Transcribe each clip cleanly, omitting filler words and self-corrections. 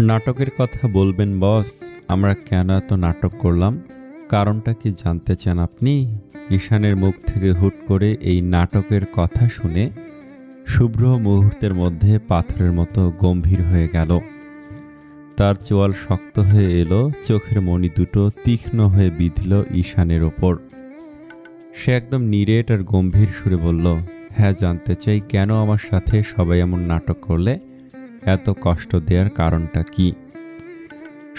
নাটকের কথা বলবেন বস। আমরা কেন এত নাটক করলাম, কারণটা কি জানতে চান আপনি? ঈশানের মুখ থেকে হুট করে এই নাটকের কথা শুনে শুভ্র মুহূর্তের মধ্যে পাথরের মতো গম্ভীর হয়ে গেল। তার চোয়াল শক্ত হয়ে এলো, চোখের মণি দুটো তীক্ষ্ণ হয়ে বিঁধল ঈশানের ওপর। সে একদম নিরেট আর গম্ভীর সুরে বলল, হ্যাঁ, জানতে চাই কেন আমার সাথে সবাই এমন নাটক করলে, এত কষ্ট দেওয়ার কারণটা কি?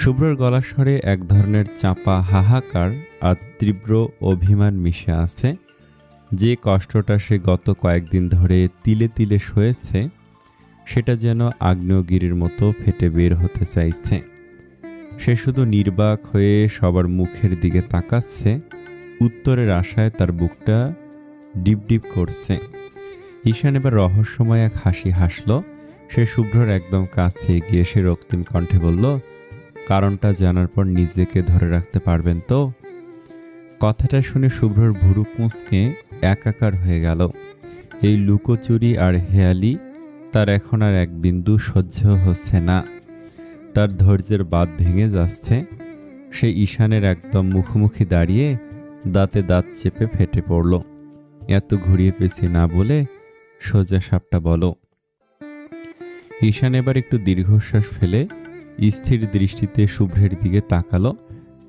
শুভ্রর গলার স্বরে এক ধরনের চাপা হাহাকার আর তীব্র অভিমান মিশে আছে। যে কষ্টটা সে গত কয়েকদিন ধরে তিলে তিলে সয়েছে, সেটা যেন আগ্নেয়গিরির মতো ফেটে বের হতে চাইছে। সে শুধু নির্বাক হয়ে সবার মুখের দিকে তাকাচ্ছে, উত্তরের আশায় তার বুকটা ডিপ ডিপ করছে। ঈশান এবার রহস্যময় এক হাসি হাসল। সে শুভ্রর একদম কাছে গিয়ে সে রক্তিম কণ্ঠে বলল, কারণটা জানার পর নিজেকে ধরে রাখতে পারবেন তো? কথাটা শুনে শুভ্রর ভুরু কুঁচকে একাকার হয়ে গেল। এই লুকোচুরি আর হেয়ালি তার এখন আর এক বিন্দু সহ্য হচ্ছে না। তার ধৈর্যের বাঁধ ভেঙে যাচ্ছে। সে ঈশানের একদম মুখোমুখি দাঁড়িয়ে দাঁতে দাঁত চেপে ফেটে পড়ল। এত ঘুরিয়ে পেঁচিয়ে না বলে সোজা সাপটা বলো। ঈশান এবার একটু দীর্ঘশ্বাস ফেলে স্থির দৃষ্টিতে শুভ্রের দিকে তাকালো।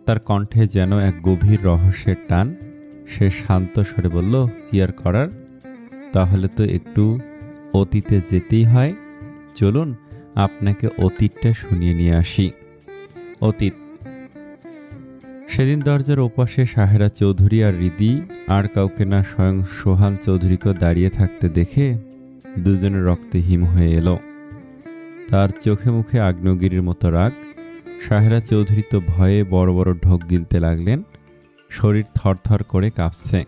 তার কণ্ঠে যেন এক গভীর রহস্যের টান। সে শান্ত স্বরে বলল, কি আর করার, তাহলে তো একটু অতীতে যেতেই হয়। চলুন আপনাকে অতীতটা শুনিয়ে নিয়ে আসি। অতীত। সেদিন দরজার ওপাশে সাহেরা চৌধুরী আর রিদি, আর কাউকে না স্বয়ং সোহান চৌধুরীকে দাঁড়িয়ে থাকতে দেখে দুজনের রক্তে হিম হয়ে এলো। তার চোখে মুখে আগ্নেয়গিরির মতো রাগ। সাহেরা চৌধুরী তো ভয়ে বড় বড় ঢোক গিলতে লাগলেন। শরীর থরথর করে কাঁপছে।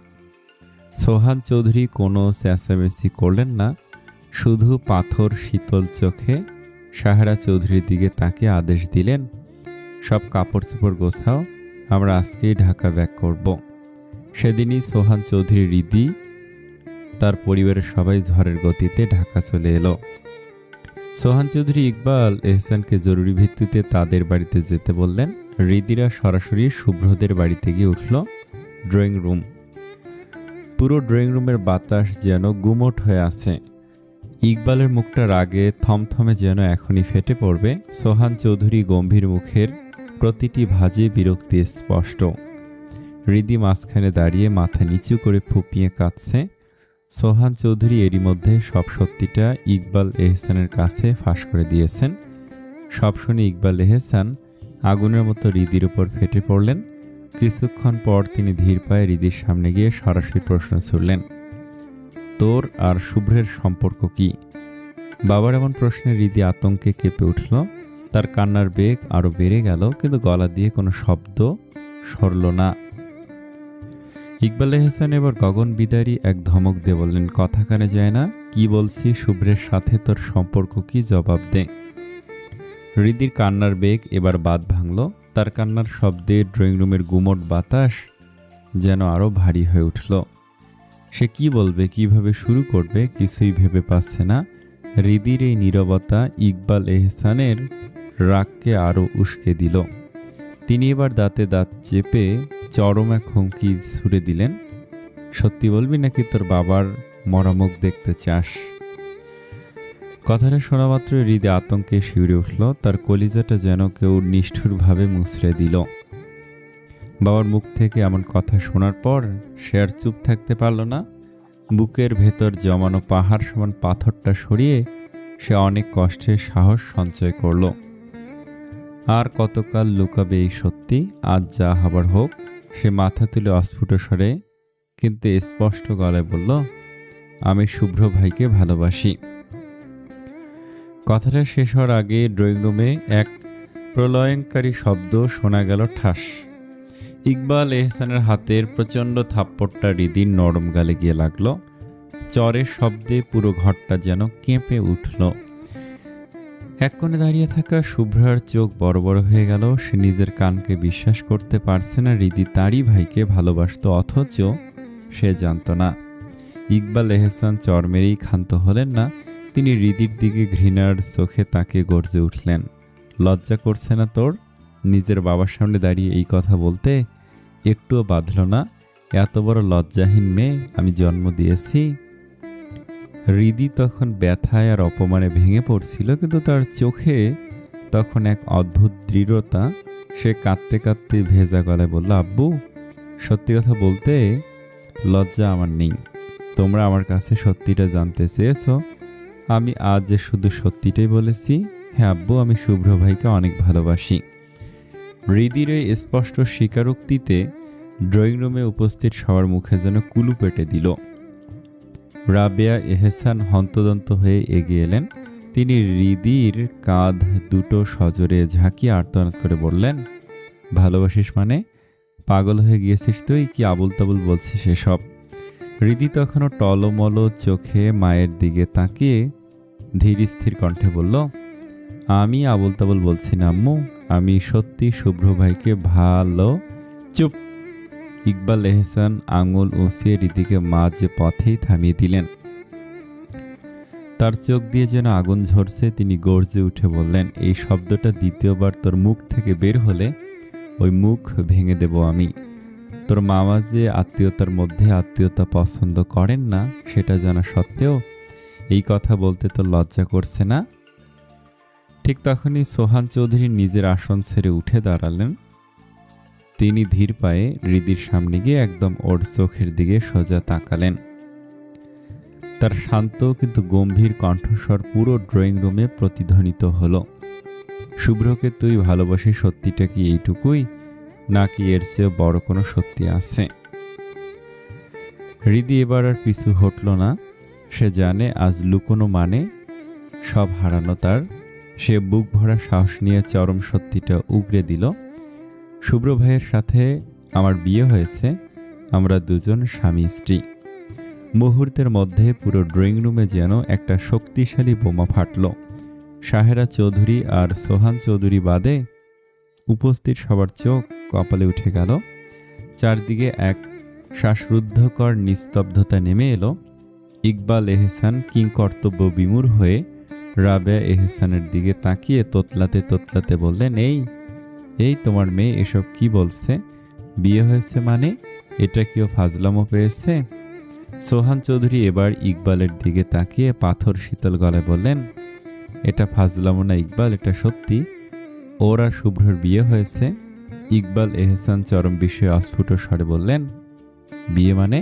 সোহান চৌধুরী কোনো চেঁচামেচি করলেন না, শুধু পাথর শীতল চোখে সাহেরা চৌধুরীর দিকে তাকে আদেশ দিলেন, সব কাপড় চোপড় গোছাও, আমরা আজকেই ঢাকা ব্যাক করব। সেদিনই সোহান চৌধুরী রিদি তার পরিবারের সবাই ঝড়ের গতিতে ঢাকা চলে এলো। সোহান চৌধুরী ইকবাল এহসানকে জরুরি ভিত্তিতে তাদের বাড়িতে যেতে বললেন। রিদিরা সরাসরি শুভ্রদের বাড়িতে গিয়ে উঠল। Drawing room. পুরো ড্রয়িং রুমের বাতাস যেন গুমোট হয়ে আছে। ইকবালের মুখটা রাগে থমথমে যেন এখনই ফেটে পড়বে। সোহান চৌধুরী গম্ভীর মুখের প্রতিটি ভাঁজে বিরক্তি স্পষ্ট। রিদি মাঝখানে দাঁড়িয়ে মাথা নিচু করে ফুপিয়ে কাঁদছে। সোহান চৌধুরী এরই মধ্যে সব সত্যিটা ইকবাল এহসানের কাছে ফাঁস করে দিয়েছেন। সব শুনে ইকবাল এহসান আগুনের মতো রিদির উপর ফেটে পড়লেন। কিছুক্ষণ পর তিনি ধীর পায়ে রিদির সামনে গিয়ে সরাসরি প্রশ্ন ছুড়লেন, তোর আর শুভ্রের সম্পর্ক কি? বাবার এমন প্রশ্নে রিদি আতঙ্কে কেঁপে উঠল। তার কান্নার বেগ আরও বেড়ে গেল, কিন্তু গলা দিয়ে কোনো শব্দ সরল না। ইকবাল এহসান এবার গগন বিদারী এক ধমক দিয়ে বললেন, কথা কানে যায় না, কি বলছি, শুভ্রের সাথে তোর সম্পর্ক কি, জবাব দে। রিদির কান্নার বেগ এবার বাঁধ ভাঙল। তার কান্নার শব্দে ড্রয়িং রুমের গুমোট বাতাস যেন আরও ভারী হয়ে উঠল। সে কি বলবে, কিভাবে শুরু করবে, কিছুই ভেবে পাচ্ছে না। রিদির এই নীরবতা ইকবাল এহসানের রাগকে আরও উস্কে দিল। তিনি এবার দাঁতে দাঁত চেপে চরম এক হুমকি ছুড়ে দিলেন, সত্যি বলবি নাকি তোর বাবার মরামুখ দেখতে চাস? কথাটা শোনা মাত্র হৃদে আতঙ্কে শিউরে উঠল। তার কলিজাটা যেন কেউ নিষ্ঠুরভাবে মুছড়ে দিল। বাবার মুখ থেকে এমন কথা শোনার পর সে আর চুপ থাকতে পারল না। বুকের ভেতর জমানো পাহাড় সমান পাথরটা সরিয়ে সে অনেক কষ্টে সাহস সঞ্চয় করল। আর কতকাল লুকাবে এই সত্যি, আজ যা হবার হোক। সে মাথা তুলে অস্ফুট স্বরে কিন্তু স্পষ্ট গলায় বলল, আমি শুভ্র ভাইকে ভালোবাসি। কথাটা শেষ হওয়ার আগে ড্রয়িং রুমে এক প্রলয়ঙ্কারী শব্দ শোনা গেল, ঠাস। ইকবাল এহসানের হাতের প্রচণ্ড থাপ্পড়টা রিদির নরম গালে গিয়ে লাগল। চরের শব্দে পুরো ঘরটা যেন কেঁপে উঠল। এক কোণে দাঁড়িয়ে থাকা শুভ্রার চোখ বড় বড় হয়ে গেল। সে নিজের কানকে বিশ্বাস করতে পারছে না রিদি তারই ভাইকে ভালোবাসত, অথচ সে জানত না। ইকবাল এহসান চর মেরেই ক্ষান্ত হলেন না। তিনি রিদির দিকে ঘৃণার চোখে তাকে গর্জে উঠলেন, লজ্জা করছে না তোর? নিজের বাবার সামনে দাঁড়িয়ে এই কথা বলতে একটুও বাধল না? এত বড় লজ্জাহীন মেয়ে আমি জন্ম দিয়েছি। হৃদি তখন ব্যথায় আর অপমানে ভেঙে পড়ছিল, কিন্তু তার চোখে তখন এক অদ্ভুত দৃঢ়তা। সে কাঁদতে কাঁদতে ভেজা গলায় বলল, আব্বু, সত্যি কথা বলতে লজ্জা আমার নেই। তোমরা আমার কাছে সত্যিটা জানতে চেয়েছ, আমি আজ শুধু সত্যিটাই বলেছি। হ্যাঁ আব্বু, আমি শুভ্র ভাইকে অনেক ভালোবাসি। হৃদির এই স্পষ্ট স্বীকারোক্তিতে ড্রয়িং রুমে উপস্থিত সবার মুখে যেন কুলু পেটে দিল। রাবেয়া এহসান হন্তদন্ত হয়ে এগিয়ে এলেন। তিনি হৃদির কাঁধ দুটো সজোরে ঝাঁকিয়ে আর্তনাদ করে বললেন, ভালোবাসিস মানে? পাগল হয়ে গিয়েছিস তুই? কি আবুল তাবুল বলছিস সেসব? হৃদি তখনও টলমল চোখে মায়ের দিকে তাকিয়ে ধীর স্থির কণ্ঠে বলল, আমি আবুল তাবুল বলছি না আম্মু, আমি সত্যি শুভ্র ভাইকে ভালো। চুপ! ইকবাল এহসান আঙুল উঁচিয়ে হৃদিকে মাঝ পথেই থামিয়ে দিলেন। তার চোখ দিয়ে যেন আগুন ঝরছে। তিনি গর্জে উঠে বললেন, এই শব্দটা দ্বিতীয়বার তোর মুখ থেকে বের হলে ওই মুখ ভেঙে দেব আমি। তোর মামা যে আত্মীয়তার মধ্যে আত্মীয়তা পছন্দ করেন না, সেটা জানা সত্ত্বেও এই কথা বলতে তোর লজ্জা করছে না? ঠিক তখনই সোহান চৌধুরী নিজের আসন ছেড়ে উঠে দাঁড়ালেন। তিনি ধীর পায়ে হৃদির সামনে গিয়ে একদম ওর চোখের দিকে সোজা তাকালেন। তার শান্ত কিন্তু গম্ভীর কণ্ঠস্বর পুরো ড্রয়িং রুমে প্রতিধ্বনিত হলো। শুভ্রকে তুই ভালোবাসিস, সত্যিটা কি এইটুকুই, নাকি এর চেয়েও বড় কোনো সত্যি আছে? হৃদি এবার আর পিছু হটল না। সে জানে আজ লুকোনো মানে সব হারানো তার। সে বুক ভরা সাহস নিয়ে চরম সত্যিটা উগরে দিল, শুভ্র ভাইয়ের সাথে আমার বিয়ে হয়েছে, আমরা দুজন স্বামী স্ত্রী। মুহূর্তের মধ্যে পুরো ড্রয়িং রুমে যেন একটা শক্তিশালী বোমা ফাটল। সাহেরা চৌধুরী আর সোহান চৌধুরী বাদে উপস্থিত সবার চোখ কপালে উঠে গেল। চারদিকে এক শ্বাসরুদ্ধকর নিস্তব্ধতা নেমে এলো। ইকবাল এহসান কিংকর্তব্য বিমূঢ় হয়ে রাবেয়া এহসানের দিকে তাকিয়ে তোতলাতে তোতলাতে বললেন, এই তোমার মেয়ে এসব কি বলছে? বিয়ে হয়েছে মানে? এটা কেউ ফাজলামো পেয়েছে? সোহান চৌধুরী এবার ইকবালের দিকে তাকিয়ে পাথর শীতল গলায় বললেন, এটা ফাজলামো না ইকবাল, এটা সত্যি। ওর আর শুভ্রর বিয়ে হয়েছে। ইকবাল এহসান চরম বিষয়ে অস্ফুট স্বরে বললেন, বিয়ে মানে?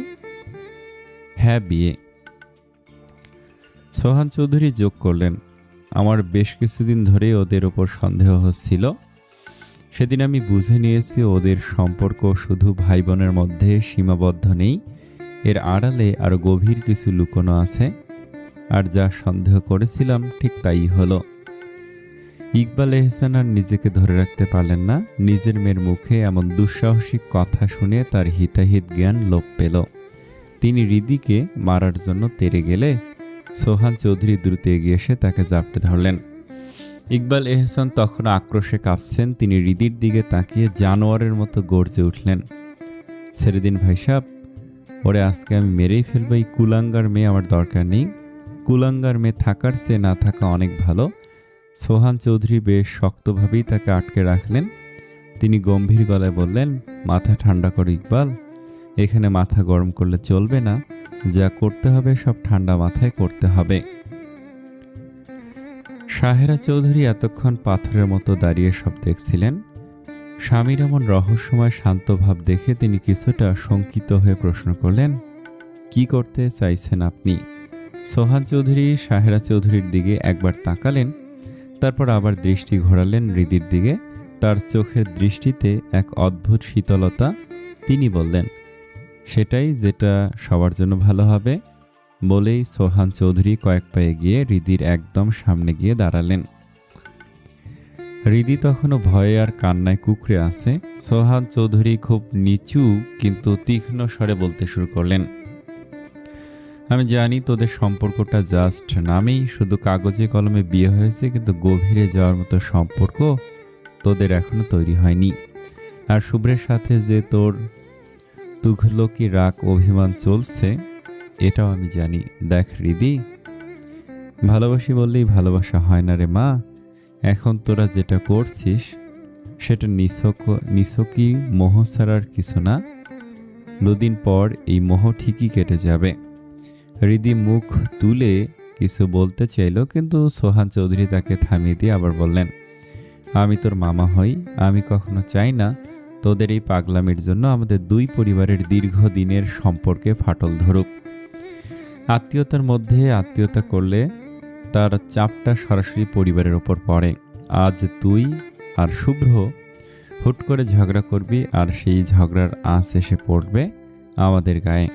হ্যাঁ বিয়ে। সোহান চৌধুরী যোগ করলেন, আমার বেশ কিছুদিন ধরেই ওদের ওপর সন্দেহ হচ্ছিল। সেদিন আমি বুঝে নিয়েছি ওদের সম্পর্ক শুধু ভাই বোনের মধ্যে সীমাবদ্ধ নেই, এর আড়ালে আরও গভীর কিছু লুকোনো আছে। আর যা সন্দেহ করেছিলাম ঠিক তাই হলো। ইকবাল এহসান আর নিজেকে ধরে রাখতে পারলেন না। নিজের মেয়ের মুখে এমন দুঃসাহসিক কথা শুনে তার হিতাহিত জ্ঞান লোপ পেল। তিনি হৃদিকে মারার জন্য তেড়ে গেলে সোহান চৌধুরী দ্রুত এগিয়ে এসে তাকে জাপটে ধরলেন। ইকবাল এহসান তখন আক্রোশে কাঁপছেন। তিনি হৃদির দিকে তাকিয়ে জানোয়ারের মতো গর্জে উঠলেন, ছেড়ে দিন ভাই সাহেব, ওরে আজকে আমি মেরেই ফেলবো। এই কুলাঙ্গার মেয়ে আমার দরকার নেই। কুলাঙ্গার মেয়ে থাকার চেয়ে না থাকা অনেক ভালো। সোহান চৌধুরী বেশ শক্তভাবেই তাকে আটকে রাখলেন। তিনি গম্ভীর গলায় বললেন, মাথা ঠান্ডা করো ইকবাল, এখানে মাথা গরম করলে চলবে না। যা করতে হবে সব ঠান্ডা মাথায় করতে হবে। সাহেরা চৌধুরী এতক্ষণ পাথরের মতো দাঁড়িয়ে সব দেখছিলেন। স্বামীর এমন রহস্যময় শান্ত ভাব দেখে তিনি কিছুটা শঙ্কিত হয়ে প্রশ্ন করলেন, কি করতে চাইছেন আপনি? সোহান চৌধুরী সাহেরা চৌধুরীর দিকে একবার তাকালেন, তারপর আবার দৃষ্টি ঘোরালেন হৃদির দিকে। তার চোখের দৃষ্টিতে এক অদ্ভুত শীতলতা। তিনি বললেন, সেটাই যেটা সবার জন্য ভালো হবে। বলেই সোহান চৌধুরী কয়েক পায়ে গিয়ে হৃদির একদম সামনে গিয়ে দাঁড়ালেন। হৃদি তখনও ভয়ে আর কান্নায় কুঁকড়ে আছে। সোহান চৌধুরী খুব নিচু কিন্তু তীক্ষ্ণ স্বরে বলতে শুরু করলেন, আমি জানি তোদের সম্পর্কটা জাস্ট নামেই, শুধু কাগজে কলমে বিয়ে হয়েছে, কিন্তু গভীরে যাওয়ার মতো সম্পর্ক তোদের এখনো তৈরি হয়নি। আর শুভ্রের সাথে যে তোর তুঘলকি রাগ অভিমান চলছে, এটাও আমি জানি। দেখ হৃদি, ভালোবাসি বললেই ভালোবাসা হয় না রে মা। এখন তোরা যেটা করছিস সেটা নিছকই মোহ ছাড়ার কিছু না। দুদিন পর এই মোহ ঠিকই কেটে যাবে। হৃদি মুখ তুলে কিছু বলতে চাইল, কিন্তু সোহান চৌধুরী তাকে থামিয়ে দিয়ে আবার বললেন, আমি তোর মামা হই, আমি কখনো চাই না তোদের এই পাগলামির জন্য আমাদের দুই পরিবারের দীর্ঘদিনের সম্পর্কে ফাটল ধরুক। আত্মীয়তার মধ্যে আত্মীয়তা করলে তার চাপটা সরাসরি পরিবারের ওপর পড়ে। আজ তুই আর শুভ্র হুট করে ঝগড়া করবি, আর সেই ঝগড়ার আঁচ এসে পড়বে আমাদের গায়ে।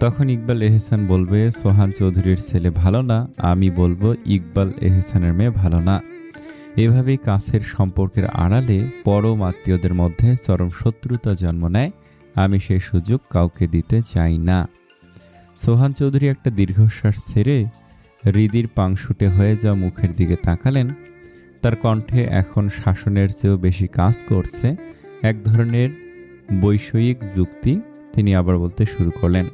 তখন ইকবাল এহসান বলবে সোহান চৌধুরীর ছেলে ভালো না, আমি বলবো ইকবাল এহসানের মেয়ে ভালো না। এভাবেই কাছের সম্পর্কের আড়ালে পরম আত্মীয়দের মধ্যে চরম শত্রুতা জন্ম নেয়। আমি সেই সুযোগ কাউকে দিতে চাই না। সোহান চৌধুরী একটা দীর্ঘশ্বাস ছেড়ে হৃদির পাংশুটে হয়ে যাওয়া মুখের দিকে তাকালেন। তার কণ্ঠে এখন শাসনের চেয়েও বেশি কাজ করছে এক ধরনের বৈষয়িক যুক্তি। তিনি আবার বলতে শুরু করলেন,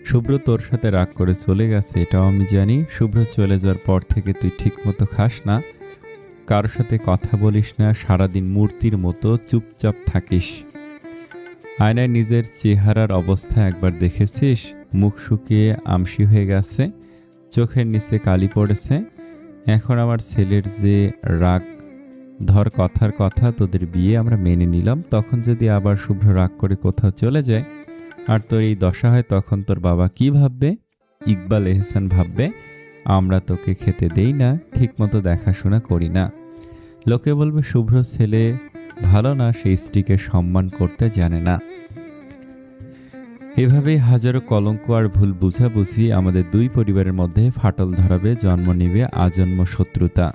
শুভ্র তোর সাথে রাগ করে চলে গেছে, এটাও আমি জানি। শুভ্র চলে যাওয়ার পর থেকে তুই ঠিকমতো খাস না, কারোর সাথে কথা বলিস না, সারাদিন মূর্তির মতো চুপচাপ থাকিস। আয়নায় নিজের চেহারার অবস্থা একবার দেখেছিস? মুখ শুকিয়ে আমসি হয়ে গেছে, চোখের নিচে কালি পড়েছে। এখন আমার ছেলের যে রাগ, ধর কথার কথা তোদের বিয়ে আমরা মেনে নিলাম, তখন যদি আবার শুভ্র রাগ করে কোথাও চলে যায় আর তোর এই দশা হয়, তখন তোর বাবা কি ভাববে? ইকবাল এহসান ভাববে আমরা তোকে খেতে দেই না, ঠিকমতো দেখাশোনা করি না। লোকে বলবে শুভ্র ছেলে ভালো না, সেই স্ত্রীকে সম্মান করতে জানে না। এভাবেই হাজারো কলঙ্ক আর ভুল বুঝাবুঝি আমাদের দুই পরিবারের মধ্যে ফাটল ধরাবে, জন্ম নিবে আজন্ম শত্রুতা।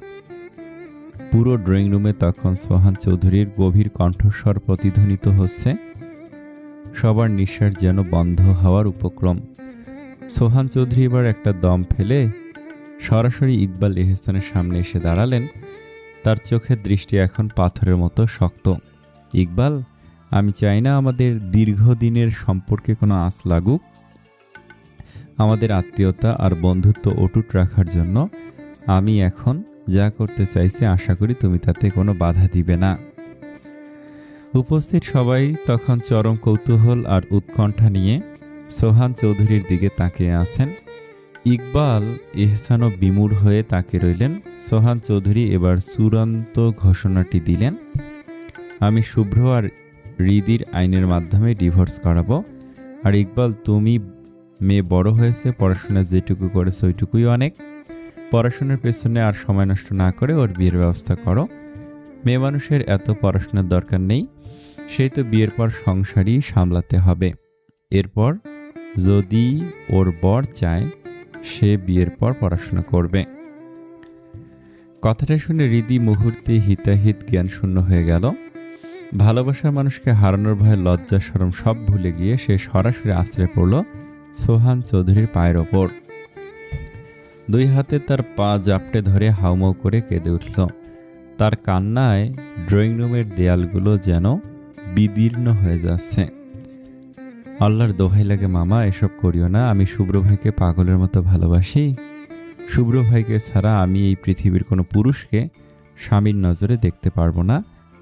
পুরো ড্রয়িং রুমে তখন সোহান চৌধুরীর গভীর কণ্ঠস্বর প্রতিধ্বনিত হচ্ছে। সবার নিঃশ্বাস যেন বন্ধ হওয়ার উপক্রম। সোহান চৌধুরী এবার একটা দম ফেলে সরাসরি ইকবাল এহসানের সামনে এসে দাঁড়ালেন। তার চোখের দৃষ্টি এখন পাথরের মতো শক্ত। ইকবাল, আমি চাই না আমাদের দীর্ঘদিনের সম্পর্কে কোনো আঁচ লাগুক। আমাদের আত্মীয়তা আর বন্ধুত্ব অটুট রাখার জন্য আমি এখন যা করতে চাইছি, আশা করি তুমি তাতে কোনো বাধা দিবে না। উপস্থিত সবাই তখন চরম কৌতূহল আর উৎকণ্ঠা নিয়ে সোহান চৌধুরীর দিকে তাকিয়ে আছেন। ইকবাল এহসানও বিমূঢ় হয়ে তাকিয়ে রইলেন। সোহান চৌধুরী এবার চূড়ান্ত ঘোষণাটি দিলেন, আমি শুভ্র আর হৃদির আইনের মাধ্যমে ডিভোর্স করাবো। আর ইকবাল, তুমি মেয়ে বড় হয়েছে, পড়াশোনা যেটুকু করেছে ওইটুকুই অনেক। পড়াশোনার পেছনে আর সময় নষ্ট না করে ওর বিয়ের ব্যবস্থা করো। মেয়ে মানুষের এত পড়াশোনার দরকার নেই, সেই তো বিয়ের পর সংসারই সামলাতে হবে। এরপর যদি ওর বর চায় সে বিয়ের পর পড়াশোনা করবে। কথাটা শুনে হৃদি মুহূর্তে হিতাহিত জ্ঞান শূন্য হয়ে গেল। ভালোবাসার মানুষকে হারানোর ভয়ে লজ্জা শরম সব ভুলে গিয়ে সে সরাসরি আশ্রয় পড়ল সোহান চৌধুরীর পায়ের ওপর। দুই হাতে তার পা জাপটে ধরে হাউমাউ করে কেঁদে উঠল। তার কান্নায় ড্রয়িং রুমের দেয়ালগুলো যেন বিদীর্ণ হয়ে যাচ্ছে। আল্লাহর দোহাই লাগে মামা, এসব করিও না। আমি শুভ্র ভাইকে পাগলের মতো ভালোবাসি। শুভ্র ভাইকে ছাড়া আমি এই পৃথিবীর কোনো পুরুষকে স্বামীর নজরে দেখতে পারবো না।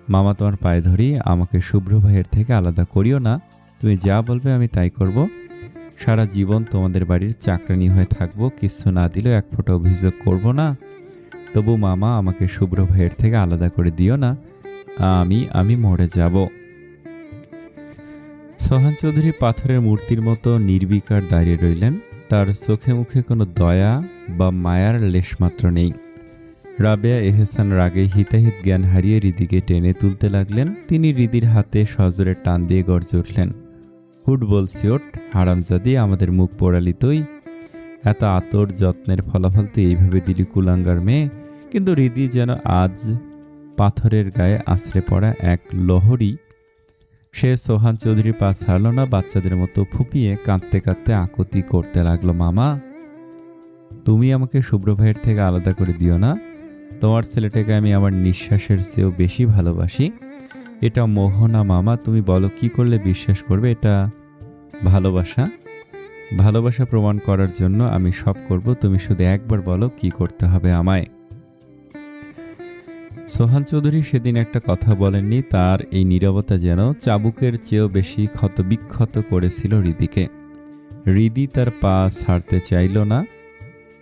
মামা, তোমার পায়ে ধরি, আমাকে শুভ্র ভাইয়ের থেকে আলাদা করিও না। তুমি যা বলবে আমি তাই করব। সারা জীবন তোমাদের বাড়ির চাকরানি হয়ে থাকবো, কিছু না দিলেও এক ফোঁটা অভিযোগ করব না। তবু মামা, আমাকে শুভ্র ভাইয়ের থেকে আলাদা করে দিও না, আমি মরে যাব। সোহান চৌধুরী পাথরের মূর্তির মতো নির্বিকার দাঁড়িয়ে রইলেন। তার চোখে মুখে কোনো দয়া বা মায়ার লেশমাত্র নেই। রাবেয়া এহসান রাগে হিতাহিত জ্ঞান হারিয়ে হৃদিকে টেনে তুলতে লাগলেন। তিনি হৃদির হাতে সজোরে টান দিয়ে গর্জে উঠলেন, হুট বলছি ওঠ, হারামজাদি, আমাদের মুখ পোড়ালি তুই। এত আতর যত্নের ফলাফল তুই এইভাবে দিলি কুলাঙ্গার মেয়ে। কিন্তু হৃদি যেন আজ পাথরের গায়ে আছড়ে পড়া এক লহরী। সে সোহান চৌধুরীর পা ছাড়ল না, বাচ্চাদের মতো ফুপিয়ে কাঁদতে কাঁদতে আকুতি করতে লাগলো, মামা, তুমি আমাকে শুভ্র ভাইয়ের থেকে আলাদা করে দিও না। তোমার ছেলেটাকে আমি আমার নিঃশ্বাসের চেয়েও বেশি ভালোবাসি। এটা মোহ না মামা, তুমি বলো কি করলে বিশ্বাস করবে এটা ভালোবাসা? ভালোবাসা প্রমাণ করার জন্য আমি সব করব, তুমি শুধু একবার বলো কি করতে হবে আমায়। সোহান চৌধুরী সেদিন একটা কথা বলেননি, তার এই নীরবতা যেন চাবুকের চেয়েও বেশি ক্ষতবিক্ষত করেছিল হৃদিকে। হৃদি তার পা ছাড়তে চাইল না।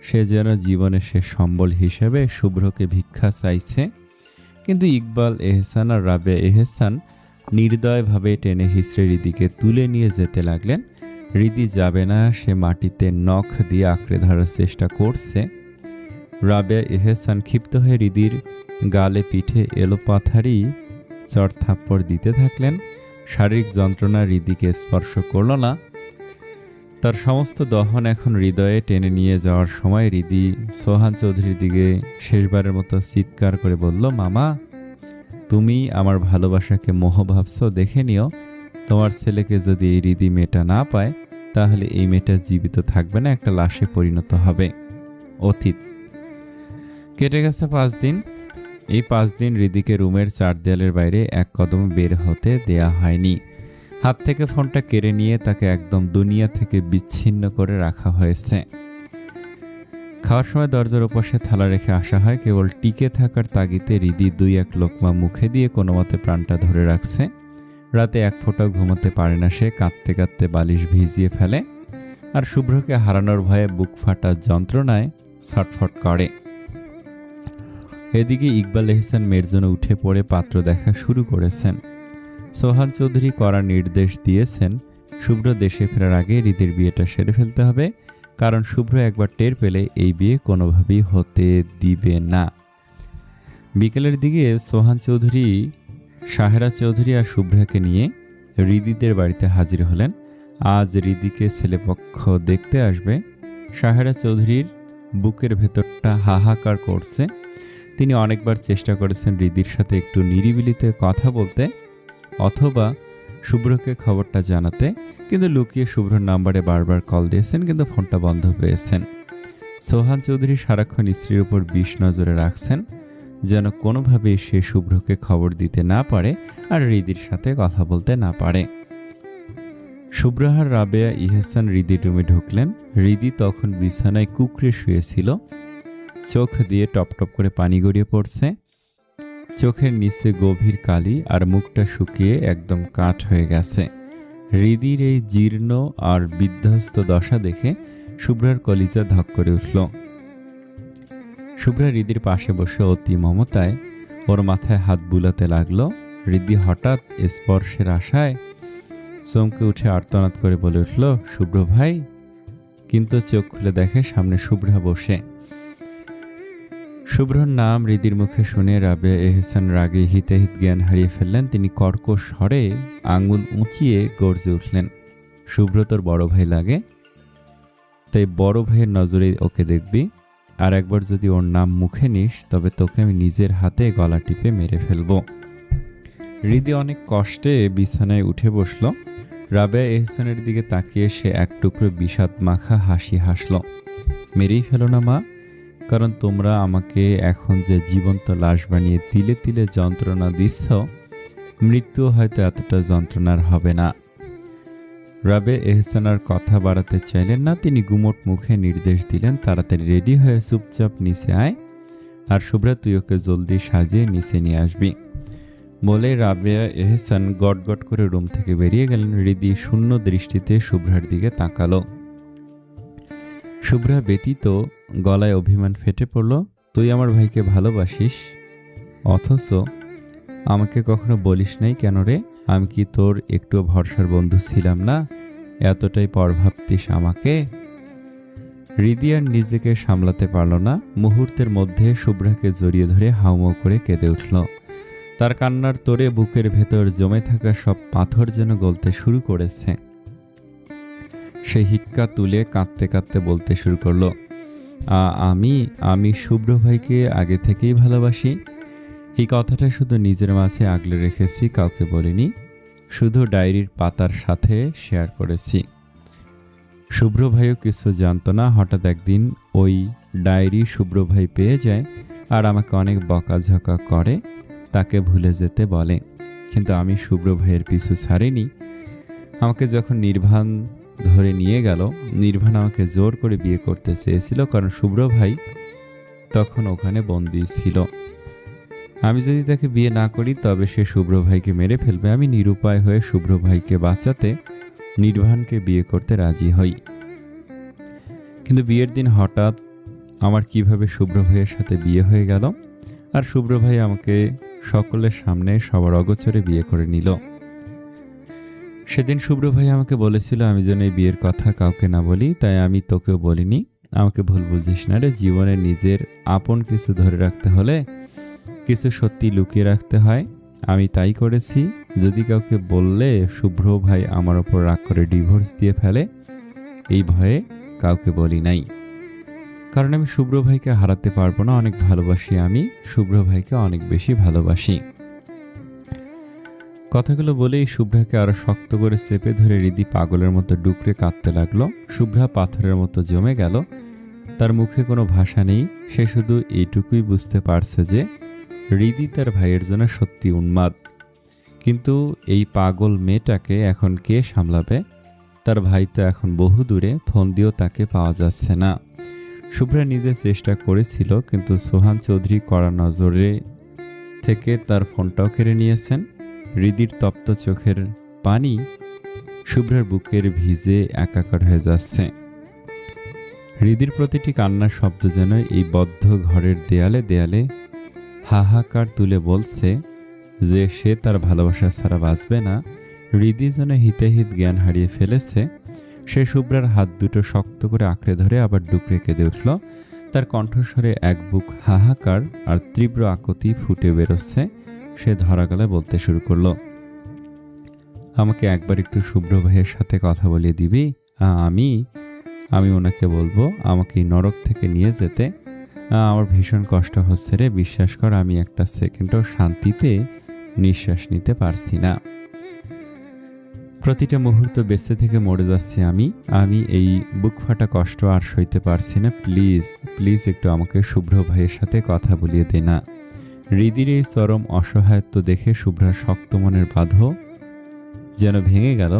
সে যেন জীবনের শেষ সম্বল হিসেবে শুভ্রকে ভিক্ষা চাইছে। কিন্তু ইকবাল এহসান আর রাবেয়া এহসান নির্দয়ভাবে টেনে হিঁচড়ে হৃদিকে তুলে নিয়ে যেতে লাগলেন। হৃদি যাবে না, সে মাটিতে নখ দিয়ে আঁকড়ে ধরার চেষ্টা করছে। রাবেয়া এহসান ক্ষিপ্ত হয়ে হৃদির গালে পিঠে এলোপাথারি চড় থাপ্পড় দিতে থাকলেন। শারীরিক যন্ত্রণা হৃদিকে স্পর্শ করল না। তার সমস্ত দহন এখন হৃদয়ে টেনে নিয়ে যাওয়ার সময় হৃদি সোহান চৌধুরীর দিকে শেষবারের মতো চিৎকার করে বলল, মামা, তুমি আমার ভালোবাসাকে মোহ ভাবছ, দেখে নিও। তোমার ছেলেকে যদি এই হৃদি মেয়েটা না পায়, তাহলে এই মেয়েটা জীবিত থাকবে না, একটা লাশে পরিণত হবে। অতীত কেটে গেছে 5 দিন। এই 5 দিন হৃদিকে রুমের 4 দেয়ালের বাইরে এক কদম বের হতে দেয়া হয়নি। হাত থেকে ফোনটা কেড়ে নিয়ে তাকে একদম দুনিয়া থেকে বিচ্ছিন্ন করে রাখা হয়েছে। খাওয়ার সময় দরজার ওপাশে থালা রেখে আসা হয়। কেবল টিকে থাকার তাগিদে হৃদি 2-1 লোকমা মুখে দিয়ে কোনো মতে প্রাণটা ধরে রাখছে। রাতে এক ফোঁটাও ঘুমাতে পারে না সে, কাঁদতে কাঁদতে বালিশ ভিজিয়ে ফেলে। আর শুভ্রকে হারানোর ভয়ে বুক ফাটার যন্ত্রণায় ছটফট করে। এদিকে ইকবাল এহসান মেয়ের জন্য উঠে পড়ে পাত্র দেখা শুরু করেছেন। সোহান চৌধুরী করার নির্দেশ দিয়েছেন, শুভ্র দেশে ফেরার আগে হৃদির বিয়েটা সেরে ফেলতে হবে, কারণ শুভ্র একবার টের পেলে এই বিয়ে কোনোভাবেই হতে দিবে না। বিকেলের দিকে সোহান চৌধুরী, সাহেরা চৌধুরী আর শুভ্রাকে নিয়ে হৃদিদের বাড়িতে হাজির হলেন। আজ হৃদিকে ছেলেপক্ষ দেখতে আসবে। সাহেরা চৌধুরীর বুকের ভেতরটা হাহাকার করছে। তিনি অনেকবার চেষ্টা করেছেন হৃদির সাথে একটু নিরিবিলিতে কথা বলতে অথবা শুভ্রকে খবরটা জানাতে, কিন্তু লুকিয়ে শুভ্রর নাম্বারে বারবার কল দিয়েছেন, কিন্তু ফোনটা বন্ধ পেয়েছেন। সোহান চৌধুরী সারাক্ষণ স্ত্রীর উপর বিষ নজরে রাখছেন, যেন কোনোভাবেই সে শুভ্রকে খবর দিতে না পারে আর হৃদির সাথে কথা বলতে না পারে। শুভ্রাহার রাবেয়া ইহসান হৃদির রুমে ঢুকলেন। হৃদি তখন বিছানায় কুঁকড়ে শুয়েছিল। চোখ দিয়ে টপ টপ করে পানি গড়িয়ে পড়ছে। চোখের নিচে গভীর কালি আর মুখটা শুকিয়ে একদম কাঠ হয়ে গেছে। হৃদির এই জীর্ণ আর বিধ্বস্ত দশা দেখে শুভ্রার কলিজা ধক করে উঠল। শুভ্রা হৃদির পাশে বসে অতি মমতায় ওর মাথায় হাত বুলাতে লাগলো। হৃদি হঠাৎ স্পর্শের আশায় চমকে উঠে আর্তনাদ করে বলে উঠল, শুভ্র ভাই। কিন্তু চোখ খুলে দেখে সামনে শুভ্রা বসে। শুভ্রর নাম হৃদির মুখে শুনে রাবেয়া এহসান রাগে হিতাহিত জ্ঞান হারিয়ে ফেললেন। তিনি কর্কশ স্বরে আঙুল উঁচিয়ে গর্জে উঠলেন, শুভ্র তোর বড় ভাই লাগে, তাই বড় ভাইয়ের নজরে ওকে দেখবি। আর একবার যদি ওর নাম মুখে নিস, তবে তোকে আমি নিজের হাতে গলা টিপে মেরে ফেলব। হৃদি অনেক কষ্টে বিছানায় উঠে বসল। রাবেয়া এহসানের দিকে তাকিয়ে সে এক টুকরো বিষাদ মাখা হাসি হাসল। মেরেই ফেলো না মা, কারণ তোমরা আমাকে এখন যে জীবন্ত লাশ বানিয়ে তিলে তিলে যন্ত্রণা দিচ্ছ, মৃত্যু হয়তো এতটা যন্ত্রণার হবে না। রাবেয়া এহসান আর কথা বাড়াতে চাইলেন না। তিনি গুমোট মুখে নির্দেশ দিলেন, তাড়াতাড়ি রেডি হয়ে চুপচাপ নিচে আয়, আর শুভ্রা তুই ওকে জলদি সাজিয়ে নিচে নিয়ে আসবি। বলে রাবেয়া এহসান গটগট করে রুম থেকে বেরিয়ে গেলেন। হৃদি শূন্য দৃষ্টিতে শুভ্রার দিকে তাকালো। শুভ্রা ব্যতীত গলায় অভিমান ফেটে পড়ল, তুই আমার ভাইকে ভালোবাসিস, অথচ আমাকে কখনো বলিস নাই কেন রে? আমি কি তোর একটু ভরসার বন্ধু ছিলাম না? এতটাই পর ভাবতিস আমাকে? হৃদি আর নিজেকে সামলাতে পারল না। মুহূর্তের মধ্যে শুভ্রাকে জড়িয়ে ধরে হাউমাউ করে কেঁদে উঠল। তার কান্নার তোড়ে বুকের ভেতর জমে থাকা সব পাথর যেন গলতে শুরু করেছে। সে হিক্কা তুলে কাঁদতে কাঁদতে বলতে শুরু করলো, আমি শুভ্র ভাইকে আগে থেকেই ভালোবাসি। এই কথাটা শুধু নিজের মাঝে আগলে রেখেছি, কাউকে বলিনি, শুধু ডায়েরির পাতার সাথে শেয়ার করেছি। শুভ্র ভাইও কিছু জানতো না। হঠাৎ একদিন ওই ডায়েরি শুভ্র ভাই পেয়ে যায় আর আমাকে অনেক বকাঝকা করে, তাকে ভুলে যেতে বলে। কিন্তু আমি শুভ্র ভাইয়ের পিছু ছাড়িনি। আমাকে যখন নির্বাণ ধরে নিয়ে গেল, নির্বাণ আমাকে জোর করে বিয়ে করতে চেয়েছিল, কারণ শুভ্র ভাই তখন ওখানে বন্দী ছিল। আমি যদি তাকে বিয়ে না করি তবে সে শুভ্র ভাইকে মেরে ফেলবে। আমি নিরুপায় হয়ে শুভ্র ভাইকে বাঁচাতে নির্বাণকে বিয়ে করতে রাজি হই। কিন্তু বিয়ের দিন হঠাৎ আমার কিভাবে শুভ্র ভাইয়ের সাথে বিয়ে হয়ে গেল, আর শুভ্র ভাই আমাকে সকলের সামনে সবার অগোচরে বিয়ে করে নিল। সেদিন শুভ্র ভাই আমাকে বলেছিল আমি যেন এই বিয়ের কথা কাউকে না বলি, তাই আমি তোকেও বলিনি। আমাকে ভুল বুঝিস না রে, জীবনে নিজের আপন কিছু ধরে রাখতে হলে কিছু সত্যি লুকিয়ে রাখতে হয়। আমি তাই করেছি। যদি কাউকে বললে শুভ্র ভাই আমার ওপর রাগ করে ডিভোর্স দিয়ে ফেলে, এই ভয়ে কাউকে বলি নাই। কারণ আমি শুভ্র ভাইকে হারাতে পারবো না। অনেক ভালোবাসি, আমি শুভ্র ভাইকে অনেক বেশি ভালোবাসি। কথাগুলো বলেই শুভ্রাকে আরো শক্ত করে চেপে ধরে হৃদি পাগলের মতো ডুকরে কাঁদতে লাগলো। শুভ্রা পাথরের মতো জমে গেল। তার মুখে কোনো ভাষা নেই। সে শুধু এইটুকুই বুঝতে পারছে যে হৃদি তার ভাইয়ের জন্য সত্যি উন্মাদ। কিন্তু এই পাগল মেয়েটাকে এখন কে সামলাবে? তার ভাই তো এখন বহু দূরে, ফোন দিয়েও তাকে পাওয়া যাচ্ছে না। শুভ্রা নিজে চেষ্টা করেছিল, কিন্তু সোহান চৌধুরী কড়া নজরে থেকে তার ফোনটাও কেড়ে নিয়েছেন। হৃদির তপ্ত চোখের পানি শুভ্রার বুকের ভিজে একাকার হয়ে যাচ্ছে। হৃদির প্রতিটি কান্নার শব্দ যেন এই বদ্ধ ঘরের দেয়ালে দেয়ালে হাহাকার তুলে বলছে যে সে তার ভালোবাসা ছাড়া বাঁচবে না। হৃদি যেন হিতাহিত জ্ঞান হারিয়ে ফেলেছে। সে শুভ্রার হাত দুটো শক্ত করে আঁকড়ে ধরে আবার ডুকরে কেঁদে উঠল। তার কণ্ঠস্বরে এক বুক হাহাকার আর তীব্র আকুতি ফুটে বেরোচ্ছে। সে ধরা গলায় বলতে শুরু করলো, আমাকে একবার একটু শুভ্র ভাইয়ের সাথে কথা বলিয়ে দিবি? আমি ওনাকে বলবো আমাকে এই নরক থেকে নিয়ে যেতে। আমার ভীষণ কষ্ট হচ্ছে রে, বিশ্বাস কর, আমি একটা সেকেন্ডও শান্তিতে নিঃশ্বাস নিতে পারছি না। প্রতিটা মুহূর্ত বেঁচে থেকে মরে যাচ্ছি আমি এই বুক ফাটা কষ্ট আর সইতে পারছি না। প্লিজ একটু আমাকে শুভ্র ভাইয়ের সাথে কথা বলিয়ে দে না। হৃদির এই চরম অসহায়ত্ব দেখে শুভ্রার শক্ত মনের বাঁধ যেন ভেঙে গেল।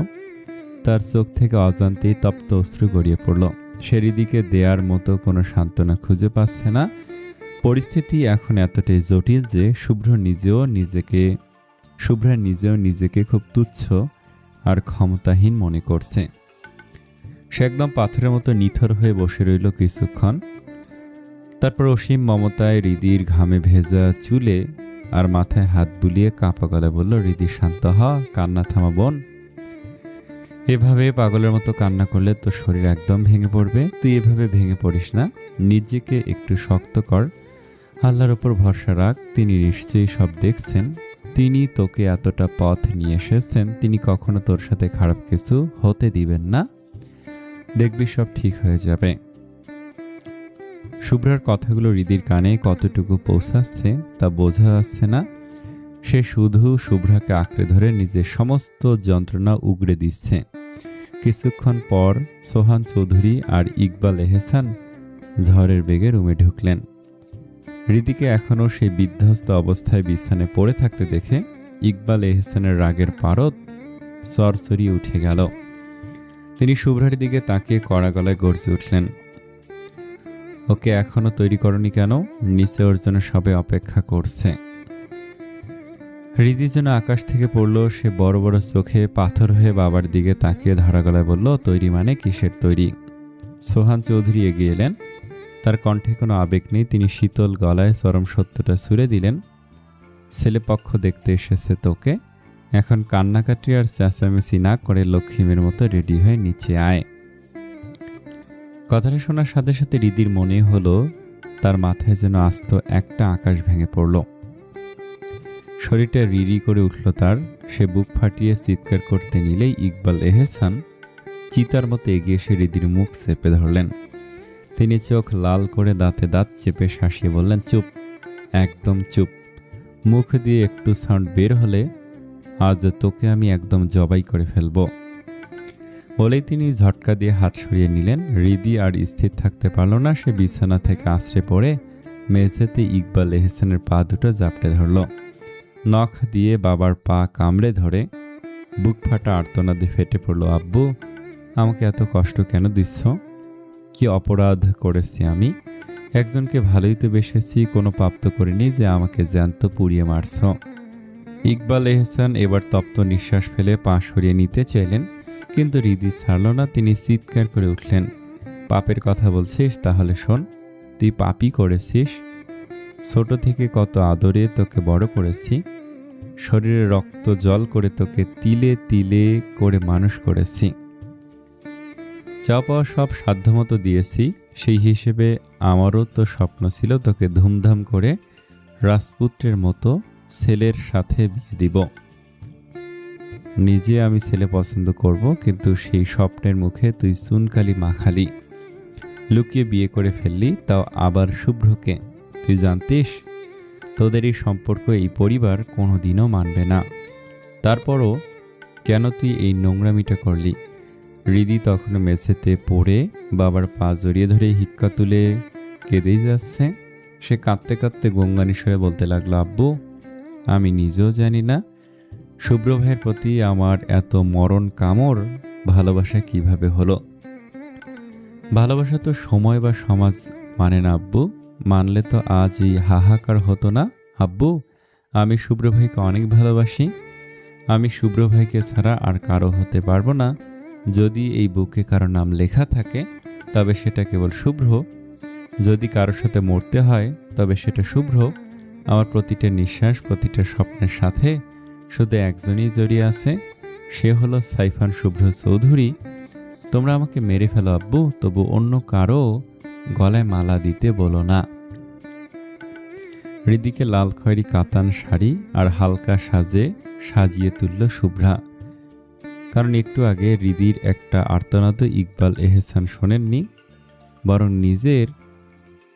তার চোখ থেকে অজান্তেই তপ্ত অশ্রু গড়িয়ে পড়ল। সে হৃদিকে দেয়ার মতো কোনো সান্ত্বনা খুঁজে পাচ্ছে না। পরিস্থিতি এখন এতটাই জটিল যে শুভ্রা নিজেও নিজেকে খুব তুচ্ছ আর ক্ষমতাহীন মনে করছে। সে একদম পাথরের মতো নিথর হয়ে বসে রইল কিছুক্ষণ। তারপর অসীম মমতায় হৃদির ঘামে ভেজা চুলে আর মাথায় হাত বুলিয়ে কাঁপা গলায় বলল, হৃদি শান্ত হ, কান্না থামা বোন। এভাবে পাগলের মতো কান্না করলে তোর শরীর একদম ভেঙে পড়বে। তুই এভাবে ভেঙে পড়িস না, নিজেকে একটু শক্ত কর, আল্লাহর ওপর ভরসা রাখ। তিনি নিশ্চয়ই সব দেখছেন। তিনি তোকে এতটা পথ নিয়ে এসেছেন, তিনি কখনো তোর সাথে খারাপ কিছু হতে দিবেন না। দেখবি সব ঠিক হয়ে যাবে। শুভ্রার কথাগুলো হৃদির কানে কতটুকু পৌঁছাচ্ছে তা বোঝা যাচ্ছে না। সে শুধু শুভ্রাকে আঁকড়ে ধরে নিজের সমস্ত যন্ত্রণা উগড়ে দিচ্ছে। কিছুক্ষণ পর সোহান চৌধুরী আর ইকবাল এহসান ঝড়ের বেগে রুমে ঢুকলেন। হৃদিকে এখনও সেই বিধ্বস্ত অবস্থায় বিছানায় পড়ে থাকতে দেখে ইকবাল এহসানের রাগের পারদ সরসরিয়ে উঠে গেল। তিনি শুভ্রার দিকে তাকিয়ে কড়া গলায় গর্জে উঠলেন, ওকে এখনো তৈরি করনি কেন? নিচে ওর জন্য সবে অপেক্ষা করছে। হৃদি যেন আকাশ থেকে পড়ল। সে বড় বড় চোখে পাথর হয়ে বাবার দিকে তাকিয়ে ধরা গলায় বলল, তৈরি মানে কিসের তৈরি? সোহান চৌধুরী এগিয়ে এলেন। তার কণ্ঠে কোনো আবেগ নেই। তিনি শীতল গলায় চরম সত্যটা ছুড়ে দিলেন, ছেলেপক্ষ দেখতে এসেছে তোকে, এখন কান্নাকাটি আর চেঁচামেচি না করে লক্ষ্মীমের মতো রেডি হয়ে নিচে আয়। কথাটা শোনার সাথে সাথে হৃদির মনে হলো তার মাথায় যেন আস্ত একটা আকাশ ভেঙে পড়ল। শরীরটা রিরি করে উঠল তার। সে বুক ফাটিয়ে চিৎকার করতে নিলেই ইকবাল এহসান চিতার মতো এগিয়ে এসে হৃদির মুখ চেপে ধরলেন। তিনি চোখ লাল করে দাঁতে দাঁত চেপে শাসিয়ে বললেন, চুপ, একদম চুপ। মুখ দিয়ে একটু সাউন্ড বের হলে আজ তোকে আমি একদম জবাই করে ফেলব। বলেই তিনি ঝটকা দিয়ে হাত সরিয়ে নিলেন। হৃদি আর স্থির থাকতে পারল না। সে বিছানা থেকে আছড়ে পড়ে মেঝেতে ইকবাল এহসানের পা দুটো জাপটে ধরল। নখ দিয়ে বাবার পা কামড়ে ধরে বুক ফাটা আর্তনাদে ফেটে পড়ল, আব্বু, আমাকে এত কষ্ট কেন দিচ্ছ? কি অপরাধ করেছি আমি? একজনকে ভালোই তো বেসেছি, কোনো পাপ তো করিনি যে আমাকে জ্যান্ত পুড়িয়ে মারছ। ইকবাল এহসান এবার তপ্ত নিঃশ্বাস ফেলে পা সরিয়ে নিতে চাইলেন, কিন্তু হৃদি ছাড়ল না। তিনি চিৎকার করে উঠলেন, পাপের কথা বলছিস? তাহলে শোন, তুই পাপই করেছিস। ছোট থেকে কত আদরে তোকে বড় করেছি, শরীরে রক্ত জল করে তোকে তিলে তিলে করে মানুষ করেছি, চাওয়া পাওয়া সব সাধ্যমতো দিয়েছি। সেই হিসেবে আমারও তো স্বপ্ন ছিল তোকে ধুমধাম করে রাজপুত্রের মতো ছেলের সাথে বিয়ে দিব। নিজে আমি ছেলে পছন্দ করব, কিন্তু সেই স্বপ্নের মুখে তুই চুনকালি মাখালি, লুকিয়ে বিয়ে করে ফেললি, তাও আবার শুভ্রকে। তুই জানতিস তোদের এই সম্পর্ক এই পরিবার কোনোদিনও মানবে না, তারপরও কেন তুই এই নোংরামিটা করলি? হৃদি তখনও মেঝেতে পড়ে বাবার পা জড়িয়ে ধরে হিক্কা তুলে কেঁদেই যাচ্ছে। সে কাঁদতে কাঁদতে গঙ্গানিস্বরে বলতে লাগলো, আব্বু, আমি নিজেও জানি না শুভ্র ভাইয়ের প্রতি আমার এত মরণ কামড় ভালোবাসা কিভাবে হলো। ভালোবাসা তো সময় বা সমাজ মানে না আব্বু, মানলে তো আজ এই হাহাকার হতো না। আব্বু, আমি শুভ্র ভাইকে অনেক ভালোবাসি, আমি শুভ্র ভাইকে ছাড়া আর কারো হতে পারবো না। যদি এই বুকে কারো নাম লেখা থাকে তবে সেটা কেবল শুভ্র, যদি কারোর সাথে মরতে হয় তবে সেটা শুভ্র। আমার প্রতিটা নিঃশ্বাস, প্রতিটা স্বপ্নের সাথে শুধু একজনই জড়িয়ে আছে, সে হলো সাইফান শুভ্র চৌধুরী। তোমরা আমাকে মেরে ফেলো আব্বু, তবু অন্য কারো গলায় মালা দিতে বলো না। হৃদিকে লাল খয়েরি কাতান শাড়ি আর হালকা সাজে সাজিয়ে তুলল শুভ্রা, কারণ একটু আগে হৃদির একটা আর্তনাদ ইকবাল এহসান শোনেননি, বরং নিজের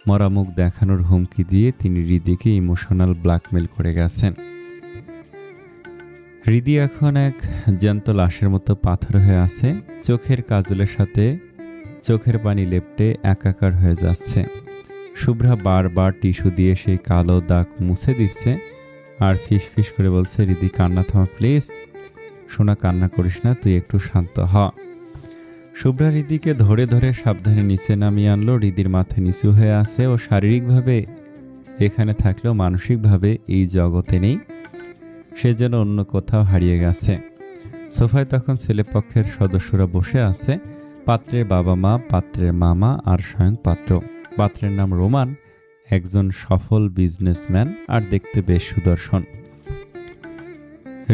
মরা মুখ দেখানোর হুমকি দিয়ে তিনি হৃদিকে ইমোশনাল ব্ল্যাকমেল করে গেছেন। হৃদি এখন এক জ্যান্ত লাশের মতো পাথর হয়ে আছে, চোখের কাজলের সাথে চোখের পানি লেপটে একাকার হয়ে যাচ্ছে। শুভ্রা বারবার টিস্যু দিয়ে সেই কালো দাগ মুছে দিচ্ছে আর ফিস ফিস করে বলছে, হৃদি কান্না থামা প্লিজ, সোনা কান্না করিস না, তুই একটু শান্ত হ। শুভ্রা হৃদিকে ধরে ধরে সাবধানে নিচে নামিয়ে আনলো। হৃদির মাথা নিচু হয়ে আছে, ও শারীরিকভাবে এখানে থাকলেও মানসিকভাবে এই জগতে নেই, সে যেন অন্য কোথাও হারিয়ে গেছে। সোফায় তখন ছেলেপক্ষের সদস্যরা বসে আছে, পাত্রের বাবা মা, পাত্রের মামা আর স্বয়ং পাত্র। পাত্রের নাম রোমান, একজন সফল বিজনেসম্যান আর দেখতে বেশ সুদর্শন।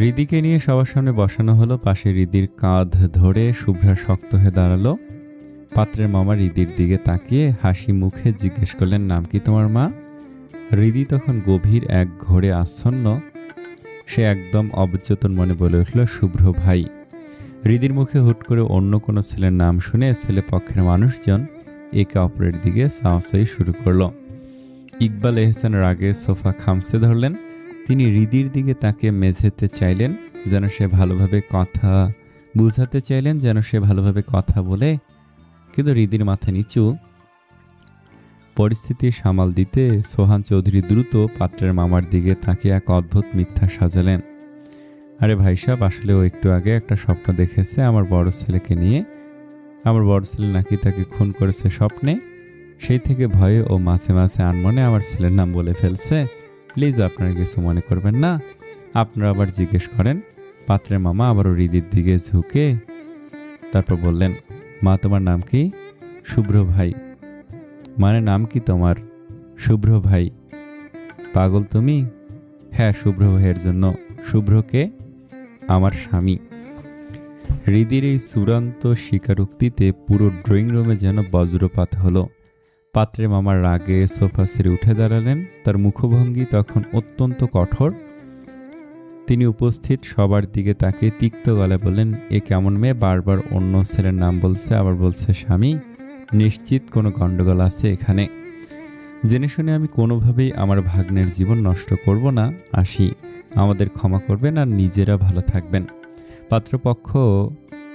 হৃদিকে নিয়ে সবার সামনে বসানো হলো, পাশে হৃদির কাঁধ ধরে শুভ্রা শক্ত হয়ে দাঁড়ালো। পাত্রের মামা হৃদির দিকে তাকিয়ে হাসি মুখে জিজ্ঞেস করলেন, নাম কি তোমার মা? হৃদি তখন গভীর এক ঘোরে আচ্ছন্ন, সে একদম অবচেতন মনে বলে উঠল, শুভ্র ভাই। হৃদির মুখে হুট করে অন্য কোনো ছেলের নাম শুনে ছেলে পক্ষের মানুষজন একে অপরের দিকে চাওয়াচাই শুরু করলো। ইকবাল এহসান রাগে সোফা খামচে ধরলেন, তিনি হৃদির দিকে তাকিয়ে মেঝেতে চাইলেন, যেন সে ভালোভাবে কথা বুঝাতে চাইলেন, যেন সে ভালোভাবে কথা বলে, কিন্তু হৃদির মাথা নিচু। পরিস্থিতি সামাল দিতে সোহান চৌধুরী দ্রুত পাত্রের মামার দিকে তাকিয়ে এক অদ্ভুত মিথ্যা সাজালেন, আরে ভাই সাহেব, আসলে ও একটু আগে একটা স্বপ্ন দেখেছে আমার বড় ছেলেকে নিয়ে, আমার বড় ছেলে নাকি তাকে খুন করেছে স্বপ্নে, সেই থেকে ভয়ে ও মাঝে মাঝে আনমনে আমার ছেলের নাম বলে ফেলছে, প্লিজ আপনারা কিছু মনে করবেন না। আপনারা আবার জিজ্ঞেস করেন। পাত্রের মামা আবারও হৃদির দিকে ঝুঁকে তারপর বললেন, মা তোমার নাম কি? শুভ্র ভাই। মানে নাম কি তোমার? শুভ্র ভাই। পাগল তুমি? হ্যাঁ, শুভ্র ভাইয়ের জন্য। শুভ্রকে? আমার স্বামী। হৃদির এই চূড়ান্ত স্বীকারোক্তিতে পুরো ড্রয়িং রুমে যেন বজ্রপাত হলো। পাত্রের মামার রাগে সোফা ছেড়ে উঠে দাঁড়ালেন, তার মুখভঙ্গি তখন অত্যন্ত কঠোর। তিনি উপস্থিত সবার দিকে তাকিয়ে তিক্ত গলায় বললেন, এ কেমন মেয়ে, বারবার অন্য ছেলের নাম বলছে, আবার বলছে স্বামী, নিশ্চিত কোনো গন্ডগোল আছে এখানে। জেনে শুনে আমি কোনোভাবেই আমার ভাগ্নের জীবন নষ্ট করব না, আসি, আমাদের ক্ষমা করবেন আর নিজেরা ভালো থাকবেন। পাত্রপক্ষ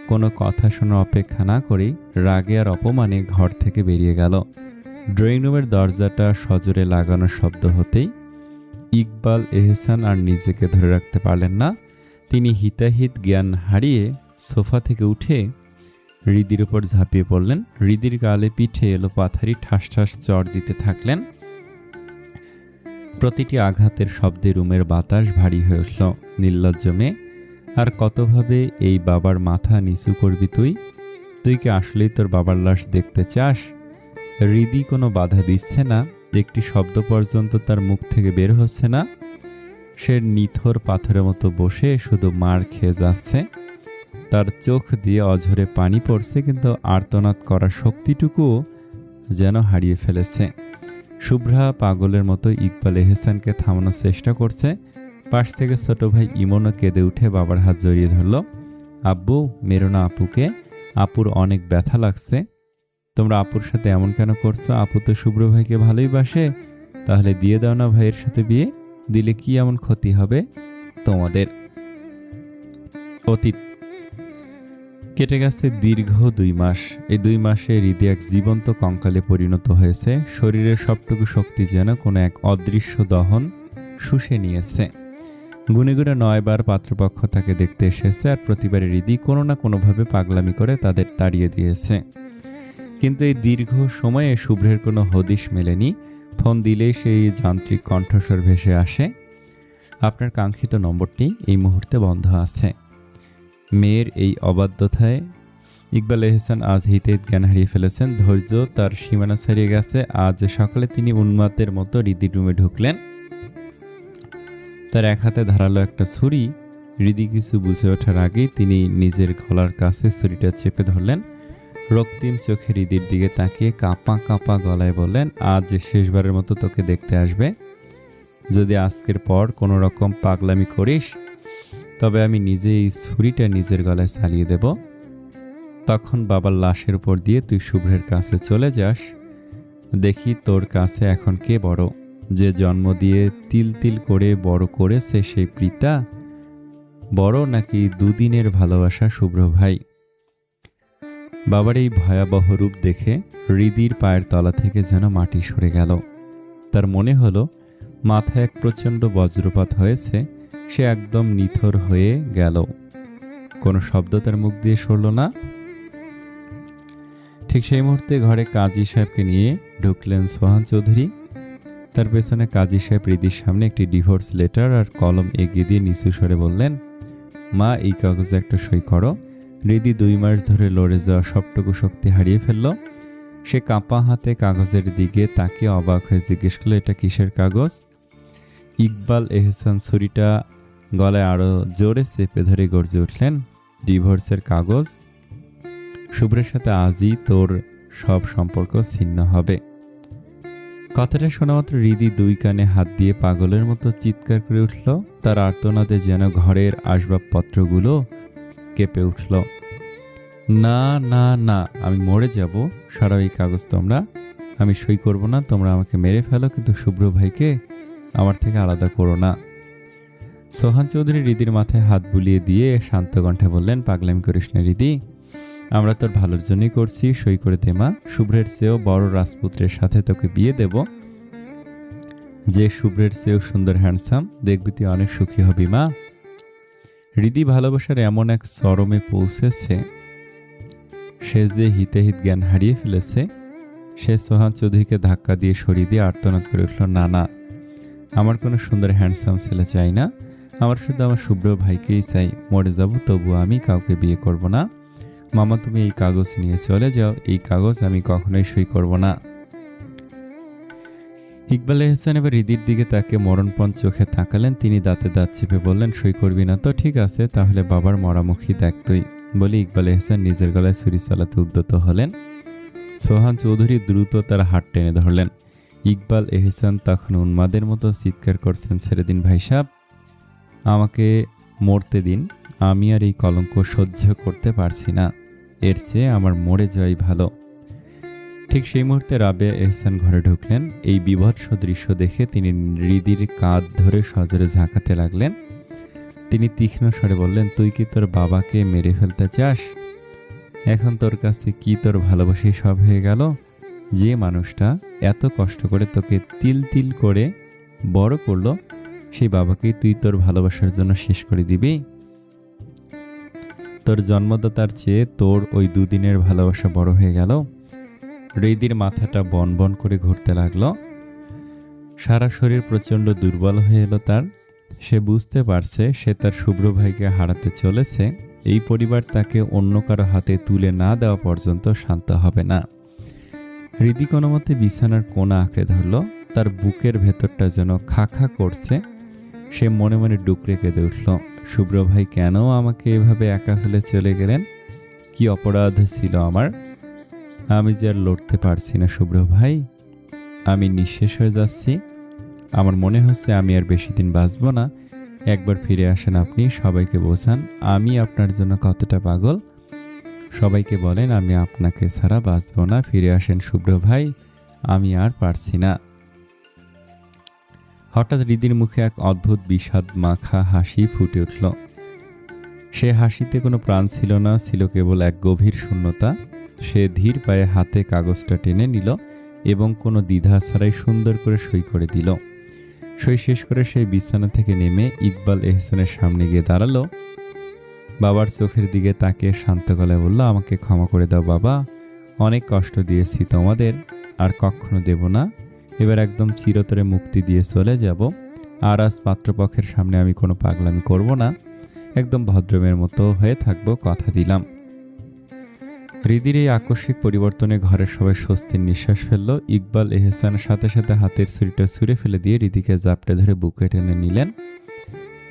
কোনো কথা শোনার অপেক্ষা না করেই রাগে আর অপমানে ঘর থেকে বেরিয়ে গেল। ড্রয়িং রুমের দরজাটা সজোরে লাগানোর শব্দ হতেই ইকবাল এহসান আর নিজেকে ধরে রাখতে পারলেন না। তিনি হিতাহিত জ্ঞান হারিয়ে সোফা থেকে উঠে হৃদির উপর ঝাঁপিয়ে পড়লেন। হৃদির গালে পিঠে এলো পাথারি ঠাস ঠাস চড় দিতে থাকলেন। প্রতিটি আঘাতের শব্দে রুমের বাতাস ভারী হয়ে উঠল। নির্লজ্জ মেয়ে, আর কতভাবে এই বাবার মাথা নিচু করবি তুই? তুই কি আসলেই তোর বাবার লাশ দেখতে চাস? হৃদি কোনো বাধা দিচ্ছে না, একটি শব্দ পর্যন্ত তার মুখ থেকে বের হচ্ছে না। সে নিথর পাথরের মতো বসে শুধু মার খেয়ে যাচ্ছে। তার চোখ দিয়ে অঝরে পানি পড়ছে, কিন্তু আর্তনাদ করার শক্তিটুকুও যেন হারিয়ে ফেলেছে। শুভ্রা পাগলের মতো ইকবাল এহসানকে থামানোর চেষ্টা করছে। পাশ থেকে ছোট ভাই ইমনও কেঁদে উঠে বাবার হাত জড়িয়ে ধরল। আব্বু, মেরো না আপুকে, আপুর অনেক ব্যথা লাগছে। তোমরা আপুর সাথে এমন কেন করছো? আপু তো শুভ্র ভাইকে ভালোই বাসে। তাহলে দিয়ে দাও না ভাইয়ের সাথে বিয়ে। দিলে কি এমন ক্ষতি হবে তোমাদের? অতীত কেটে গেছে দীর্ঘ 2 মাস। এই 2 মাসে হৃদি এক জীবন্ত কঙ্কালে পরিণত হয়েছে। শরীরের সবটুকু শক্তি যেন কোনো এক অদৃশ্য দহন শুষে নিয়েছে। গুনে গুনে 9 বার পাত্রপক্ষ তাকে দেখতে এসেছে, আর প্রতিবারে হৃদি কোনো না কোনোভাবে পাগলামি করে তাদের তাড়িয়ে দিয়েছে। কিন্তু এই দীর্ঘ সময়ে শুভ্রের কোনো হদিশ মেলেনি। ফোন দিলেই সেই যান্ত্রিক কণ্ঠস্বর ভেসে আসে, আপনার কাঙ্ক্ষিত নম্বরটি এই মুহূর্তে বন্ধ আছে। মেয়ের এই অবাধ্যতায় ইকবাল এহসান আজ হিতে জ্ঞান হারিয়ে ফেলেছেন। ধৈর্য তার সীমানা ছাড়িয়ে গেছে। আজ সকালে তিনি উন্মাদের মতো হৃদির রুমে ঢুকলেন। তার এক হাতে ধারালো একটা ছুরি। হৃদি কিছু বুঝে ওঠার আগেই তিনি নিজের গলার কাছে ছুরিটা চেপে ধরলেন। রক্তিম চোখে হৃদির দিকে তাকিয়ে কাঁপা কাঁপা গলায় বললেন, আজ শেষবারের মতো তোকে দেখতে আসবে। যদি আজকের পর কোনো রকম পাগলামি করিস, তবে আমি নিজে এই ছুরিটা নিজের গলায় চালিয়ে দেব। তখন বাবার লাশের উপর দিয়ে তুই শুভ্রের কাছে চলে যাস। দেখি তোর কাছে এখন কে বড়, যে জন্ম দিয়ে তিল তিল করে বড় করেছে সেই পিতা বড়, নাকি দুদিনের ভালোবাসা শুভ্র ভাই? বাবার এই ভয়াবহ রূপ দেখে হৃদির পায়ের তলা থেকে যেন মাটি সরে গেল। তার মনে হলো মাথায় এক প্রচণ্ড বজ্রপাত হয়েছে। সে একদম নিথর হয়ে গেল। কোনো শব্দ তার মুখ দিয়ে সরল না। ঠিক সেই মুহূর্তে ঘরে কাজী সাহেবকে নিয়ে ঢুকলেন সোহান চৌধুরী। তার পেছনে কাজী সাহেব হৃদির সামনে একটি ডিভোর্স লেটার আর কলম এগিয়ে দিয়ে নিচু স্বরে বললেন, মা, এই কাগজে একটা সই করো। হৃদি 2 মাস ধরে লড়ে যাওয়া সবটুকু শক্তি হারিয়ে ফেলল। সে কাঁপা হাতে কাগজের দিকে তাকিয়ে অবাক হয়ে জিজ্ঞেস করল, এটা কিসের কাগজ? ইকবাল এহসান ছুরিটা গলায় আরো জোরে চেপে ধরে গর্জে উঠলেন, ডিভোর্সের কাগজ। শুভ্রের সাথে আজই তোর সব সম্পর্ক ছিন্ন হবে। কথাটা শোনা মাত্র হৃদি 2 কানে হাত দিয়ে পাগলের মতো চিৎকার করে উঠল। তার আর্তনাদে যেন ঘরের আসবাবপত্রগুলো কেঁপে উঠল। না না না, আমি মরে যাব। সারা এই কাগজ তোমরা। আমি সই করব না। তোমরা আমাকে মেরে ফেলো, কিন্তু শুভ্র ভাইকে আমার থেকে আলাদা করো না। সোহান চৌধুরী হৃদির মাথায় হাত বুলিয়ে দিয়ে শান্ত কণ্ঠে বললেন, পাগলামি করিস না হৃদি, আমরা তোর ভালোর জন্যই করছি। সই করে দে মা। শুভ্রের চেয়েও বড় রাজপুত্রের সাথে তোকে বিয়ে দেব, যে শুভ্রের চেয়েও সুন্দর হ্যান্ডসাম। দেখবি তুই অনেক সুখী হবি মা। হৃদি ভালোবাসার এমন এক চরমে পৌঁছেছে, সে যে হিতে জ্ঞান হারিয়ে ফেলেছে। সে সোহান চৌধুরীকে ধাক্কা দিয়ে সরিয়ে দিয়ে আর্তনাদ করে উঠল, না না, আমার কোনো সুন্দর হ্যান্ডসাম ছেলে চাই না। আমার শুধু আমার শুভ্র ভাইকেই চাই। মরে যাব তবু আমি কাউকে বিয়ে করব না। মামা, তুমি এই কাগজ নিয়ে চলে যাও। এই কাগজ আমি কখনোই সই করব না। ইকবাল এহসান এবার হৃদির দিকে তাকে মরণপণ চোখে তাকালেন। তিনি দাঁতে দাঁত চেপে বললেন, সই করবি না তো ঠিক আছে, তাহলে বাবার মরামুখী দেখ তুই। বলে ইকবাল এহসান নিজের গলায় ছুরি চালাতে উদ্যত হলেন। সোহান চৌধুরী দ্রুত তার হাত টেনে ধরলেন। ইকবাল এহসান তখন উন্মাদের মতো চিৎকার করছেন, ছেড়ে দিন ভাই সাহেব, আমাকে মরতে দিন। আমি আর এই কলঙ্ক সহ্য করতে পারছি না। এর চেয়ে আমার মরে যাওয়াই ভালো। ঠিক সেই মুহূর্তে রাবেয়া এহসান ঘরে ঢুকলেন। এই বিভৎস দৃশ্য দেখে তিনি হৃদির কাঁধ ধরে সজোরে ঝাঁকাতে লাগলেন। তিনি তীক্ষ্ণ স্বরে বললেন, তুই কি তোর বাবাকে মেরে ফেলতে চাস? এখন তোর কাছে কি তোর ভালোবাসি সব হয়ে গেল? যে মানুষটা এত কষ্ট করে তোকে তিল তিল করে বড় করলো, সেই বাবাকেই তুই তোর ভালোবাসার জন্য শেষ করে দিবি? তোর জন্মদাতার চেয়ে তোর ওই দুদিনের ভালোবাসা বড় হয়ে গেল। হৃদির মাথাটা বন বন করে ঘুরতে লাগলো। সারা শরীর প্রচণ্ড দুর্বল হয়ে এলো তার। সে বুঝতে পারছে সে তার শুভ্র ভাইকে হারাতে চলেছে। এই পরিবার তাকে অন্য কারো হাতে তুলে না দেওয়া পর্যন্ত শান্ত হবে না। হৃদি কোনো মতে বিছানার কোণা আঁকড়ে ধরল। তার বুকের ভেতরটা যেন খা খা করছে। সে মনে মনে ডুকরে কেঁদে উঠল। শুভ্র ভাই কেন আমাকে এভাবে একা ফেলে চলে গেলেন? কি অপরাধ ছিল আমার? আমি যে আর লড়তে পারছি না শুভ্র ভাই। আমি নিঃশেষ হয়ে যাচ্ছি। আমার মনে হচ্ছে আমি আর বেশি দিন বাঁচব না। একবার ফিরে আসেন আপনি, সবাইকে বোঝান আমি আপনার জন্য কতটা পাগল। সবাইকে বলেন আমি আপনাকে ছাড়া বাঁচব না। ফিরে আসেন শুভ্র ভাই, আমি আর পারছি না। হঠাৎ হৃদির মুখে এক অদ্ভুত বিষাদ মাখা হাসি ফুটে উঠল। সে হাসিতে কোনো প্রাণ ছিল না, ছিল কেবল এক গভীর শূন্যতা। সে ধীর পায়ে হাতে কাগজটা টেনে নিল এবং কোনো দ্বিধা ছাড়াই সুন্দর করে সই করে দিল। সই শেষ করে সেই বিছানা থেকে নেমে ইকবাল এহসানের সামনে গিয়ে দাঁড়ালো। বাবার চোখের দিকে তাকিয়ে শান্ত গলায় বলল, আমাকে ক্ষমা করে দাও বাবা, অনেক কষ্ট দিয়েছি তোমাদের, আর কখনো দেব না। এবার একদম চিরতরে মুক্তি দিয়ে চলে যাব। আর আজ পাত্রপক্ষের সামনে আমি কোনো পাগলামি করব না, একদম ভদ্রমের মতো হয়ে থাকবো, কথা দিলাম। হৃদির এই আকস্মিক পরিবর্তনে ঘরের সবাই স্বস্তির নিঃশ্বাস ফেলল। ইকবাল এহসান সাথে সাথে হাতের ছুরিটা ছুঁড়ে ফেলে দিয়ে হৃদিকে জাপটে ধরে বুকে টেনে নিলেন।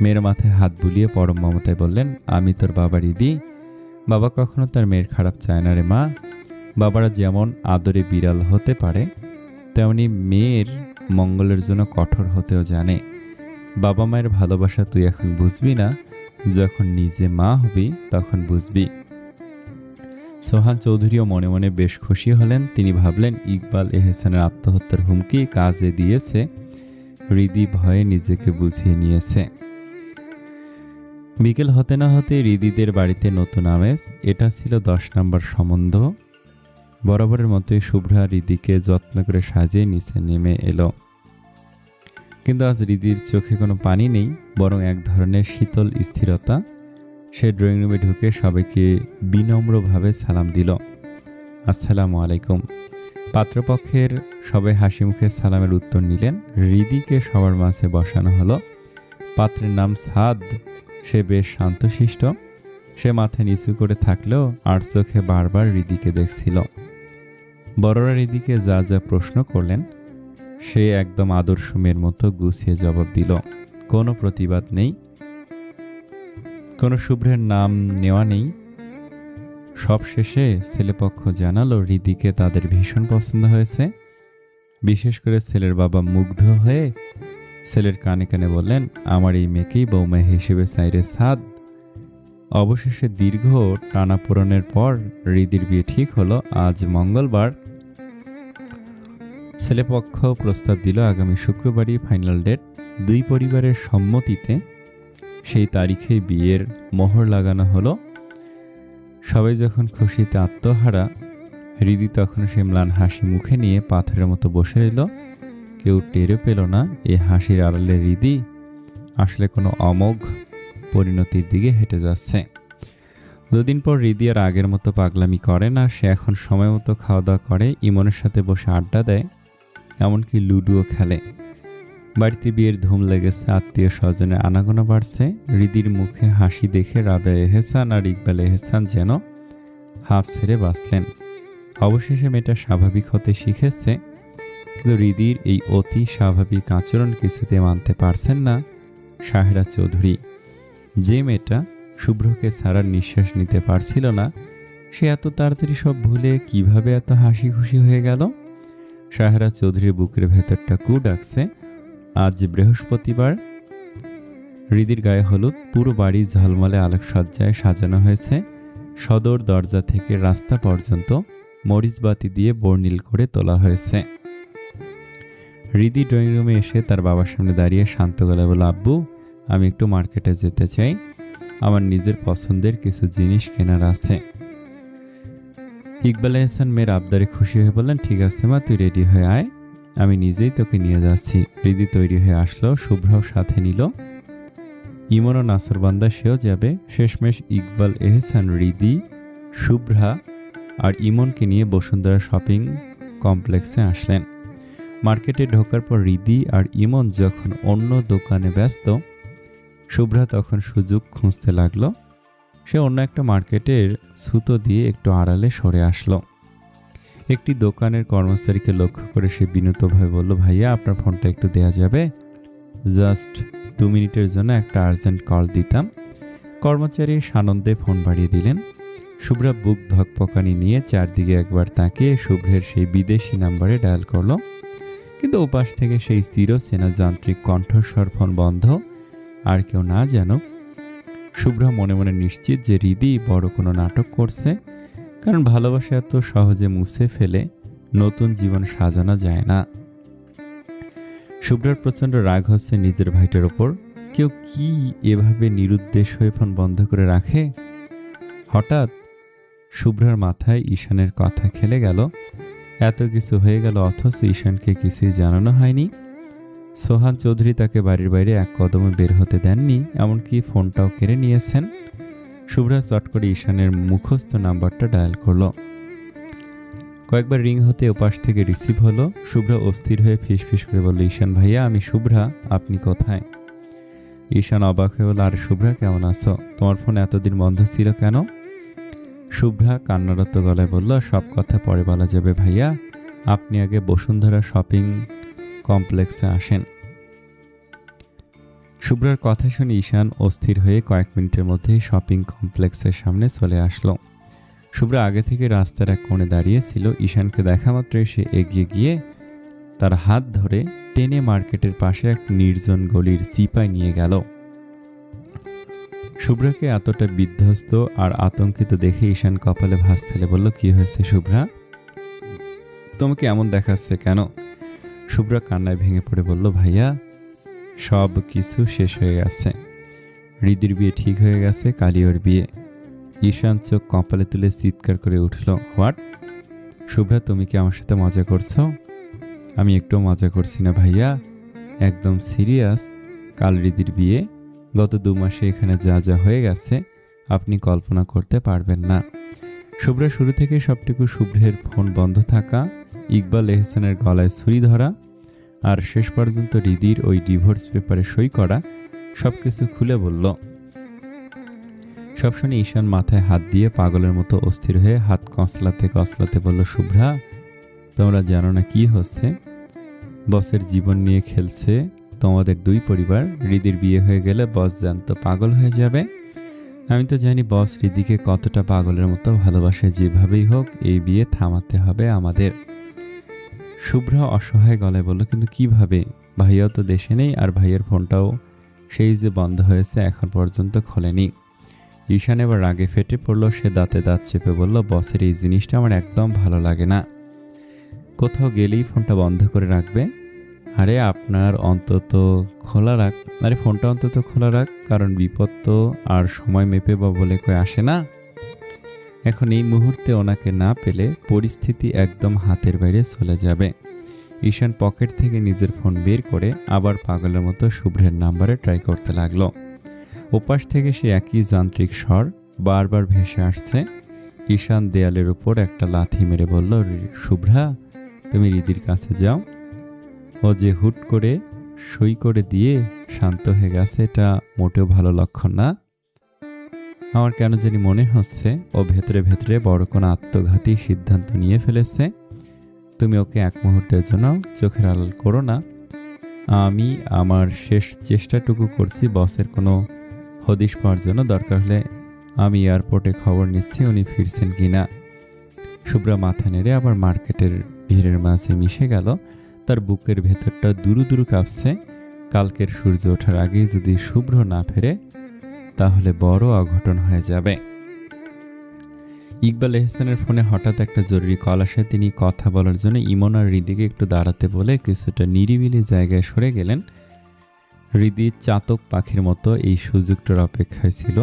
মেয়ের মাথায় হাত বুলিয়ে পরম মমতায় বললেন, আমি তোর বাবা হৃদি। বাবা কখনো তার মেয়ের খারাপ চায় না রে মা। বাবারা যেমন আদরে বিড়াল হতে পারে, তেমনি মেয়ের মঙ্গলের জন্য কঠোর হতেও জানে। বাবা মায়ের ভালোবাসা তুই এখন বুঝবি না, যখন নিজে মা হবি তখন বুঝবি। সোহান চৌধুরীও মনে মনে বেশ খুশি হলেন। তিনি ভাবলেন ইকবাল এহসানের আত্মহত্যার হুমকি কাজে দিয়েছে। হৃদি ভয়ে নিজেকে বুঝিয়ে নিয়েছে। বিকেল হতে না হতে হৃদিদের বাড়িতে নতুন আমেজ। এটা ছিল 10 নম্বর সম্বন্ধ। বরাবরের মতোই শুভ্রা হৃদিকে যত্ন করে সাজিয়ে নিচে নেমে এলো। কিন্তু আজ হৃদির চোখে কোনো পানি নেই, বরং এক ধরনের শীতল স্থিরতা। সে ড্রয়িং রুমে ঢুকে সবাইকে বিনম্রভাবে সালাম দিল, আসসালামু আলাইকুম। পাত্রপক্ষের সবাই হাসি মুখে সালামের উত্তর নিলেন। হৃদিকে সবার মাঝে বসানো হলো। পাত্রের নাম সাদ। সে বেশ শান্তশিষ্ট। সে মাথা নিচু করে থাকলেও আর চোখে বারবার হৃদিকে দেখছিল। বড়রা হৃদিকে যা যা প্রশ্ন করলেন সে একদম আদর্শ মেয়ের মতো গুছিয়ে জবাব দিল। কোনো প্রতিবাদ নেই, কোনো শুভ্রের নাম নেওয়া নেই। সবশেষে ছেলেপক্ষ জানালো হৃদিকে তাদের ভীষণ পছন্দ হয়েছে। বিশেষ করে ছেলের বাবা মুগ্ধ হয়ে ছেলের কানে কানে বললেন, আমার এই মেয়েকেই বৌমা হিসেবে চাই রে সাদ। অবশেষে দীর্ঘ টানাপোড়েনের পর হৃদির বিয়ে ঠিক হলো আজ মঙ্গলবার। ছেলেপক্ষ প্রস্তাব দিল আগামী শুক্রবারই ফাইনাল ডেট। দুই পরিবারের সম্মতিতে সেই তারিখে বিয়ের মোহর লাগানো হলো। সবাই যখন খুশিতে আত্মহারা, হৃদি তখন সে ম্লান হাসি মুখে নিয়ে পাথরের মতো বসে রইল। কেউ টেরও পেল না এই হাসির আড়ালে হৃদি আসলে কোনো অমোঘ পরিণতির দিকে হেঁটে যাচ্ছে। দুদিন পর হৃদি আর আগের মতো পাগলামি করে না। সে এখন সময় মতো খাওয়া দাওয়া করে, ইমনের সাথে বসে আড্ডা দেয়, এমনকি লুডুও খেলে। বাড়িতে বিয়ের ধুম লেগেছে, আত্মীয় স্বজনের আনাগোনা বাড়ছে। হৃদির মুখে হাসি দেখে রাবেয়া এহসান আর ইকবাল এহসান যেন হাফ ছেড়ে বাঁচলেন। অবশেষে মেয়েটা স্বাভাবিক হতে শিখেছে। কিন্তু হৃদির এই অতি স্বাভাবিক আচরণ কিছুতে মানতে পারছেন না সাহেরা চৌধুরী। যে মেয়েটা শুভ্রকে ছাড়ার নিঃশ্বাস নিতে পারছিল না, সে এত তাড়াতাড়ি সব ভুলে কিভাবে এত হাসি খুশি হয়ে গেল। সাহেরা চৌধুরীর বুকের ভেতরটা কু ডাকছে। আজ বৃহস্পতিবার। হৃদির গায়ে হলুদ। পুরো বাড়ি ঝলমলে আলোকসজ্জায় সাজানো হয়েছে। সদর দরজা থেকে রাস্তা পর্যন্ত মরিচবাতি দিয়ে বর্ণিল করে তোলা হয়েছে। হৃদি ড্রয়িং রুমে এসে তার বাবার সামনে দাঁড়িয়ে শান্ত গলায় বলল, আব্বু আমি একটু মার্কেটে যেতে চাই, আমার নিজের পছন্দের কিছু জিনিস কেনার আছে। ইকবাল এহসান মেয়ের আবদারে খুশি হয়ে বললেন, ঠিক আছে মা, তুই রেডি হয়ে আয়, আমি নিজেই তোকে নিয়ে যাচ্ছি। হৃদি তৈরি হয়ে আসলো, শুভ্রাও সাথে নিল। ইমনও নাসরবান্দা, সেও যাবে। শেষমেশ ইকবাল, এহসান, রিদি, শুভ্রা আর ইমনকে নিয়ে বসুন্ধরা শপিং কমপ্লেক্সে আসলেন। মার্কেটে ঢোকার পর রিদি আর ইমন যখন অন্য দোকানে ব্যস্ত, শুভ্রা তখন সুযোগ খুঁজতে লাগলো। সে অন্য একটা মার্কেটের সুতো দিয়ে একটু আড়ালে সরে আসলো। একটি দোকানের কর্মচারীকে লক্ষ্য করে সে বিনীতভাবে বলল, ভাইয়া আপনার ফোনটা একটু দেয়া যাবে? জাস্ট 2 মিনিটের জন্য একটা আর্জেন্ট কল দিতাম। কর্মচারী সানন্দে ফোন বাড়িয়ে দিলেন। শুভ্রা বুক ধকপকানি নিয়ে চারদিকে একবার তাকিয়ে শুভ্রের সেই বিদেশি নাম্বারে ডায়াল করলো, কিন্তু ওপাশ থেকে সেই চিরচেনা যান্ত্রিক কণ্ঠস্বর, ফোন বন্ধ। আর কেউ না জানুক। শুভ্রা মনে মনে নিশ্চিত যে রিদি বড় কোনো নাটক করছে, কারণ ভালোবাসা এত সহজে মুছে ফেলে নতুন জীবন সাজানো যায় না। শুভ্রার প্রচণ্ড রাগ হচ্ছে নিজের ভাইটার ওপর। কেউ কি এভাবে নিরুদ্দেশ হয়ে ফোন বন্ধ করে রাখে? হঠাৎ শুভ্রার মাথায় ঈশানের কথা খেলে গেল। এত কিছু হয়ে গেল, অথচ ঈশানকে কিছুই জানানো হয়নি। সোহান চৌধুরী তাকে বাড়ির বাইরে এক কদমে বের হতে দেননি, এমনকি ফোনটাও কেড়ে নিয়েছেন। শুভ্রা চট করে ঈশানের মুখস্থ নাম্বারটা ডায়াল করলো। কয়েকবার রিং হতে ওপাশ থেকে রিসিভ হলো। শুভ্রা অস্থির হয়ে ফিসফিস করে বলল, ঈশান ভাইয়া, আমি শুভ্রা, আপনি কোথায়? ঈশান অবাক হয়ে বলল, আরে শুভ্রা, কেমন আছো? তোমার ফোন এতদিন বন্ধ ছিল কেন? শুভ্রা কান্নারত গলায় বলল, সব কথা পরে বলা যাবে ভাইয়া, আপনি আগে বসুন্ধরা শপিং কমপ্লেক্সে আসেন। শুভ্রার কথা শুনে ঈশান অস্থির হয়ে কয়েক মিনিটের মধ্যেই শপিং কমপ্লেক্সের সামনে চলে আসলো। শুভ্রা আগে থেকে রাস্তার এক কোণে দাঁড়িয়েছিল। ঈশানকে দেখা মাত্রই সে এগিয়ে গিয়ে তার হাত ধরে টেনে মার্কেটের পাশে এক নির্জন গলির চিপায় নিয়ে গেল। শুভ্রাকে এতটা বিধ্বস্ত আর আতঙ্কিত দেখে ঈশান কপালে ভাঁজ ফেলে বলল, কি হয়েছে শুভ্রা? তোমাকে এমন দেখাচ্ছে কেন? শুভ্রা কান্নায় ভেঙে পড়ে বলল, ভাইয়া, সব কিছু শেষ হয়ে গেছে। রিদির বিয়ে ঠিক হয়ে গেছে, কালই ওর বিয়ে। ঈশান চোখ কপালে তুলে চিৎকার করে উঠল, হোয়াট? শুভ্রা, তুমি কি আমার সাথে মজা করছো? আমি একটু মজা করছি না ভাইয়া, একদম সিরিয়াস। কাল রিদির বিয়ে। গত 2 মাসে এখানে যা যা হয়ে গেছে আপনি কল্পনা করতে পারবেন না। শুভ্রা শুরু থেকে সবটুকু, শুভ্রের ফোন বন্ধ থাকা, ইকবাল এহসানের গলায় ছুরি ধরা, আর শেষ পর্যন্ত রিদির ওই ডিভোর্স পেপারে সই করা, সবকিছু খুলে বলল। সব শুনে ঈশান মাথায় হাত দিয়ে পাগলের মতো অস্থির হয়ে হাত কসলাতে কসলাতে বলল, শুভ্রা, তোমরা জানো না কি হচ্ছে? বসের জীবন নিয়ে খেলছে তোমাদের 2 পরিবার। রিদির বিয়ে হয়ে গেলে বস জ্যান্ত পাগল হয়ে যাবে। আমি তো জানি বস রিদিকে কতটা পাগলের মতো ভালোবাসে। যেভাবেই হোক এই বিয়ে থামাতে হবে আমাদের। শুভ্রা অসহায় গলায় বলল, কিন্তু কিভাবে? ভাইয়াও তো দেশে নেই, আর ভাইয়ের ফোনটাও সেই যে বন্ধ হয়েছে এখন পর্যন্ত খোলেনি। ঈশান এবার রাগে ফেটে পড়ল। সে দাঁতে দাঁত চেপে বলল, বসের এই জিনিসটা আমার একদম ভালো লাগে না। কোথাও গেলেই ফোনটা বন্ধ করে রাখবে। আরে আপনার অন্তত খোলা রাখ, আরে ফোনটা অন্তত খোলা রাখ, কারণ বিপদ তো আর সময় মেপে বা বলে কয়ে আসে না। এখন এই মুহূর্তে ওনাকে না পেলে পরিস্থিতি একদম হাতের বাইরে চলে যাবে। ঈশান পকেট থেকে নিজের ফোন বের করে আবার পাগলের মতো শুভ্রের নাম্বারে ট্রাই করতে লাগলো। ওপাশ থেকে সে একই যান্ত্রিক স্বর বারবার ভেসে আসছে। ঈশান দেয়ালের উপর একটা লাথি মেরে বলল, শুভ্রা, তুমি রিদির কাছে যাও। ও যে হুট করে সই করে দিয়ে শান্ত হয়ে গেছে, এটা মোটেও ভালো লক্ষণ না। আমার কেন জানি মনে হচ্ছে ও ভেতরে ভেতরে বড় কোনো আত্মঘাতী সিদ্ধান্ত নিয়ে ফেলেছে। তুমি ওকে এক মুহূর্তের জন্য চোখের আড়াল করো না। আমি আমার শেষ চেষ্টাটুকু করছি বসের কোনো হদিশ পাওয়ার জন্য। দরকার হলে আমি এয়ারপোর্টে খবর নিচ্ছি উনি ফিরছেন কিনা। শুভ্রা মাথা নেড়ে আবার মার্কেটের ভিড়ের মাঝে মিশে গেল। তার বুকের ভেতরটা দুরু দুরু কাঁপছে। কালকের সূর্য ওঠার আগেই যদি শুভ্র না ফেরে তাহলে বড় অঘটন হয়ে যাবে। ইকবাল এহসানের ফোনে হঠাৎ একটা জরুরি কল আসে। তিনি কথা বলার জন্য ইমন আর রিদিকে একটু দাঁড়াতে বলে কিছুটা নিরিবিলি জায়গায় সরে গেলেন। রিদি চাতক পাখির মতো এই সুযোগটার অপেক্ষায় ছিল।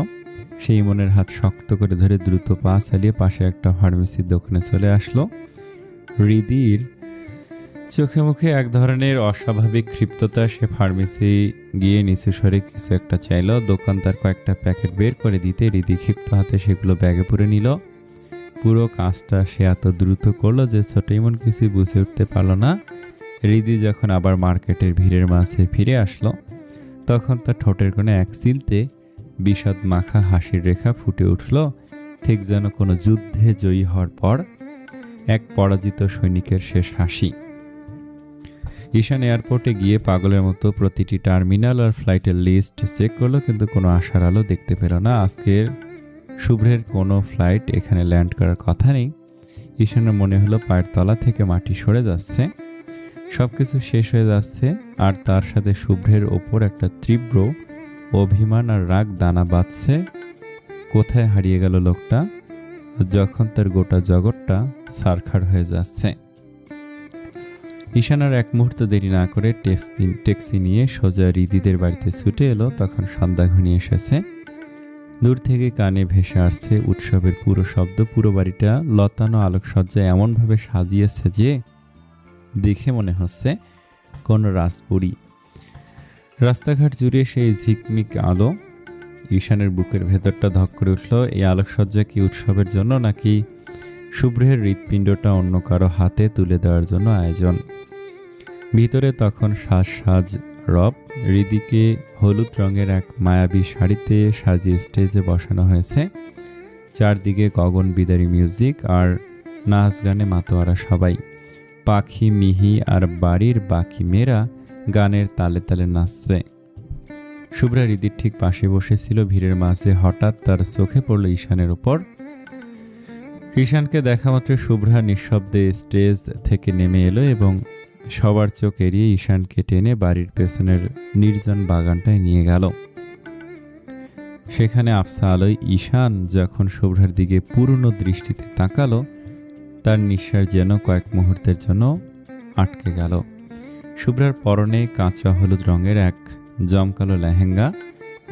সে ইমনের হাত শক্ত করে ধরে দ্রুত পা চালিয়ে পাশে একটা ফার্মেসির দোকানে চলে আসলো। রিদির চোখে মুখে এক ধরনের অস্বাভাবিক ক্ষিপ্ততা। সে ফার্মেসি গিয়ে নিচু স্বরে কিছু একটা চাইল। দোকানদার কয়েকটা প্যাকেট বের করে দিতে রিদি ক্ষিপ্ত হাতে সেগুলো ব্যাগে পুরে নিল। পুরো কাজটা সে এত দ্রুত করলো যে ছোট ইমন কিছুই বুঝে উঠতে পারল না। রিদি যখন আবার মার্কেটের ভিড়ের মাঝে ফিরে আসলো তখন তার ঠোঁটের কোণে এক চিলতে বিষাদ মাখা হাসির রেখা ফুটে উঠল, ঠিক যেন কোনো যুদ্ধে জয়ী হওয়ার পর এক পরাজিত সৈনিকের শেষ হাসি। ঈশান এয়ারপোর্টে গিয়ে পাগলের মতো প্রতিটি টার্মিনাল আর ফ্লাইটের লিস্ট চেক করলো, কিন্তু কোনো আশার আলো দেখতে পেল না। আজকের শুভ্রের কোনো ফ্লাইট এখানে ল্যান্ড করার কথা নেই। ঈশানের মনে হলো পায়ের তলা থেকে মাটি সরে যাচ্ছে, সবকিছু শেষ হয়ে যাচ্ছে। আর তার সাথে শুভ্রের ওপর একটা তীব্র অভিমান আর রাগ দানা বাঁধছে। কোথায় হারিয়ে গেল লোকটা, যখন তার গোটা জগৎটা ছারখার হয়ে যাচ্ছে। ঈশান আর এক মুহূর্ত দেরি না করে ট্যাক্সি নিয়ে সোজা রিদিদের বাড়িতে ছুটে এলো। তখন সন্ধ্যা ঘনিয়ে এসেছে। দূর থেকে কানে ভেসে আসছে উৎসবের পুরো শব্দ। পুরো বাড়িটা লতানো আলোকসজ্জায় এমনভাবে সাজিয়েছে যে দেখে মনে হচ্ছে কোন রাজপুরী। রাস্তাঘাট জুড়ে সেই ঝিকমিক আলো। ঈশানের বুকের ভেতরটা ধক করে উঠল। এই আলোকসজ্জা কি উৎসবের জন্য, নাকি শুভ্রের হৃৎপিণ্ডটা অন্য কারো হাতে তুলে দেওয়ার জন্য আয়োজন? ভিতরে তখন সাজ রব। রিদিকে হলুদ রঙের এক মায়াবী শাড়িতে সাজিয়ে স্টেজে বসানো হয়েছে। চারদিকে গগন বিদারী মিউজিক আর নাচ গানে মাতোয়ারা সবাই। পাখি, মিহি আর বাড়ির বাকি মেয়েরা গানের তালে তালে নাচছে। শুভ্রা রিদির ঠিক পাশে বসেছিল। ভিড়ের মাঝে হঠাৎ তার চোখে পড়ল ঈশানের ওপর। ঈশানকে দেখা মাত্র শুভ্রা নিঃশব্দে স্টেজ থেকে নেমে এলো এবং সবার চোখ এড়িয়ে ঈশানকে টেনে বাড়ির পেছনের নির্জন বাগানটায় নিয়ে গেল। সেখানে আফসা আলোয় ঈশান যখন শুভ্রার দিকে পুরনো দৃষ্টিতে তাকালো, তার নিঃশ্বাস যেন কয়েক মুহূর্তের জন্য আটকে গেল। শুভ্রার পরনে কাঁচা হলুদ রঙের এক জমকালো লেহেঙ্গা,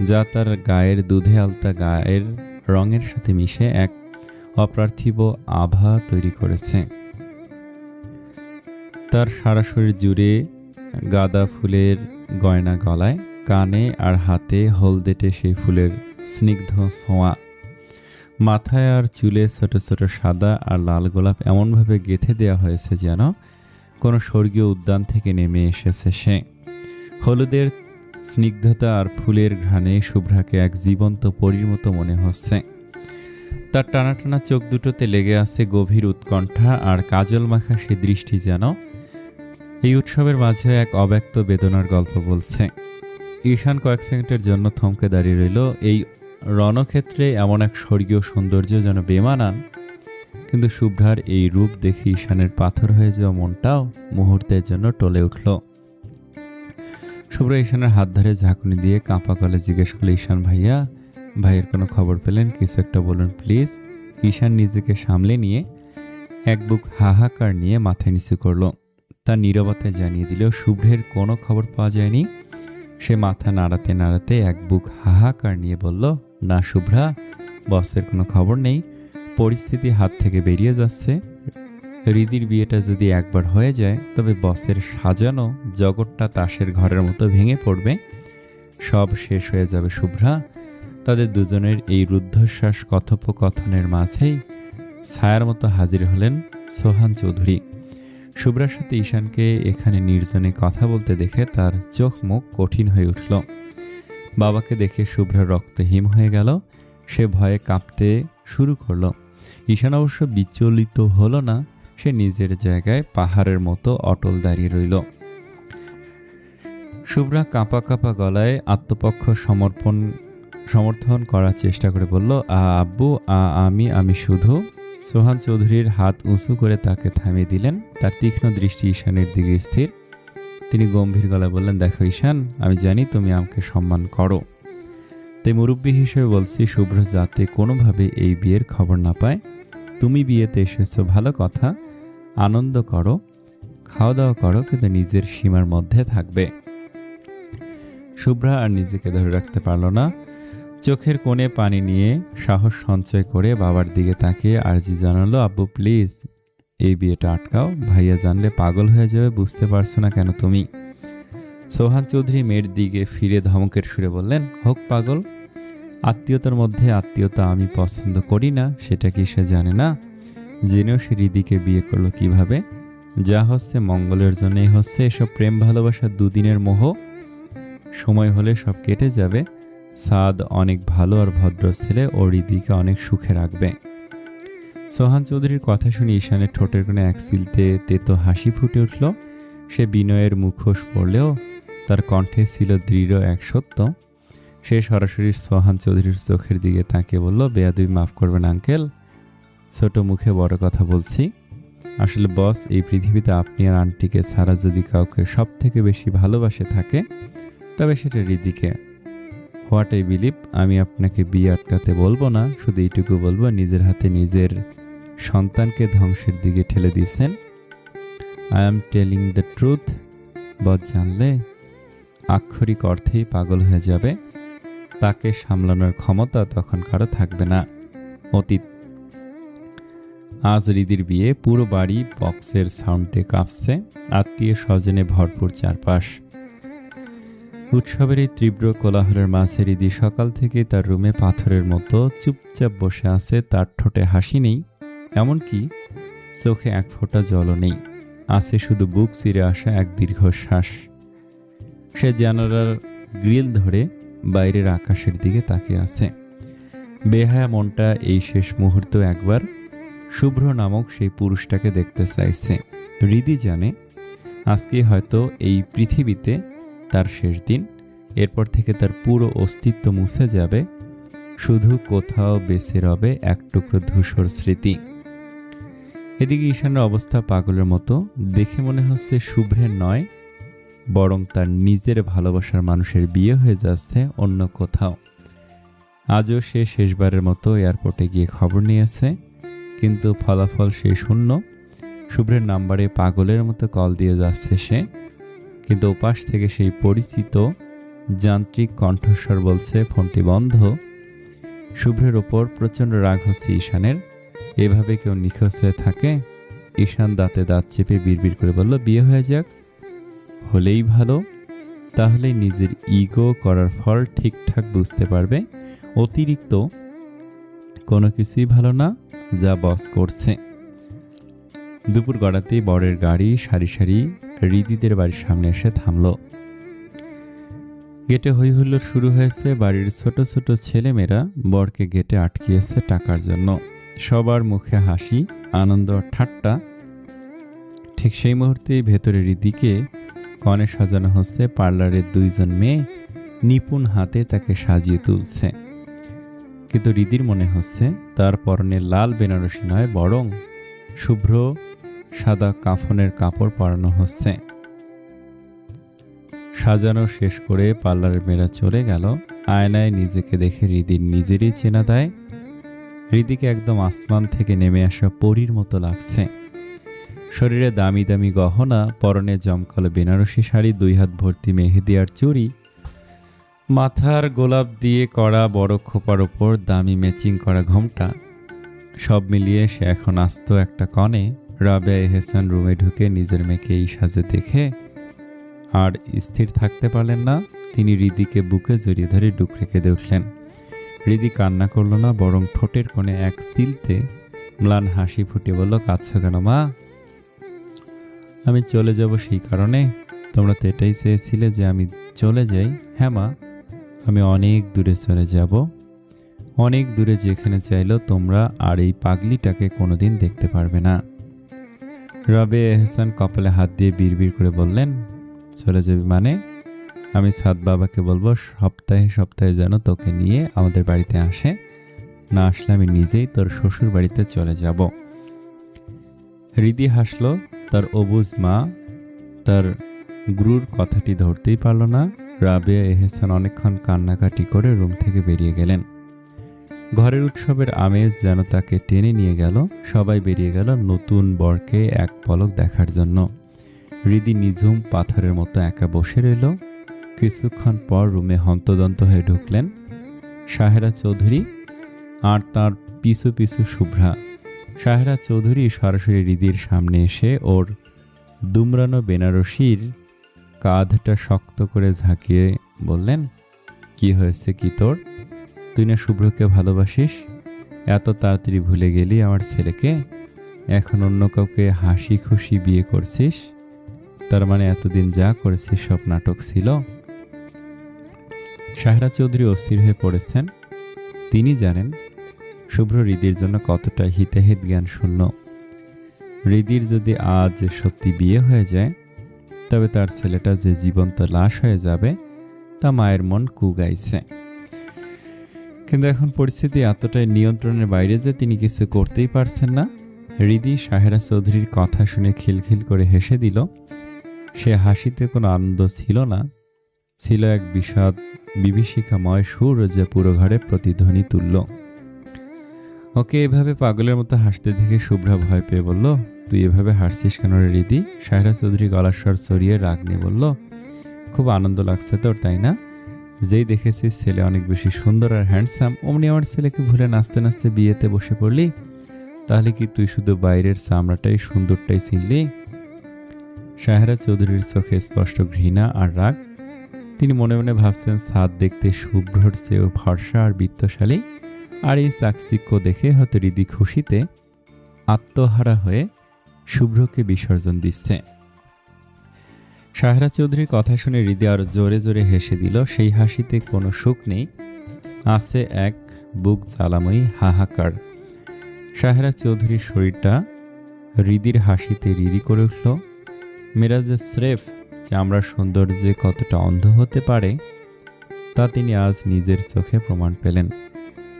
যা তার গায়ের দুধে আলতা গায়ের রঙের সাথে মিশে এক অপার্থিব আভা তৈরি করেছে। তার সারা শরীর জুড়ে গাঁদা ফুলের গয়না, গলায়, কানে আর হাতে হলদেটে সেই ফুলের স্নিগ্ধ ছোঁয়া। মাথায় আর চুলে ছোট ছোট সাদা আর লাল গোলাপ এমনভাবে গেঁথে দেওয়া হয়েছে যেন কোনো স্বর্গীয় উদ্যান থেকে নেমে এসেছে সে। হলুদের স্নিগ্ধতা আর ফুলের ঘ্রাণে শুভ্রাকে এক জীবন্ত পরীর মতো মনে হচ্ছে। তার টানা টানা চোখ দুটোতে লেগে আছে গভীর উৎকণ্ঠা আর কাজল মাখা সে দৃষ্টি যেন এই উৎসবের মাঝে এক অব্যক্ত বেদনার গল্প বলছে। ঈশান কয়েক সেকেন্ডের জন্য থমকে দাঁড়িয়ে রইল। এই রণক্ষেত্রে এমন এক স্বর্গীয় সৌন্দর্য যেন বেমানান, কিন্তু শুভ্রার এই রূপ দেখে ঈশানের পাথর হয়ে যাওয়া মনটাও মুহূর্তের জন্য টলে উঠল। শুভ্রা ঈশানের হাত ধরে ঝাঁকুনি দিয়ে কাঁপা গলে জিজ্ঞেস করল, ঈশান ভাইয়া, ভাইয়ের কোনো খবর পেলেন? কিছু একটা বলুন প্লিজ। ঈশান নিজেকে সামলে নিয়ে এক বুক হাহাকার নিয়ে মাথায় নিচু করল। তার নীরবতায় জানিয়ে দিল শুভ্রের কোনো খবর পাওয়া যায়নি। সে মাথা নাড়াতে নাড়াতে এক বুক হাহাকার নিয়ে বলল, না শুভ্রা, বসের কোনো খবর নেই। পরিস্থিতি হাত থেকে বেরিয়ে যাচ্ছে। রিদির বিয়েটা যদি একবার হয়ে যায় তবে বসের সাজানো জগৎটা তাসের ঘরের মতো ভেঙে পড়বে, সব শেষ হয়ে যাবে শুভ্রা। তাদের দুজনের এই রুদ্ধশ্বাস কথোপকথনের মাঝেই ছায়ার মতো হাজির হলেন সোহান চৌধুরী। শুভ্রার সাথে ঈশানকে এখানে নির্জনে কথা বলতে দেখে তার চোখ মুখ কঠিন হয়ে উঠল। বাবাকে দেখে শুভ্রার রক্ত হিম হয়ে গেল। সে ভয়ে কাঁপতে শুরু করলো। ঈশান অবশ্য বিচলিত হলো না। সে নিজের জায়গায় পাহাড়ের মতো অটল দাঁড়িয়ে রইল। শুভ্রা কাঁপা কাঁপা গলায় আত্মপক্ষ সমর্থন করার চেষ্টা করে বলল, আব্বু, আমি শুধু। সোহান চৌধুরীর হাত উঁচু করে তাকে থামিয়ে দিলেন। তার তীক্ষ্ণ দৃষ্টি ঈশানের দিকে স্থির। তিনি গম্ভীর গলায় বললেন, দেখো ঈশান, আমি জানি তুমি আমাকে সম্মান করো, তাই মুরব্বী হিসেবে বলছি, শুভ্র যাতে কোনোভাবে এই বিয়ের খবর না পায়। তুমি বিয়েতে এসেছো ভালো কথা, আনন্দ করো, খাওয়া দাওয়া করো, কিন্তু নিজের সীমার মধ্যে থাকবে। শুভ্রা আর নিজেকে ধরে রাখতে পারল না। চোখের কোণে পানি নিয়ে সাহস সঞ্চয় করে বাবার দিকে তাকিয়ে আর্জি জানালো, আব্বু প্লিজ, এই বিয়েটা আটকাও, ভাইয়া জানলে পাগল হয়ে যাবে, বুঝতে পারছো না কেন তুমি? সোহান চৌধুরী মেয়ের দিকে ফিরে ধমকের সুরে বললেন, হোক পাগল, আত্মীয়তার মধ্যে আত্মীয়তা আমি পছন্দ করি না সেটা কি সে জানে না? জেনেও সে রিদিকে বিয়ে করলো কিভাবে? যা হচ্ছে মঙ্গলের জন্যই হচ্ছে। এসব প্রেম ভালোবাসা দুদিনের মোহ, সময় হলে সব কেটে যাবে। সাদ অনেক ভালো আর ভদ্র ছেলে, ও রিদিকে অনেক সুখে রাখবে। সোহান চৌধুরীর কথা শুনে ঈশানের ঠোঁটের কোণে এক সিলতে তেতো হাসি ফুটে উঠল। সে বিনয়ের মুখোশ পড়লেও তার কণ্ঠে ছিল দৃঢ় এক সত্য। সে সরাসরি সোহান চৌধুরীর চোখের দিকে তাকিয়ে বলল, বেয়াদবি মাফ করবেন আঙ্কেল, ছোট মুখে বড় কথা বলছি। আসলে বস, এই পৃথিবীতে আপনি আর আন্টিকে ছাড়া যদি কাউকে সব থেকে বেশি ভালোবাসে থাকে তবে সেটা রিদিকে। হোয়াট আই বিলিভ, আমি আপনাকে বিয়ে আটকাতে বলবো না, শুধু এইটুকু বলবো নিজের হাতে নিজের সন্তানকে ধ্বংসের দিকে ঠেলে দিয়েছেন। I am telling the truth. Boss জানলে আক্ষরিক অর্থেই পাগল হয়ে যাবে। তাকে সামলানোর ক্ষমতা তখন কারো থাকবে না। অতীত। আজ রিদির বিয়ে, পুরো বাড়ি বক্সের সাউন্ডে কাঁপছে, আত্মীয় স্বজনে ভরপুর চারপাশ। উৎসবের এই তীব্র কোলাহলের মাঝে রিদি সকাল থেকে তার রুমে পাথরের মতো চুপচাপ বসে আছে। তার ঠোঁটে হাসি নেই, এমনকি চোখে এক ফোঁটা জলও নেই। আছে শুধু বুক চিরে আসা এক দীর্ঘশ্বাস। সে জানালার গ্রিল ধরে বাইরের আকাশের দিকে তাকিয়ে আছে। বেহায়া মনটা এই শেষ মুহূর্ত একবার শুভ্র নামক সেই পুরুষটাকে দেখতে চাইছে। রিদি জানে আজকে হয়তো এই পৃথিবীতে তার শেষ দিন। এরপর থেকে তার পুরো অস্তিত্ব মুছে যাবে, শুধু কোথাও বেঁচে রবে এক টুকরো ধূসর স্মৃতি। এদিকে ঈশানের অবস্থা পাগলের মতো। দেখে মনে হচ্ছে শুভ্রের নয়, বরং তার নিজের ভালোবাসার মানুষের বিয়ে হয়ে যাচ্ছে অন্য কোথাও। আজও সে শেষবারের মতো এয়ারপোর্টে গিয়ে খবর নিয়েছে, কিন্তু ফলাফল সে শূন্য। শুভ্রের নাম্বারে পাগলের মতো কল দিয়ে যাচ্ছে সে, কিন্তু ওপাশ থেকে সেই পরিচিত যান্ত্রিক কণ্ঠস্বর বলছে ফোনটি বন্ধ। শুভ্রের ওপর প্রচণ্ড রাগ হচ্ছে ঈশানের। এভাবে কেউ নিখোঁজ হয়ে থাকে? ঈশান দাঁতে দাঁত চেপে বিড়বিড় করে বলল, বিয়ে হয়ে যাক, হলেই ভালো। তাহলে নিজের ইগো করার ফল ঠিকঠাক বুঝতে পারবে। অতিরিক্ত কোনো কিছুই ভালো না যা বস করছে। দুপুর গড়াতেই বরের গাড়ি সারি সারি রিদিদের বাড়ির সামনে এসে থামল। গেটে হই হুল্লোড় শুরু হয়েছে। বাড়ির ছোট ছোট ছেলেমেয়েরা বরকে গেটে আটকিয়েছে টাকার জন্য। সবার মুখে হাসি, আনন্দ, ঠাট্টা। ঠিক সেই মুহূর্তেই ভেতরে রিদিকে কনে সাজানো হচ্ছে। পার্লারের দুইজন মেয়ে নিপুণ হাতে তাকে সাজিয়ে তুলছে, কিন্তু রিদির মনে হচ্ছে তার পরনে লাল বেনারসি নয়, বরং শুভ্র সাদা কাফনের কাপড় পরানো হচ্ছে। সাজানো শেষ করে পার্লারের মেয়েরা চলে গেল। আয়নায় নিজেকে দেখে রিদির নিজেরই চেনা দেয়। রিদিকে একদম আসমান থেকে নেমে আসা পরীর মতো লাগছে। শরীরে দামি দামি গহনা, পরনে জমকালো বেনারসি শাড়ি, 2 হাত ভর্তি মেহেদি আর চুড়ি, মাথার গোলাপ দিয়ে করা বড় খোপার ওপর দামি ম্যাচিং করা ঘোমটা। সব মিলিয়ে সে এখন আস্ত একটা কনে। রাবেয়া এহসান রুমে ঢুকে নিজের মেয়েকে এই সাজে দেখে আর স্থির থাকতে পারলেন না। তিনি রিদিকে বুকে জড়িয়ে ধরে ডুকরে কেঁদে উঠলেন। রিদি কান্না করল না, বরং ঠোঁটের কোণে এক সিলতে ম্লান হাসি ফুটে বলল, কাঁদছ কেন মা? আমি চলে যাব সেই কারণে? তোমরা তো এটাই চেয়েছিলে যে আমি চলে যাই। হ্যাঁ মা, আমি অনেক দূরে চলে যাব, অনেক দূরে, যেখানে চাইলো তোমরা আর এই পাগলিটাকে কোনোদিন দেখতে পারবে না। রাবেয়া এহসান কপালে হাত দিয়ে বিড়বিড় করে বললেন, চলে যাবি মানে? আমি সাদ বাবাকে বলবো সপ্তাহে সপ্তাহে যেন তোকে নিয়ে আমাদের বাড়িতে আসে, না আসলে আমি নিজেই তোর শ্বশুর বাড়িতে চলে যাব। রিদি হাসলো। তার অবুজ মা তার গুরুর কথাটি ধরতেই পারল না। রাবেয়া এহসান অনেকক্ষণ কান্নাকাটি করে রুম থেকে বেরিয়ে গেলেন। ঘরের উৎসবের আমেজ যেন তাকে টেনে নিয়ে গেল। সবাই বেরিয়ে গেল নতুন বরকে এক পলক দেখার জন্য। রিদি নিঝুম পাথরের মতো একা বসে রইল। কিছুক্ষণ পর রুমে হন্তদন্ত হয়ে ঢুকলেন সাহেরা চৌধুরী আর তার পিছু পিছু শুভ্রা। সাহেরা চৌধুরী সরাসরি হৃদির সামনে এসে ওর দুমড়ানো বেনারসির কাঁধটা শক্ত করে ঝাঁকিয়ে বললেন, কি হয়েছে কি তোর? তুই না শুভ্রকে ভালোবাসিস? এত তাড়াতাড়ি ভুলে গেলি আমার ছেলেকে? এখন অন্য কাউকে হাসি খুশি বিয়ে করছিস? তার মানে এতদিন যা করেছিস সব নাটক ছিল? সাহেরা চৌধুরী অস্থির হয়ে পড়েছেন। তিনি জানেন শুভ্র হৃদির জন্য কতটা হিতাহিত জ্ঞান শূন্য। হৃদির যদি আজ সত্যি বিয়ে হয়ে যায়, তবে তার ছেলেটা যে জীবন্ত লাশ হয়ে যাবে তা মায়ের মন কুগাইছে। কিন্তু এখন পরিস্থিতি এতটাই নিয়ন্ত্রণের বাইরে যে তিনি কিছু করতেই পারছেন না। হৃদি সাহেরা চৌধুরীর কথা শুনে খিলখিল করে হেসে দিল। সে হাসিতে কোনো আনন্দ ছিল না, ছিল এক বিষাদ বিভীষিকাময় সুর যে পুরো ঘরে প্রতিধ্বনি তুলল। ওকে এভাবে পাগলের মতো হাসতে দেখে শুভ্রা ভয় পেয়ে বলল, তুই এভাবে হাসছিস কেন রে হৃদি? সাহেরা চৌধুরী গলার স্বর সরিয়ে রাগ নিয়ে বলল, খুব আনন্দ লাগছে তোর, তাই না? যেই দেখেছিস ছেলে অনেক বেশি সুন্দর আর হ্যান্ডসাম, অমনি আমার ছেলেকে ভুলে নাচতে নাচতে বিয়েতে বসে পড়লি? তাহলে কি তুই শুধু বাইরের চামড়াটাই সুন্দরটাই চিনলি? সাহেরা চৌধুরীর চোখে স্পষ্ট ঘৃণা আর রাগ। তিনি মনে মনে ভাবছেন, সাদ দেখতে শুভ্রর চেয়েও ভরসা আর বিত্তশালী, আর এই চাকচিক্য দেখে হয়তো হৃদি খুশিতে আত্মহারা হয়ে শুভ্রকে বিসর্জন দিচ্ছে। সাহেরা চৌধুরীর কথা শুনে হৃদি আরো জোরে জোরে হেসে দিল। সেই হাসিতে কোনো সুখ নেই, আছে এক বুক জ্বালাময়ী হাহাকার। সাহেরা চৌধুরীর শরীরটা হৃদির হাসিতে রিরি করে উঠল। মেরাজে স্রেফ যে আমরা সৌন্দর্যে কতটা অন্ধ হতে পারে তা তিনি আজ নিজের চোখে প্রমাণ পেলেন।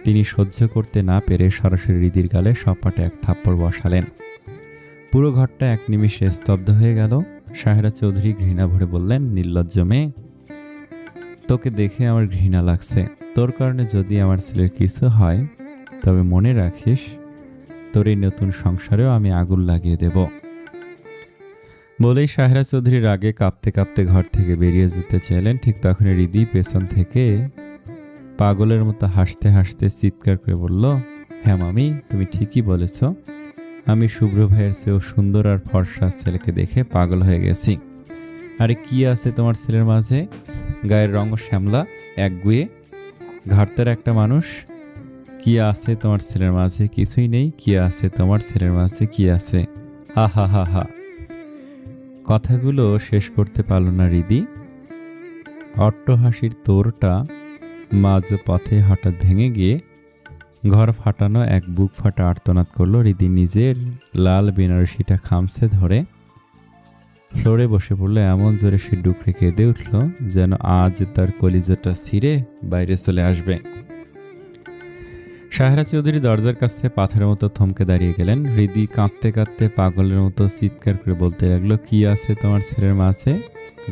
তিনি সহ্য করতে না পেরে সরাসরি হৃদির গালে সপাটে এক থাপ্পড় বসালেন। পুরো ঘরটা এক নিমিষে স্তব্ধ হয়ে গেল। সাহেরা চৌধুরী ঘৃণা ভরে বললেন, নির্লজ্জ মেয়ে, তোকে দেখে আমার ঘৃণা লাগছে। তোর কারণে যদি আমার ছেলের কিছু হয় তবে মনে রাখিস, তোর এই নতুন সংসারেও আমি আগুন লাগিয়ে দেব। বলেই সাহেরা চৌধুরী রাগে কাঁপতে কাঁপতে ঘর থেকে বেরিয়ে যেতে চাইলেন। ঠিক তখন হৃদি পেছন থেকে পাগলের মতো হাসতে হাসতে চিৎকার করে বলল, হ্যাঁ মামি, তুমি ঠিকই বলেছ। আমি শুভ্র ভাইয়ের চেয়েও সুন্দর আর ফর্সা ছেলেকে দেখে পাগল হয়ে গেছি। আরে কি আছে তোমার ছেলের মাঝে? গায়ের রঙ শ্যামলা, একগুয়ে, ঘাটতার একটা মানুষ। কি আছে তোমার ছেলের মাঝে? কিছুই নেই। কি আছে তোমার ছেলের মাঝে? কি আছে? হা হা হা হা। কথাগুলো শেষ করতে পারল না হৃদি। অট্টহাসির তোরটা মাঝ পথে হঠাৎ ভেঙে গিয়ে ঘর ফাটানো এক বুক ফাটা আর্তনাদ করলো। হৃদি নিজের লাল বেনারসিটা খামছে ধরে ফ্লোরে বসে পড়লো। এমন জোরে সে ডুকরে কেঁদে উঠল যেন আজ তার কলিজাটা ছিঁড়ে বাইরে চলে আসবে। সাহেরা চৌধুরী দরজার কাছ থেকে পাথরের মতো থমকে দাঁড়িয়ে গেলেন। হৃদি কাঁদতে কাঁদতে পাগলের মতো চিৎকার করে বলতে লাগলো, কি আছে তোমার ছেলের মাঝে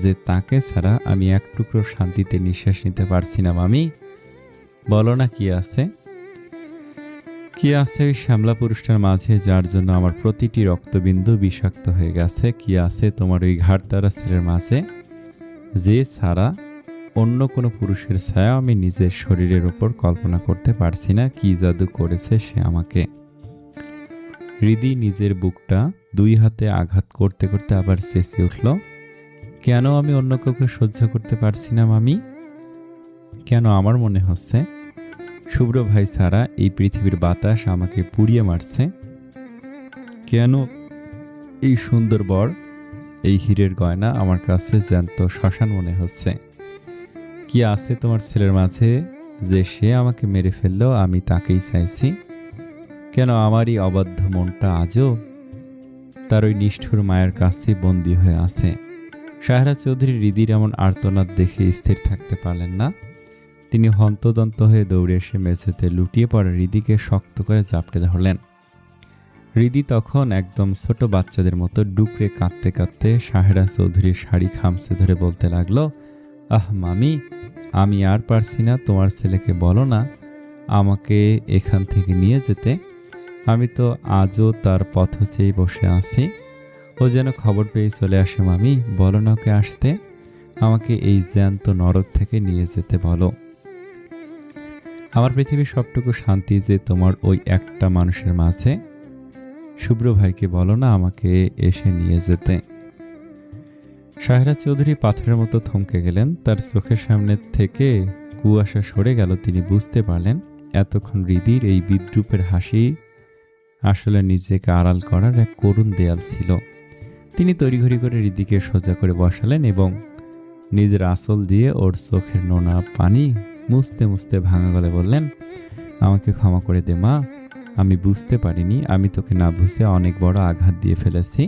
যে তাকে ছাড়া আমি এক টুকরো শান্তিতে নিঃশ্বাস নিতে পারছি না? মামি বলো না, কি আছে? কি আছে ওই শ্যামলা পুরুষটার মাঝে যার জন্য আমার প্রতিটি রক্তবিন্দু বিষাক্ত হয়ে গেছে? কি আছে তোমার ওই ঘাড়তারা ছেলের মাঝে যে ছাড়া অন্য কোনো পুরুষের ছায়া আমি নিজের শরীরের ওপর কল্পনা করতে পারছি না? কি জাদু করেছে সে আমাকে? হৃদি নিজের বুকটা দুই হাতে আঘাত করতে করতে আবার চেঁচিয়ে উঠল, কেন আমি অন্য কাউকে সহ্য করতে পারছি না মামি? কেন আমার মনে হচ্ছে শুভ্র ভাই ছাড়া এই পৃথিবীর বাতাস আমাকে পুড়িয়ে মারছে? কেন এই সুন্দর বর, এই হীরের গয়না আমার কাছে জ্যান্ত শ্মশান মনে হচ্ছে? কি আছে তোমার ছেলের মাঝে যে সে আমাকে মেরে ফেললেও আমি তাকেই চাইছি? কেন আমার এই অবাধ্য মনটা আজও তার ওই নিষ্ঠুর মায়ের কাছে বন্দী হয়ে আছে? সাহেরা চৌধুরী হৃদির এমন আর্তনাদ দেখে স্থির থাকতে পারলেন না। তিনি হন্তদন্ত হয়ে দৌড়ে এসে মেঝেতে লুটিয়ে পড়া হৃদিকে শক্ত করে জাপটে ধরলেন। হৃদি তখন একদম ছোট বাচ্চাদের মতো ডুকরে কাঁদতে কাঁদতে সাহেরা চৌধুরীর শাড়ি খামছে ধরে বলতে লাগলো, আহ মামি, আমি আর পারছি না। তোমার ছেলেকে বলো না আমাকে এখান থেকে নিয়ে যেতে। আমি তো আজও তার পথ চেয়ে বসে আছি। ও যেন খবর পেয়ে চলে আসে। মামি বলো না ওকে আসতে, আমাকে এই জ্যান্ত নরক থেকে নিয়ে যেতে বলো। আমার পৃথিবীর সবটুকু শান্তি যে তোমার ওই একটা মানুষের মাঝে। শুভ্র ভাইকে বলো না আমাকে এসে নিয়ে যেতে। সাহেরা চৌধুরী পাথরের মতো থমকে গেলেন। তার চোখের সামনে থেকে কুয়াশা সরে গেল। তিনি বুঝতে পারলেন এতক্ষণ হৃদির এই বিদ্রূপের হাসি আসলে নিজেকে আড়াল করার এক করুণ দেয়াল ছিল। তিনি তড়িঘড়ি করে হৃদিকে সোজা করে বসালেন এবং নিজের আঁচল দিয়ে ওর চোখের নোনা পানি মুছতে মুছতে ভাঙা গলায় বললেন, আমাকে ক্ষমা করে দে মা, আমি বুঝতে পারিনি, আমি তোকে না বুঝে অনেক বড় আঘাত দিয়ে ফেলেছি।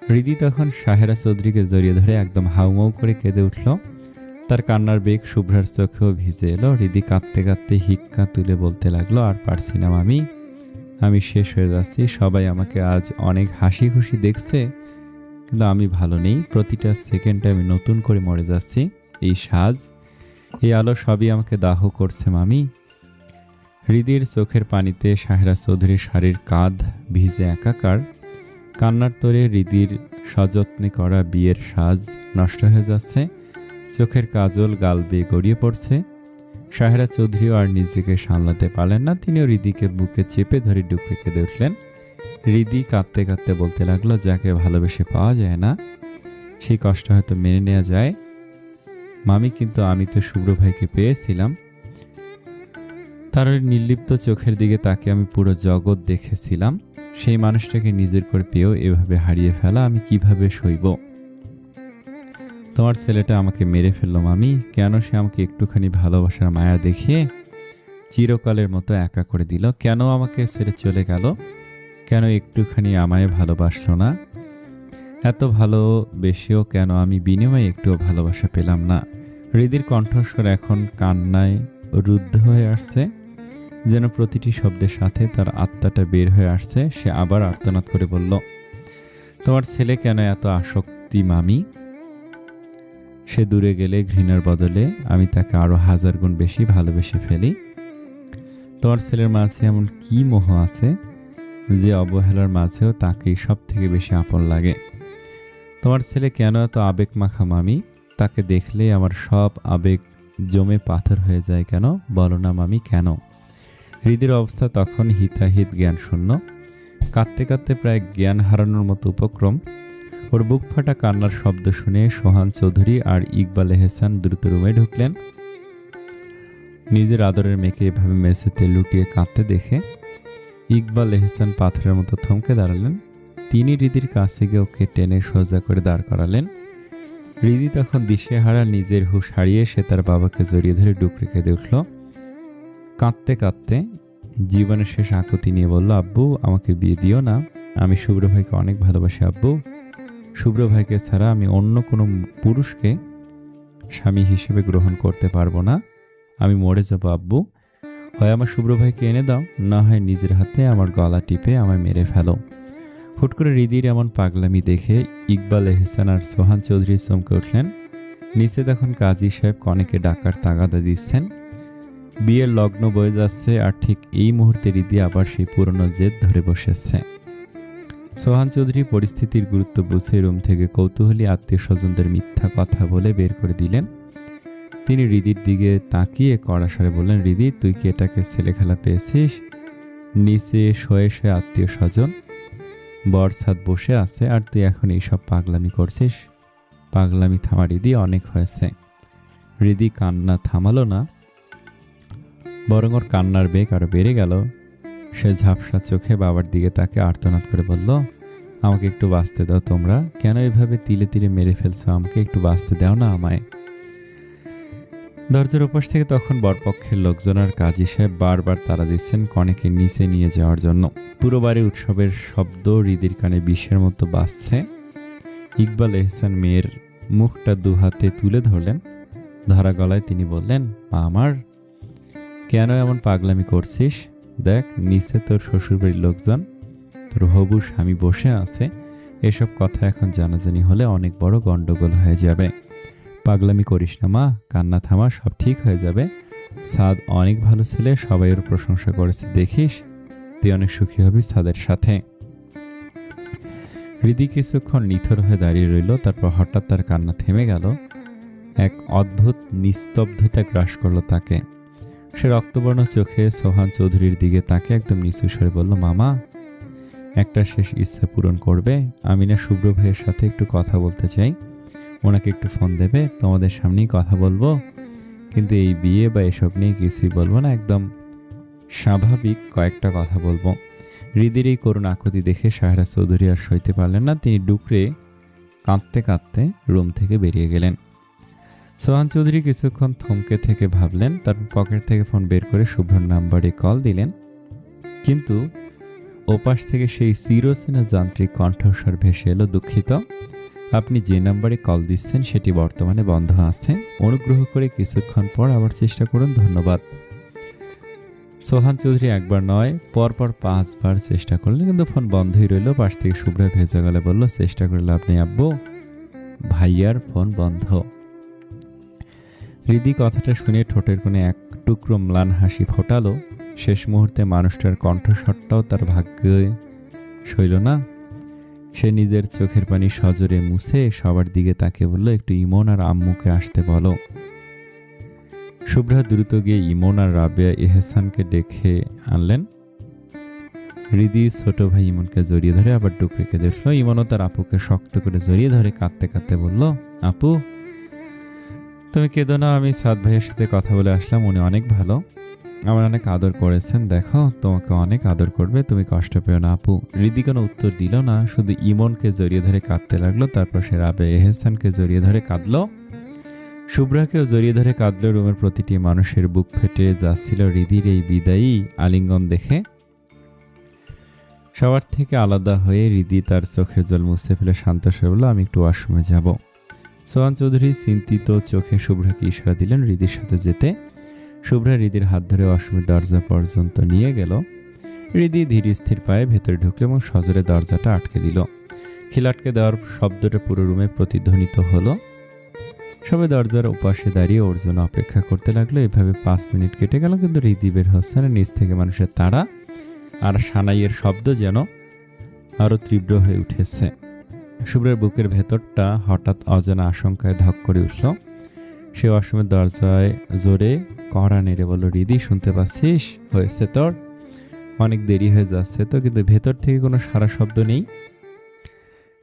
হৃদি তখন সাহেরা চৌধুরীকে জড়িয়ে ধরে একদম হাউমাউ করে কেঁদে উঠল। তার কান্নার বেগ শুভ্রার চোখেও ভিজে এলো। হৃদি কাঁদতে কাঁদতে হিক্কা তুলে বলতে লাগলো, আর পারছি না মামি, আমি শেষ হয়ে যাচ্ছি। সবাই আমাকে আজ অনেক হাসি খুশি দেখছে, কিন্তু আমি ভালো নেই। প্রতিটা সেকেন্ডে আমি নতুন করে মরে যাচ্ছি। এই সাজ, এই আলো সবই আমাকে দাহ করছে মামি। হৃদির চোখের পানিতে সাহেরা চৌধুরীর শাড়ির কাঁধ ভিজে একাকার। কান্নার তোরে হৃদির সযত্নে করা বিয়ের সাজ নষ্ট হয়ে যাচ্ছে। চোখের কাজল গাল বেয়ে গড়িয়ে পড়ছে। সাহেরা চৌধুরীও আর নিজেকে সামলাতে পারলেন না। তিনিও হৃদিকে বুকে চেপে ধরে ডুকরে কেঁদে উঠলেন। হৃদি কাঁদতে কাঁদতে বলতে লাগলো, যাকে ভালোবেসে পাওয়া যায় না সেই কষ্ট হয়তো মেনে নেওয়া যায় মামি, কিন্তু আমি তো শুভ্র ভাইকে পেয়েছিলাম। তার ওই নির্লিপ্ত চোখের দিকে তাকে আমি পুরো জগৎ দেখেছিলাম। সেই মানুষটাকে নিজের করে পেয়েও এভাবে হারিয়ে ফেলা আমি কিভাবে সইব? তোমার ছেলেটা আমাকে মেরে ফেললো মামি। কেন সে আমাকে একটুখানি ভালোবাসার মায়া দেখিয়ে চিরকালের মতো একা করে দিল? কেন আমাকে ছেড়ে চলে গেল? কেন একটুখানি আমায় ভালোবাসলো না? এত ভালোবেসেও কেন আমি বিনিময়ে একটুও ভালোবাসা পেলাম না? হৃদির কণ্ঠস্বর এখন কান্নায় রুদ্ধ হয়ে আসছে, যেন প্রতিটি শব্দের সাথে তার আত্মাটা বের হয়ে আসছে। সে আবার আর্তনাদ করে বলল, তোমার ছেলে কেন এত আসক্তি মামি? সে দূরে গেলে ঘৃণার বদলে আমি তাকে আরো 1000 গুণ বেশি ভালোবেসে ফেলি। তোমার ছেলের মাঝে এমন কি মোহ আছে যে অবহেলার মাঝেও তাকেই সব থেকে বেশি আপন লাগে? তোমার ছেলে কেন এত আবেগ মাখা মামি? তাকে দেখলে আমার সব আবেগ জমে পাথর হয়ে যায় কেন? বলো না মামি, কেন? হৃদির অবস্থা তখন হিতাহিত জ্ঞান শূন্য। কাঁদতে কাঁদতে প্রায় জ্ঞান হারানোর মতো উপক্রম। ওর বুক ফাটা কান্নার শব্দ শুনে সোহান চৌধুরী আর ইকবাল এহসান দ্রুত রুমে ঢুকলেন। নিজের আদরের মেয়েকে এভাবে মেঝেতে লুটিয়ে কাঁদতে দেখে ইকবাল এহসান পাথরের মতো থমকে দাঁড়ালেন। তিনি হৃদির কাছে গিয়ে ওকে টেনে সোজা করে দাঁড় করালেন। হৃদি তখন দিশেহারা, নিজের হুঁশ হারিয়ে সে তার বাবাকে জড়িয়ে ধরে ডুকরে কেঁদে উঠল। কাঁদতে কাঁদতে জীবনের শেষ আকুতি নিয়ে বলল, আব্বু আমাকে বিয়ে দিও না, আমি শুভ্র ভাইকে অনেক ভালোবাসি আব্বু। শুভ্র ভাইকে ছাড়া আমি অন্য কোনো পুরুষকে স্বামী হিসেবে গ্রহণ করতে পারবো না। আমি মরে যাবো আব্বু। হয় আমার শুভ্র ভাইকে এনে দাও, না হয় নিজের হাতে আমার গলা টিপে আমায় মেরে ফেলো। হুট করে হৃদির এমন পাগলামি দেখে ইকবাল এহসান আর সোহান চৌধুরী চমকে উঠলেন। নিচে তখন কাজী সাহেব কনেকে ডাকার তাগাদা দিচ্ছেন। বিয়ের লগ্ন বয়ে যাচ্ছে, আর ঠিক এই মুহূর্তে হৃদি আবার সেই পুরনো জেদ ধরে বসেছে। সোহান চৌধুরী পরিস্থিতির গুরুত্ব বুঝে রুম থেকে কৌতূহলী আত্মীয় স্বজনদের মিথ্যা কথা বলে বের করে দিলেন। তিনি হৃদির দিকে তাকিয়ে কড়া স্বরে বললেন, হৃদি তুই কি এটাকে ছেলে খেলা পেয়েছিস? নিচে শয়ে শয়ে আত্মীয় স্বজন বরসাদ বসে আছে, আর তুই এখন এইসব পাগলামি করছিস? পাগলামি থামা হৃদি, অনেক হয়েছে। হৃদি কান্না থামালো না, বরং ওর কান্নার বেগ আরো বেড়ে গেল। সে ঝাপসা চোখে বাবার দিকে তাকে আর্তনাদ করে বলল, আমাকে একটু বাঁচতে দাও তোমরা। কেন এভাবে তিলে তিলে মেরে ফেলছো? আমাকে একটু বাঁচতে দাও না আমায়। দরজার ওপাশ থেকে তখন বরপক্ষের লোকজন আর কাজী সাহেব বারবার তাড়া দিচ্ছেন কনেকে নিচে নিয়ে যাওয়ার জন্য। পুরো বাড়ি উৎসবের শব্দ হৃদির কানে বিষের মতো বাজছে। ইকবাল এহসান মেয়ের মুখটা দুহাতে তুলে ধরলেন। ধরা গলায় তিনি বললেন, মা আমার, কেন এমন পাগলামি করছিস? দেখ নিচে তোর শ্বশুরবাড়ির লোকজন, তোর হবু স্বামী বসে আছে। এসব কথা এখন জানাজানি হলে অনেক বড় গন্ডগোল হয়ে যাবে। পাগলামি করিস না মা, কান্না থামা, সব ঠিক হয়ে যাবে। সাদ অনেক ভালো ছেলে, সবাই ওর প্রশংসা করেছে, দেখিস তুই অনেক সুখী হবি সাদের সাথে। হৃদি কিছুক্ষণ নিথর হয়ে দাঁড়িয়ে রইল, তারপর হঠাৎ তার কান্না থেমে গেল। এক অদ্ভুত নিস্তব্ধতা গ্রাস করলো তাকে। সে রক্তবর্ণ চোখে সোহান চৌধুরীর দিকে তাকে একদম নিচু স্বরে বলল, মামা একটা শেষ ইচ্ছা পূরণ করবে? আমি না শুভ্র ভাইয়ের সাথে একটু কথা বলতে চাই, ওনাকে একটু ফোন দেবে? তোমাদের সামনেই কথা বলবো, কিন্তু এই বিয়ে বা এসব নিয়ে কিছুই বলবো না, একদম স্বাভাবিক কয়েকটা কথা বলবো। হৃদির এই করুণ আকুতি দেখে সাহেরা চৌধুরী আর সইতে পারলেন না। তিনি ডুকরে কাঁদতে কাঁদতে রুম থেকে বেরিয়ে গেলেন। সোহান চৌধুরী কিছুক্ষণ থমকে থেকে ভাবলেন, তারপর পকেট থেকে ফোন বের করে শুভ্রর নাম্বারে কল দিলেন। কিন্তু ওপাশ থেকে সেই চিরচেনা যান্ত্রিক কণ্ঠস্বর ভেসে এলো, দুঃখিত, আপনি যে নাম্বারে কল দিচ্ছেন সেটি বর্তমানে বন্ধ আছে, অনুগ্রহ করে কিছুক্ষণ পর আবার চেষ্টা করুন, ধন্যবাদ। সোহান চৌধুরী একবার নয়, পরপর 5 বার চেষ্টা করলেন, কিন্তু ফোন বন্ধই রইল। পাশ থেকে শুভ্রা ভেজা গেলে বলল, চেষ্টা করে লাভ নেই আব্বু, ভাইয়ার ফোন বন্ধ। হৃদি কথাটা শুনে ঠোঁটের কোণে এক টুকরো ম্লান হাসি ফোটালো। শেষ মুহূর্তে মানুষটার কণ্ঠস্বরটাও তার ভাগ্যে সইল না। সে নিজের চোখের পানি সজোরে মুছে সবার দিকে তাকে বলল, একটু ইমন আর আম্মুকে আসতে বলো। শুভ্রা দ্রুত গিয়ে ইমন আর রাবেয়া এহসানকে ডেকে আনলেন। হৃদি ছোট ভাই ইমনকে জড়িয়ে ধরে আবার ডুকরে কেঁদে উঠল। ইমনও তার আপুকে শক্ত করে জড়িয়ে ধরে কাঁদতে কাঁদতে বলল, আপু তুমি কেঁদো না, আমি সাদ ভাইয়ের সাথে কথা বলে আসলাম, উনি অনেক ভালো, আমার অনেক আদর করেছেন, দেখো তোমাকে অনেক আদর করবে, তুমি কষ্ট পেও না আপু। হৃদি কোনো উত্তর দিল না, শুধু ইমনকে জড়িয়ে ধরে কাঁদতে লাগলো। তারপর সে রাবেয়া এহসানকে জড়িয়ে ধরে কাঁদলো, শুভ্রাকেও জড়িয়ে ধরে কাঁদল। রুমের প্রতিটি মানুষের বুক ফেটে যাচ্ছিল হৃদির এই বিদায়ী আলিঙ্গন দেখে। সবার থেকে আলাদা হয়ে হৃদি তার চোখের জল মুছে ফেলে শান্ত স্বরে বলল, আমি একটু ওয়াশরুমে যাব। সোহান চৌধুরী চিন্তিত চোখে শুভ্রাকে ইশারা দিলেন হৃদির সাথে যেতে। শুভ্রা হৃদির হাত ধরে ওয়াশরুমের দরজা পর্যন্ত নিয়ে গেল। হৃদি ধীর স্থির পায়ে ভেতরে ঢুকলো এবং সজোরে দরজাটা আটকে দিল। খিল আটকে দেওয়ার শব্দটা পুরো রুমে প্রতিধ্বনিত হলো। সবাই দরজার ওপাশে দাঁড়িয়ে ওর জন্য অপেক্ষা করতে লাগলো। এভাবে 5 মিনিট কেটে গেল, কিন্তু হৃদি বের হচ্ছে না। নিচ থেকে মানুষের তাড়া আর সানাইয়ের শব্দ যেন আরো তীব্র হয়ে উঠেছে। শুভ্রের বুকের ভেতরটা হঠাৎ অজানা আশঙ্কায় ধক করে উঠল। সে ওয়াশরুমের দরজায় জোরে কড়া নেড়ে বলল, হৃদি শুনতে পাচ্ছিস? হয়েছে তোর? অনেক দেরি হয়ে যাচ্ছে তো। কিন্তু ভেতর থেকে কোনো সারা শব্দ নেই,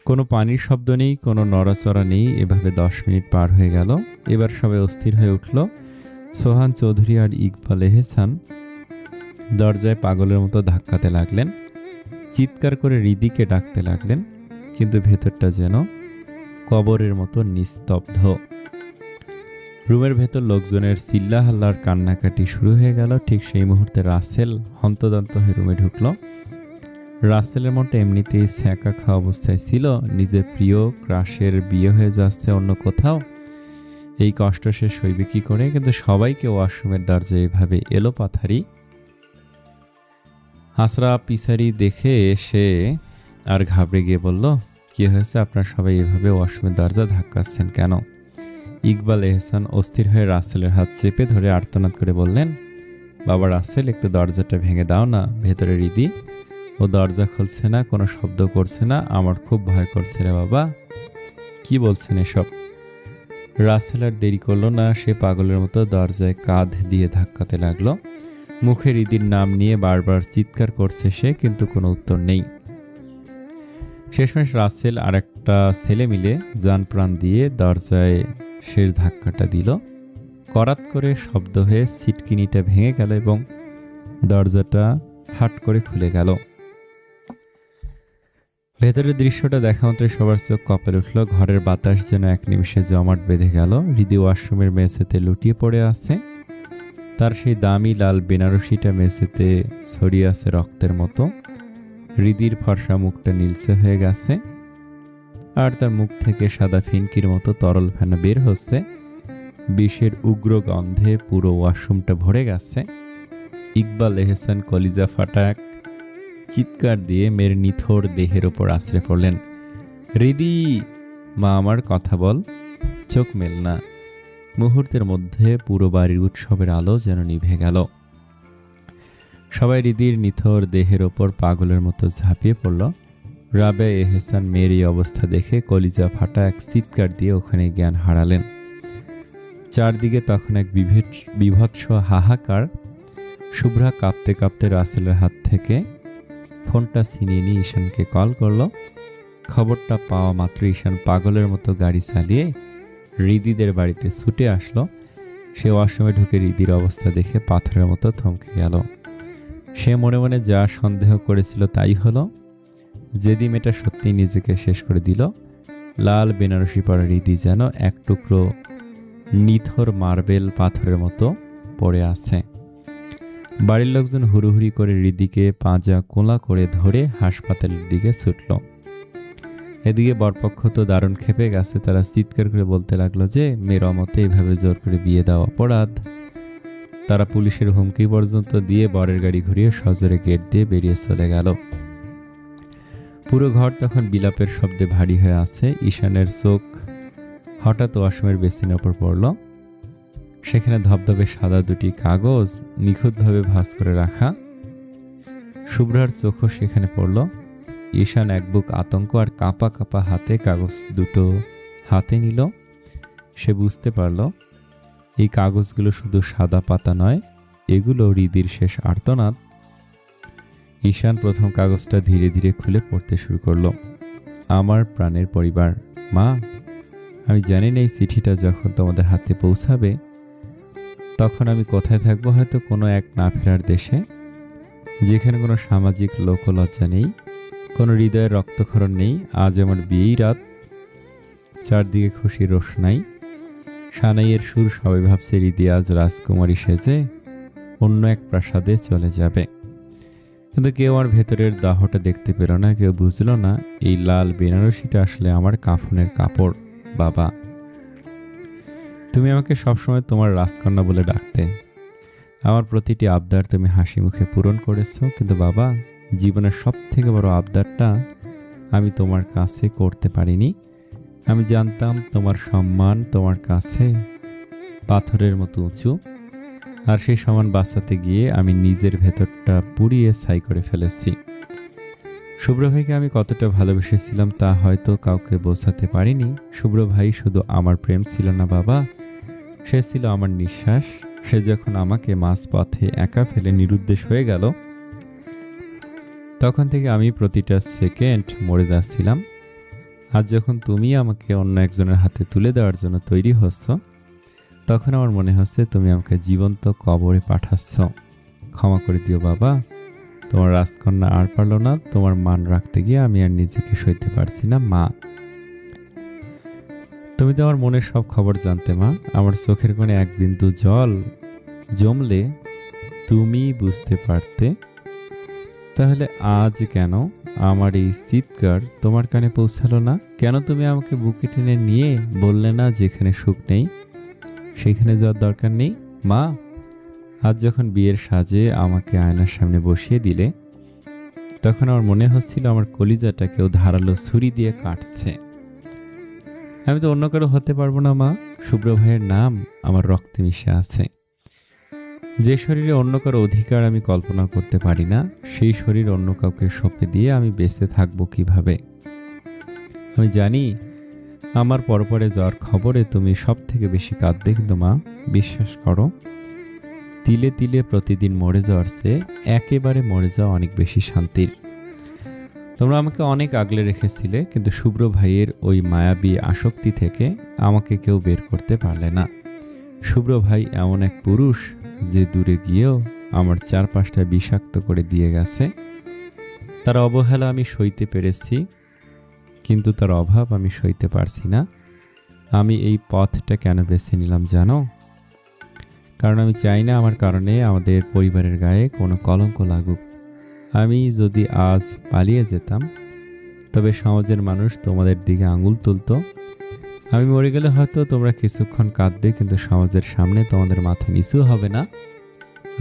কোনো পানির শব্দ নেই, কোনো নড়াচড়া নেই। এভাবে 10 মিনিট পার হয়ে গেল। এবার সবাই অস্থির হয়ে উঠল। সোহান চৌধুরী আর ইকবাল এহসান দরজায় পাগলের মতো ধাক্কাতে লাগলেন, চিৎকার করে হৃদিকে ডাকতে লাগলেন, কিন্তু ভেতরটা যেন কবরের মতো নিস্তব্ধ। রুমের ভেতর লোকজনের চিল্লাহাল্লার কান্নাকাটি শুরু হয়ে গেল। ঠিক সেই মুহূর্তে রাসেল হন্তদন্ত হয়ে রুমে ঢুকলো। রাসেলের মনটা এমনিতেই ছ্যাঁকা খাওয়া অবস্থায় ছিল। নিজের প্রিয় ক্রাশের বিয়ে হয়ে যাচ্ছে অন্য কোথাও, এই কষ্ট সে সইবে কি করে? কিন্তু সবাইকে ওয়াশরুমের দরজায় এভাবে এলো পাথারি হাসরা পিসারি দেখে সে আর ঘাবড়ে গিয়ে বলল, কি হয়েছে? আপনারা সবাই এভাবে ওয়াশরুমের দরজা ধাক্কাচ্ছেন কেন? ইকবাল এহসান অস্থির হয়ে রাসেলের হাত চেপে ধরে আর্তনাদ করে বললেন, বাবা রাসেল, একটু দরজাটা ভেঙে দাও না, ভেতরে হৃদি, ও দরজা খুলছে না, কোনো শব্দ করছে না, আমার খুব ভয় করছে রে বাবা। কি বলছেন এসব? রাসেল আর দেরি করলো না, সে পাগলের মতো দরজায় কাঁধ দিয়ে ধাক্কাতে লাগলো। মুখে হৃদির নাম নিয়ে বারবার চিৎকার করছে সে, কিন্তু কোনো উত্তর নেই। শেষমেশ রাসেল আর একটা ছেলে মিলে জান প্রাণ দিয়ে দরজায় শেষ ধাক্কাটা দিল। করাত করে শব্দ হয়ে সিটকিনিটা ভেঙে গেল এবং দরজাটা হাট করে খুলে গেল। ভেতরের দৃশ্যটা দেখা মাত্র সবার চোখ কপালে উঠল। ঘরের বাতাস যেন এক নিমিষে জমাট বেঁধে গেল। হৃদি ওয়াশরুমের মেঝেতে লুটিয়ে পড়ে আছে। তার সেই দামি লাল বেনারসিটা মেঝেতে ছড়িয়ে আছে রক্তের মতো। হৃদির ফর্সা মুখটা নীলচে হয়ে গেছে, আর তার মুখ থেকে সাদা ফিনকির মতো তরল ফেনা বের হচ্ছে। বিষের উগ্র গন্ধে পুরো ওয়াশরুমটা ভরে গেছে। ইকবাল এহসান কলিজা ফাটা এক চিৎকার দিয়ে মেয়ের নিথর দেহের ওপর আশ্রে পড়লেন। হৃদি, মা আমার কথা বল, চোখ মেল না। মুহূর্তের মধ্যে পুরো বাড়ির উৎসবের আলো যেন নিভে গেল। সবাই হৃদির নিথর দেহের ওপর পাগলের মতো ঝাঁপিয়ে পড়ল। রাবেয়া এহসান মেয়ের এই অবস্থা দেখে কলিজা ফাটা এক চিৎকার দিয়ে ওখানে জ্ঞান হারালেন। চারদিকে তখন এক বিভৎস হাহাকার। শুভ্রা কাঁপতে কাঁপতে রাসেলের হাত থেকে ফোনটা ছিনিয়ে নিয়ে ঈশানকে কল করলো। খবরটা পাওয়া মাত্র ঈশান পাগলের মতো গাড়ি চালিয়ে হৃদিদের বাড়িতে ছুটে আসলো। সে ওয়াশরুমে ঢুকে হৃদির অবস্থা দেখে পাথরের মতো থমকে গেল। সে মনে মনে যা সন্দেহ করেছিল তাই হলো। যেদি মেয়েটা সত্যি নিজেকে শেষ করে দিল। লাল বেনারসি পরা হৃদি যেন এক টুকরো নিথর মার্বেল পাথরের মতো পড়ে আছে। বাড়ির লোকজন হুড়ুহুড়ি করে হৃদিকে পাঁজা কোলা করে ধরে হাসপাতালের দিকে ছুটল। এদিকে বরপক্ষ তো দারুণ ক্ষেপে গেছে। তারা চিৎকার করে বলতে লাগলো যে মেয়ের অমতে এভাবে জোর করে বিয়ে দেওয়া অপরাধ। তারা পুলিশের হুমকি পর্যন্ত দিয়ে বরের গাড়ি ঘুরিয়ে সজোরে গেট দিয়ে বেরিয়ে চলে গেল। পুরো ঘর তখন বিলাপের শব্দে ভারী হয়ে আছে। ঈশানের চোখ হঠাৎ ওয়াশরুমের বেসিনের ওপর পড়ল। সেখানে ধবধবে সাদা দুটি কাগজ নিখুঁতভাবে ভাঁজ করে রাখা। শুভ্রার চোখও সেখানে পড়ল। ঈশান এক বুক আতঙ্ক আর কাঁপা কাঁপা হাতে কাগজ দুটো হাতে নিল। সে বুঝতে পারল এই কাগজগুলো শুধু সাদা পাতা নয়, এগুলো হৃদির শেষ আর্তনাদ। ঈশান প্রথম কাগজটা ধীরে ধীরে খুলে পড়তে শুরু করলো। আমার প্রাণের পরিবার, মা, আমি জানি না এই চিঠিটা যখন তোমাদের হাতে পৌঁছাবে তখন আমি কোথায় থাকবো। হয়তো কোনো এক না ফেরার দেশে, যেখানে কোনো সামাজিক লোকলজ্জা নেই, কোনো হৃদয়ের রক্তক্ষরণ নেই। আজ আমার বিয়েই রাত, চারদিকে খুশির রোশনাই, সানাইয়ের সুর। সবাই ভাবছে হৃদি আজ রাজকুমারী সেজে অন্য এক প্রাসাদে চলে যাবে। কিন্তু কেউ আমার ভেতরের দাহটা দেখতে পেল না। কেউ বুঝল না এই লাল বেনারসিটা আসলে আমার কাফনের কাপড়। বাবা, তুমি আমাকে সবসময় তোমার রাজকন্যা বলে ডাকতে। আমার প্রতিটি আবদার তুমি হাসি মুখে পূরণ করেছো। কিন্তু বাবা, জীবনের সব থেকে বড় আবদারটা আমি তোমার কাছে করতে পারিনি। আমি জানতাম তোমার সম্মান তোমার কাছে পাথরের মতো উঁচু, আর সেই সম্মান বাঁচাতে গিয়ে আমি নিজের ভেতরটা পুড়িয়ে ছাই করে ফেলেছি। শুভ্র ভাইকে আমি কতটা ভালোবেসেছিলাম তা হয়তো কাউকে বোঝাতে পারিনি। শুভ্র ভাই শুধু আমার প্রেম ছিল না বাবা, সে ছিল আমার নিঃশ্বাস। সে যখন আমাকে মাঝপথে একা ফেলে নিরুদ্দেশ হয়ে গেল, তখন থেকে আমি প্রতিটা সেকেন্ড মরে যাচ্ছিলাম। আজ যখন তুমি আমাকে অন্য একজনের হাতে তুলে দেওয়ার জন্য তৈরি হচ্ছ, তখন আমার মনে হচ্ছে তুমি আমাকে জীবন্ত কবরে পাঠাচ্ছ। ক্ষমা করে দিও বাবা, তোমার রাজকন্যা আর পারল না। তোমার মান রাখতে গিয়ে আমি আর নিজেকে সইতে পারছি না। মা, তুমি তো আমার মনের সব খবর জানতে মা। আমার চোখের কোণে এক বিন্দু জল জমলে তুমি বুঝতে পারতে। তাহলে আজ কেন আমার এই চিৎকার তোমার কানে পৌঁছালো না? কেন তুমি আমাকে বুকে টেনে নিয়ে বললে না যেখানে সুখ নেই সেখানে যাওয়ার দরকার নেই? মা, আজ যখন বিয়ের সাজে আমাকে আয়নার সামনে বসিয়ে দিলে, তখন আমার মনে হচ্ছিল আমার কলিজাটা কেউ ধারালো ছুরি দিয়ে কাটছে। আমি তো অন্য কারো হতে পারবো না মা। শুভ্র ভাইয়ের নাম আমার রক্তে মিশে আছে। যে শরীরে অন্য কারো অধিকার আমি কল্পনা করতে পারি না, সেই শরীর অন্য কাউকে সঁপে দিয়ে আমি বেঁচে থাকবো কিভাবে? আমি জানি আমার পরপরে যাওয়ার খবরে তুমি সব থেকে বেশি কাঁদবে, কিন্তু মা, বিশ্বাস করো, তিলে তিলে প্রতিদিন মরে যাওয়ার চেয়ে একেবারে মরে যাওয়া অনেক বেশি শান্তির। তোমরা আমাকে অনেক আগলে রেখেছিলে, কিন্তু শুভ্র ভাইয়ের ওই মায়াবী আসক্তি থেকে আমাকে কেউ বের করতে পারলে না। শুভ্র ভাই এমন এক পুরুষ যে দূরে গিয়েও আমার চারপাশটা বিষাক্ত করে দিয়ে গেছে। তার অবহেলা আমি সইতে পেরেছি, কিন্তু তার অভাব আমি সইতে পারছি না। আমি এই পথটা কেন বেছে নিলাম জানো? কারণ আমি চাই না আমার কারণে আমাদের পরিবারের গায়ে কোনো কলঙ্ক লাগুক। আমি যদি আজ পালিয়ে যেতাম, তবে সমাজের মানুষ তোমাদের দিকে আঙুল তুলতো। আমি মরে গেলে হয়তো তোমরা কিছুক্ষণ কাঁদবে, কিন্তু সমাজের সামনে তোমাদের মাথা নিচু হবে না।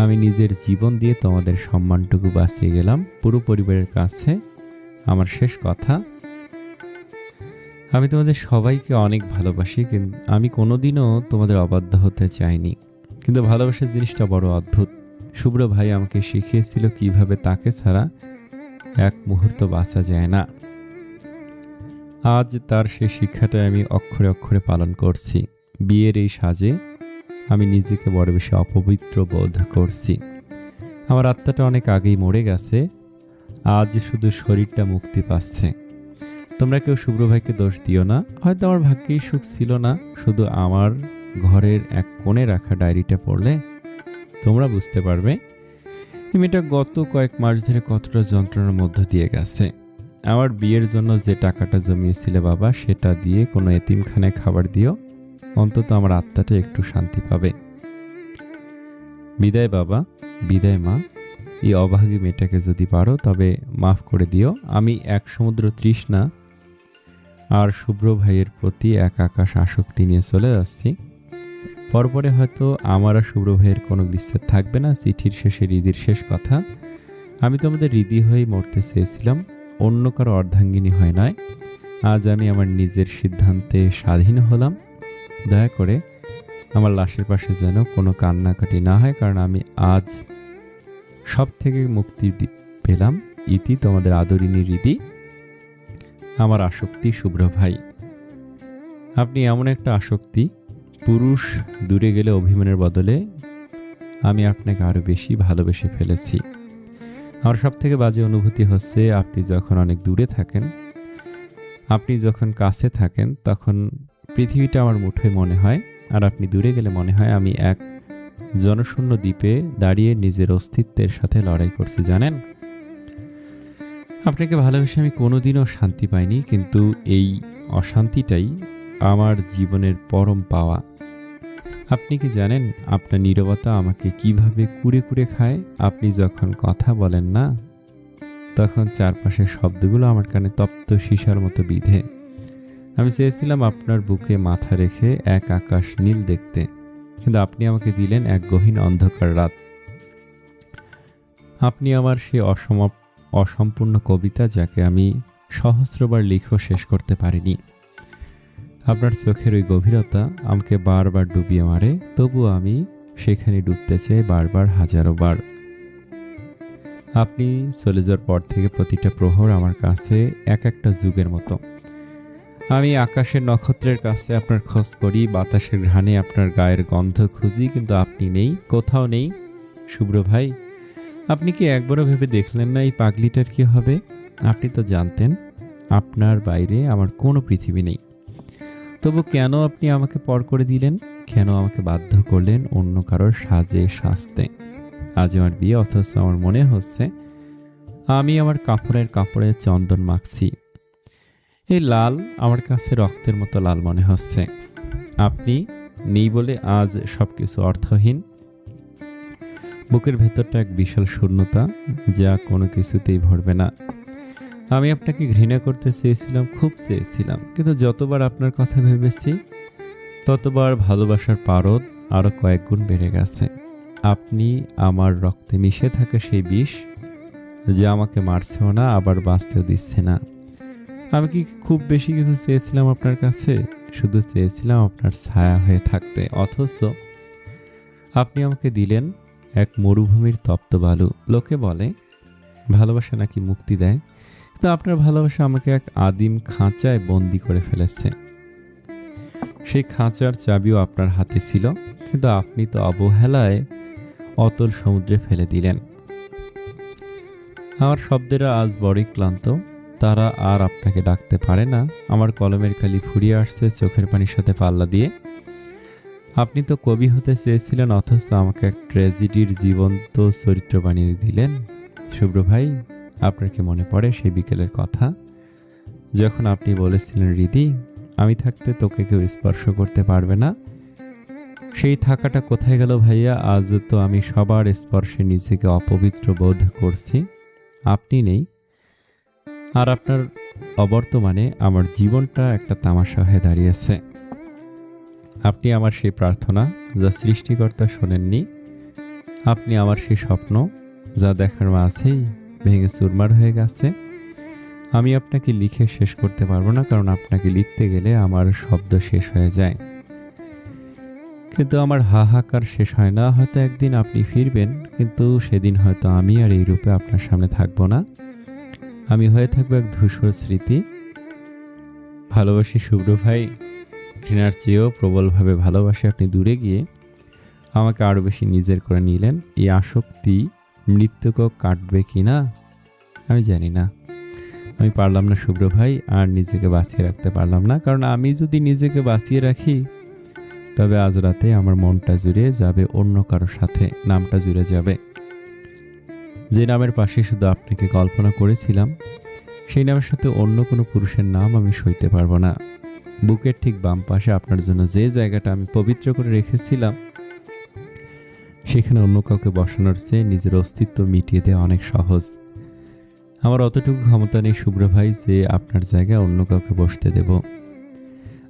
আমি নিজের জীবন দিয়ে তোমাদের সম্মানটুকু বাঁচিয়ে গেলাম পুরো পরিবারের কাছে। আমার শেষ কথা, আমি তোমাদের সবাইকে অনেক ভালোবাসি, কিন্তু আমি কোনোদিনও তোমাদের অবাধ্য হতে চাইনি। কিন্তু ভালোবাসার জিনিসটা বড় অদ্ভুত। শুভ্র ভাই আমাকে শিখিয়েছিল কিভাবে তাকে ছাড়া এক মুহূর্ত বাঁচা যায় না। আজ তার সেই শিক্ষাটা আমি অক্ষরে অক্ষরে পালন করছি। বিয়ের এই সাজে আমি নিজেকে বড় বেশি অপবিত্র বোধ করছি। আমার আত্মাটা অনেক আগেই মরে গেছে। আজ শুধু শরীরটা মুক্তি পাচ্ছে। তোমরা কেউ শুভ্র ভাইকে দোষ দিও না, হয়তো আমার ভাগ্যেই সুখ ছিল না। শুধু আমার ঘরের এক কোণে রাখা ডায়েরিটা পড়লে তোমরা বুঝতে পারবে এই মেয়েটা গত কয়েক মাস ধরে কতটা যন্ত্রণার মধ্য দিয়ে গেছে। আমার বিয়ের জন্য যে টাকাটা জমিয়েছিলে বাবা, সেটা দিয়ে কোনো এতিমখানায় খাবার দিও, অন্তত আমার আত্মাটা একটু শান্তি পাবে। বিদায় বাবা, বিদায় মা। এই অভাগী মেয়েটাকে যদি পারো তবে মাফ করে দিও। আমি এক সমুদ্র তৃষ্ণা আর শুভ্র ভাইয়ের প্রতি এক আকাশ আসক্তি নিয়ে চলে যাচ্ছি। পরপরে হয়তো আমার আর শুভ্র ভাইয়ের কোনো বিচ্ছেদ থাকবে না। চিঠির শেষে হৃদির শেষ কথা, আমি তোমাদের হৃদি হয়েই মরতে চেয়েছিলাম, অন্য কারো অর্ধাঙ্গিনী হয় নয়। আজ আমি আমার নিজের সিদ্ধান্তে স্বাধীন হলাম। দয়া করে আমার লাশের পাশে যেন কোনো কান্নাকাটি না হয়, কারণ আমি আজ সব থেকে মুক্তি পেলাম। ইতি তোমাদের আদরিনী হৃদি, আমার আসক্তি শুভ্র ভাই। আপনি এমন একটা আসক্তি, পুরুষ দূরে গেলে অভিমানের বদলে আমি আপনাকে আরও বেশি ভালোবেসে ফেলেছি। আমার সব থেকে বাজে অনুভূতি হচ্ছে আপনি যখন অনেক দূরে থাকেন, আপনি যখন কাছে থাকেন তখন পৃথিবীটা আমার মুঠোয় মনে হয়, আর আপনি দূরে গেলে মনে হয় আমি এক জনশূন্য দ্বীপে দাঁড়িয়ে নিজের অস্তিত্বের সাথে লড়াই করছি। জানেন, আপনাকে ভালোবেসে আমি কোনোদিনও শান্তি পাইনি, কিন্তু এই অশান্তিটাই আমার জীবনের পরম পাওয়া। আপনি কি জানেন আপনার নীরবতা আমাকে কিভাবে কুরে কুরে খায়? আপনি যখন কথা বলেন না, তখন চারপাশের শব্দগুলো আমার কানে তপ্ত সীসার মতো বিধে। আমি চেয়েছিলাম আপনার বুকে মাথা রেখে এক আকাশ নীল দেখতে, কিন্তু আপনি আমাকে দিলেন এক গহীন অন্ধকার রাত। আপনি আমার সেই অসম্পূর্ণ কবিতা, যাকে আমি সহস্রবার লিখেও শেষ করতে পারিনি। আপনার চোখের ওই গভীরতা আমাকে বারবার ডুবিয়ে মারে, তবুও আমি সেখানে ডুবতে চাই বারবার, হাজারো বার। আপনি চলে যাওয়ার পর থেকে প্রতিটা প্রহর আমার কাছে এক একটা যুগের মতো। আমি আকাশের নক্ষত্রের কাছে আপনার খোঁজ করি, বাতাসের ঘ্রাণে আপনার গায়ের গন্ধ খুঁজি, কিন্তু আপনি নেই, কোথাও নেই। শুভ্র ভাই, আপনি কি একবারও ভেবে দেখলেন না এই পাগলিটার কি হবে? আপনি তো জানতেন আপনার বাইরে আমার কোনো পৃথিবী নেই, তবু কেন আপনি আমাকে পর করে দিলেন? কেন আমাকে বাধ্য করলেন অন্য কারোর সাজে সাজতে? আজ আমার বিয়ে, অথচ আমার মনে হচ্ছে আমি আমার কাপড়ে চন্দন মাখছি। এই লাল আমার কাছে রক্তের মতো লাল মনে হচ্ছে। আপনি নেই বলে আজ সবকিছু অর্থহীন। বুকের ভেতরটা এক বিশাল শূন্যতা, যা কোনো কিছুতেই ভরবে না। আমি আপনাকে ঘৃণা করতে চেয়েছিলাম, খুব চেয়েছিলাম, কিন্তু যতবার আপনার কথা ভেবেছি ততবার ভালোবাসার পারদ আরও কয়েক গুণ বেড়ে গেছে। আপনি আমার রক্তে মিশে থাকা সেই বিষ, যা আমাকে মারছেও না, আবার বাঁচতেও দিচ্ছে না। আমি কি খুব বেশি কিছু চেয়েছিলাম আপনার কাছে? শুধু চেয়েছিলাম আপনার ছায়া হয়ে থাকতে, অথচ আপনি আমাকে দিলেন এক মরুভূমির তপ্ত বালু। লোকে বলে ভালোবাসা নাকি মুক্তি দেয়, কিন্তু আপনার ভালোবাসা আমাকে এক আদিম খাঁচায় বন্দি করে ফেলেছে। সেই খাঁচার চাবিও আপনার হাতে ছিল, কিন্তু আপনি তো অবহেলায় অতল সমুদ্রে ফেলে দিলেন। আমার শব্দেরা আজ বড়ই ক্লান্ত, তারা আর আপনাকে ডাকতে পারে না। আমার কলমের কালি ফুরিয়ে আসছে চোখের পানির সাথে পাল্লা দিয়ে। আপনি তো কবি হতে চেয়েছিলেন, অথচ আমাকে এক ট্র্যাজেডির জীবন্ত চরিত্র বানিয়ে দিলেন। শুভ্র ভাই, আপনার কি মনে পড়ে সেই বিকেলের কথা, যখন আপনি বলেছিলেন হৃদি, আমি থাকতে তোকে কেউ স্পর্শ করতে পারবে না? সেই থাকাটা কোথায় গেল ভাইয়া? আজ তো আমি সবার স্পর্শে নিজেকে অপবিত্র বোধ করছি। আপনি নেই, আর আপনার অবর্তমানে আমার জীবনটা একটা তামাশা হয়ে দাঁড়িয়েছে। আপনি আমার সেই প্রার্থনা, যা সৃষ্টিকর্তা শোনেননি। আপনি আমার সেই স্বপ্ন, যা দেখার মাঝেই ভেঙে চুরমার হয়ে গেছে। আমি আপনাকে লিখে শেষ করতে পারবো না, কারণ আপনাকে লিখতে গেলে আমার শব্দ শেষ হয়ে যায়। কিন্তু আমার হাহাকার শেষ হয় না। হয়তো একদিন আপনি ফিরবেন, কিন্তু সেদিন হয়তো আমি আর এই রূপে আপনার সামনে থাকবো না। আমি হয়ে থাকবো এক ধূসর স্মৃতি। ভালোবাসি শুভ্র ভাই, ঘৃণার চেয়েও প্রবলভাবে ভালোবাসে। আপনি দূরে গিয়ে আমাকে আরও বেশি নিজের করে নিলেন। এই আসক্তি মৃত্যুকেও কাটবে কি না আমি জানি না। আমি পারলাম না শুভ্র ভাই, আর নিজেকে বাঁচিয়ে রাখতে পারলাম না। কারণ আমি যদি নিজেকে বাঁচিয়ে রাখি, তবে আজ রাতে আমার মনটা জুড়ে যাবে অন্য কারোর সাথে, নামটা জুড়ে যাবে। যে নামের পাশে শুধু আপনাকে কল্পনা করেছিলাম, সেই নামের সাথে অন্য কোনো পুরুষের নাম আমি সইতে পারবো না। বুকের ঠিক বাম পাশে আপনার জন্য যে জায়গাটা আমি পবিত্র করে রেখেছিলাম, সেখানে অন্য কাউকে বসানোর চেয়ে নিজের অস্তিত্ব মিটিয়ে দেওয়া অনেক সহজ। আমার অতটুকু ক্ষমতা নেই শুভ্র ভাই যে আপনার জায়গায় অন্য কাউকে বসতে দেব।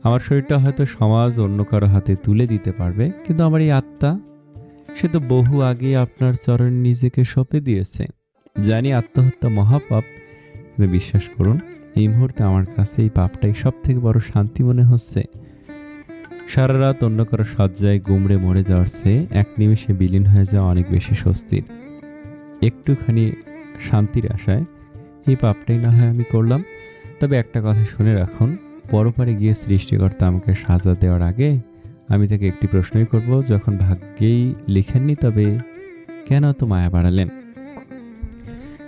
আমার শরীরটা হয়তো সমাজ অন্য কারো হাতে তুলে দিতে পারবে, কিন্তু আমার এই আত্মা, সে তো বহু আগে আপনার চরণে নিজেকে সঁপে দিয়েছে। জানি আত্মহত্যা মহাপাপ, কিন্তু বিশ্বাস করুন, এই মুহূর্তে আমার কাছে এই পাপটাই সব থেকে বড় শান্তি মনে হচ্ছে। সারা রাত অন্য কারো শয্যায় গুমড়ে মরে যাওয়ার চেয়ে এক নিমেষে বিলীন হয়ে যাওয়া অনেক বেশি স্বস্তির। একটুখানি শান্তির আশায় এই পাপটাই না হয় আমি করলাম। তবে একটা কথা শুনে রাখুন, পরপারে গিয়ে সৃষ্টিকর্তা আমাকে সাজা দেওয়ার আগে আমি তাকে একটি প্রশ্নই করব, যখন ভাগ্যেই লিখেননি তবে কেন এত মায়া বাড়ালেন?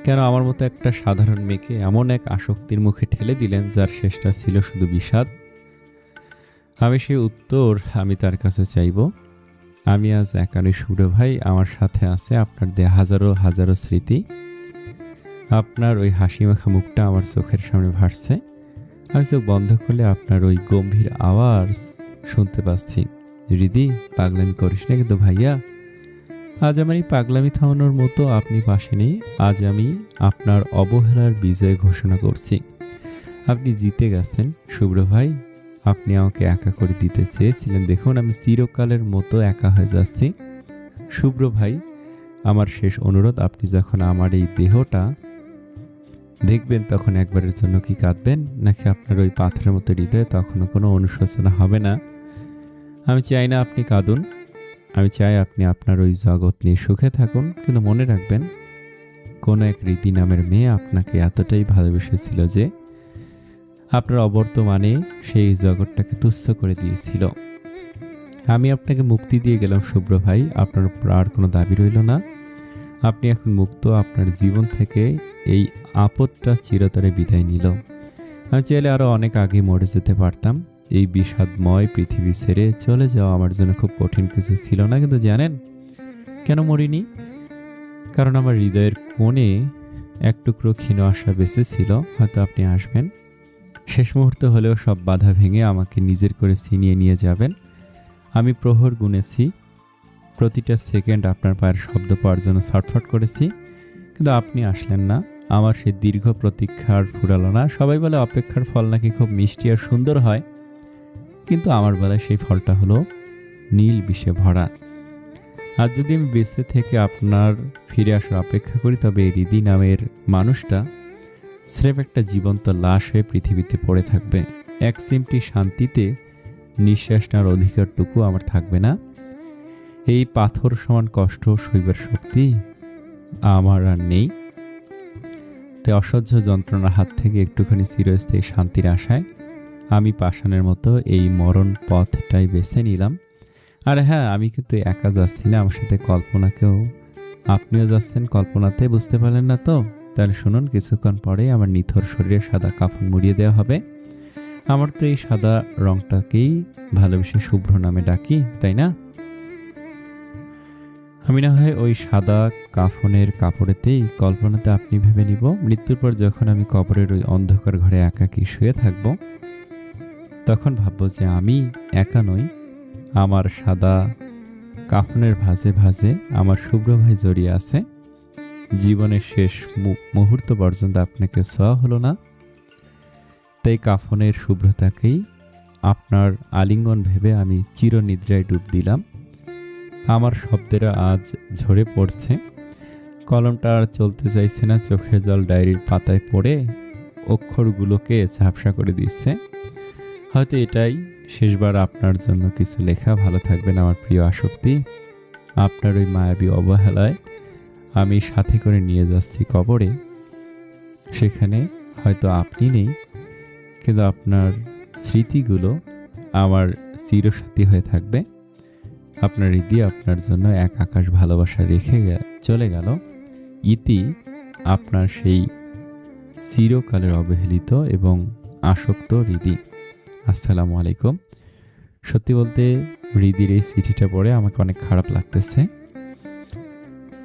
কেন আমার মতো একটা সাধারণ মেয়েকে এমন এক আসক্তির মুখে ঠেলে দিলেন যার শেষটা ছিল শুধু বিষাদ? আমি সেই উত্তর আমি তার কাছে চাইব। আমি আজ একা নই শুভ্র ভাই, আমার সাথে আছে আপনার হাজারো হাজারো স্মৃতি। আপনার ওই হাসি মাখা মুখটা আমার চোখের সামনে ভাসছে। আমি চোখ বন্ধ করলে আপনার ওই গম্ভীর আওয়াজ শুনতে পাচ্ছি, রিদি পাগলামি করিস না কিন্তু ভাইয়া। আজ আমার এই পাগলামি থামানোর মতো আপনি পাশে নেই। আজ আমি আপনার অবহেলার বিজয় ঘোষণা করছি। আপনি জিতে গেছেন শুভ্র ভাই। আপনি আমাকে একা করে দিতে চেয়েছিলেন, দেখুন আমি চিরকালের মতো একা হয়ে যাচ্ছি। শুভ্র ভাই, আমার শেষ অনুরোধ, আপনি যখন আমার এই দেহটা দেখবেন তখন একবারের জন্য কি কাঁদবেন, নাকি আপনার ওই পাথরের মতো হৃদয়ে তখনও কোনো অনুশোচনা হবে না? আমি চাই না আপনি কাঁদুন, আমি চাই আপনি আপনার ওই জগৎ নিয়ে সুখে থাকুন। কিন্তু মনে রাখবেন, কোনো এক রীতি নামের মেয়ে আপনাকে এতটাই ভালোবেসেছিল যে আপনার অবর্তমানে সেই জগৎটাকে তুচ্ছ করে দিয়েছিল। আমি আপনাকে মুক্তি দিয়ে গেলাম শুভ্র ভাই, আপনার উপর আর কোনো দাবি রইল না। আপনি এখন মুক্ত। আপনার জীবন থেকে এই আপদটা চিরতরে বিদায় নিল। আমি চাইলে আরও অনেক আগে মরে যেতে পারতাম। এই বিষাদময় পৃথিবী ছেড়ে চলে যাওয়া আমার জন্য খুব কঠিন কিছু ছিল না। কিন্তু জানেন কেন মরিনি? কারণ আমার হৃদয়ের কোণে এক টুকরো ক্ষীণ আশা বেঁচে ছিল, হয়তো আপনি আসবেন। শেষ মুহূর্তে হলেও সব বাধা ভেঙে আমাকে নিজের করে ছিনিয়ে নিয়ে যাবেন। আমি প্রহর গুনেছি, প্রতিটা সেকেন্ড আপনার পায়ের শব্দ পাওয়ার জন্য ছটফট করেছি, কিন্তু আপনি আসলেন না। আমার সেই দীর্ঘ প্রতীক্ষার ফুরালো না। সবাই বলে অপেক্ষার ফল নাকি খুব মিষ্টি আর সুন্দর হয়, কিন্তু আমার বেলায় সেই ফলটা হলো নীল বিষে ভরা। আজ যদি আমি বেঁচে থেকে আপনার ফিরে আসার অপেক্ষা করি, তবে এই হৃদি নামের মানুষটা স্রেফ একটা জীবন্ত লাশ হয়ে পৃথিবীতে পড়ে থাকবে। এক চিমটি শান্তিতে নিঃশ্বাস নেওয়ার অধিকারটুকু আমার থাকবে না। এই পাথর সমান কষ্ট সইবার শক্তি আমার আর নেই। তাই অসহ্য যন্ত্রণার হাত থেকে একটুখানি চিরস্থায়ী শান্তির আশায় আমি পাষাণের মতো এই মরণ পথটাই বেছে নিলাম। আর হ্যাঁ, আমি কিন্তু একা যাচ্ছি না, আমার সাথে কল্পনাকেও, আপনিও যাচ্ছেন কল্পনাতে। বুঝতে পারলেন না তো? তাহলে শুনুন, কিছুক্ষণ পরে আমার নিথর শরীরে সাদা কাফন মুড়িয়ে দেওয়া হবে। আমার তো এই সাদা রংটাকেই ভালোবেসে শুভ্র নামে ডাকি, তাই না? আমি না হয় ওই সাদা কাফনের কাপড়েতেই কল্পনাতে আপনি ভেবে নিব, মৃত্যুর পর যখন আমি কবরের ওই অন্ধকার ঘরে একাকী শুয়ে থাকব, তখন ভাববো যে আমি একা নই, আমার সাদা কাফনের ভাঁজে ভাঁজে আমার শুভ্র ভাই জড়িয়ে আছে। জীবনের শেষ মুহূর্ত পর্যন্ত আপনাকে ছোঁয়া হলো না, তাই কাফনের শুভ্রতাকেই আপনার আলিঙ্গন ভেবে আমি চিরনিদ্রায় ডুব দিলাম। আমার শব্দেরা আজ ঝরে পড়ছে, কলমটা আর চলতে চাইছে না, চোখের জল ডায়েরির পাতায় পড়ে অক্ষরগুলোকে ঝাপসা করে দিচ্ছে। হয়তো এটাই শেষবার আপনার জন্য কিছু লেখা। ভালো থাকবেন আমার প্রিয় আসক্তি। আপনার ওই মায়াবী অবহেলায় আমি সাথে করে নিয়ে যাচ্ছি কবরে। সেখানে হয়তো আপনি নেই, কিন্তু আপনার স্মৃতিগুলো আমার চিরসাথী হয়ে থাকবে। আপনার হৃদয় আপনার জন্য এক আকাশ ভালোবাসা রেখে চলে গেল। ইতি আপনার সেই চিরকালের অবহেলিত এবং আসক্ত হৃদি। আসসালামু আলাইকুম। সত্যি বলতে হৃদির এই চিঠিটা পড়ে আমাকে অনেক খারাপ লাগতেছে,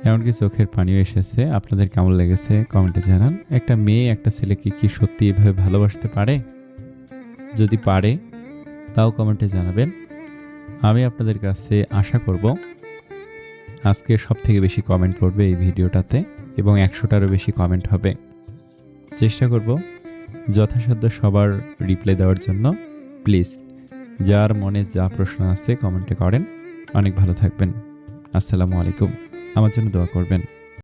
এমনকি চোখের পানিও এসেছে। আপনাদের কেমন লেগেছে কমেন্টে জানান। একটা মেয়ে একটা ছেলেকে কি সত্যি এভাবে ভালোবাসতে পারে? যদি পারে তাও কমেন্টে জানাবেন। আমি আপনাদের কাছে আশা করব আজকে সবথেকে বেশি কমেন্ট পড়বে এই ভিডিওটাতে এবং 100টারও বেশি কমেন্ট হবে। চেষ্টা করব যথাসাধ্য সবার রিপ্লাই দেওয়ার জন্য। প্লিজ যার মনে যা প্রশ্ন আছে কমেন্টে করেন। অনেক ভালো থাকবেন। আসসালামু আলাইকুম। আমার জন্য দোয়া করবেন।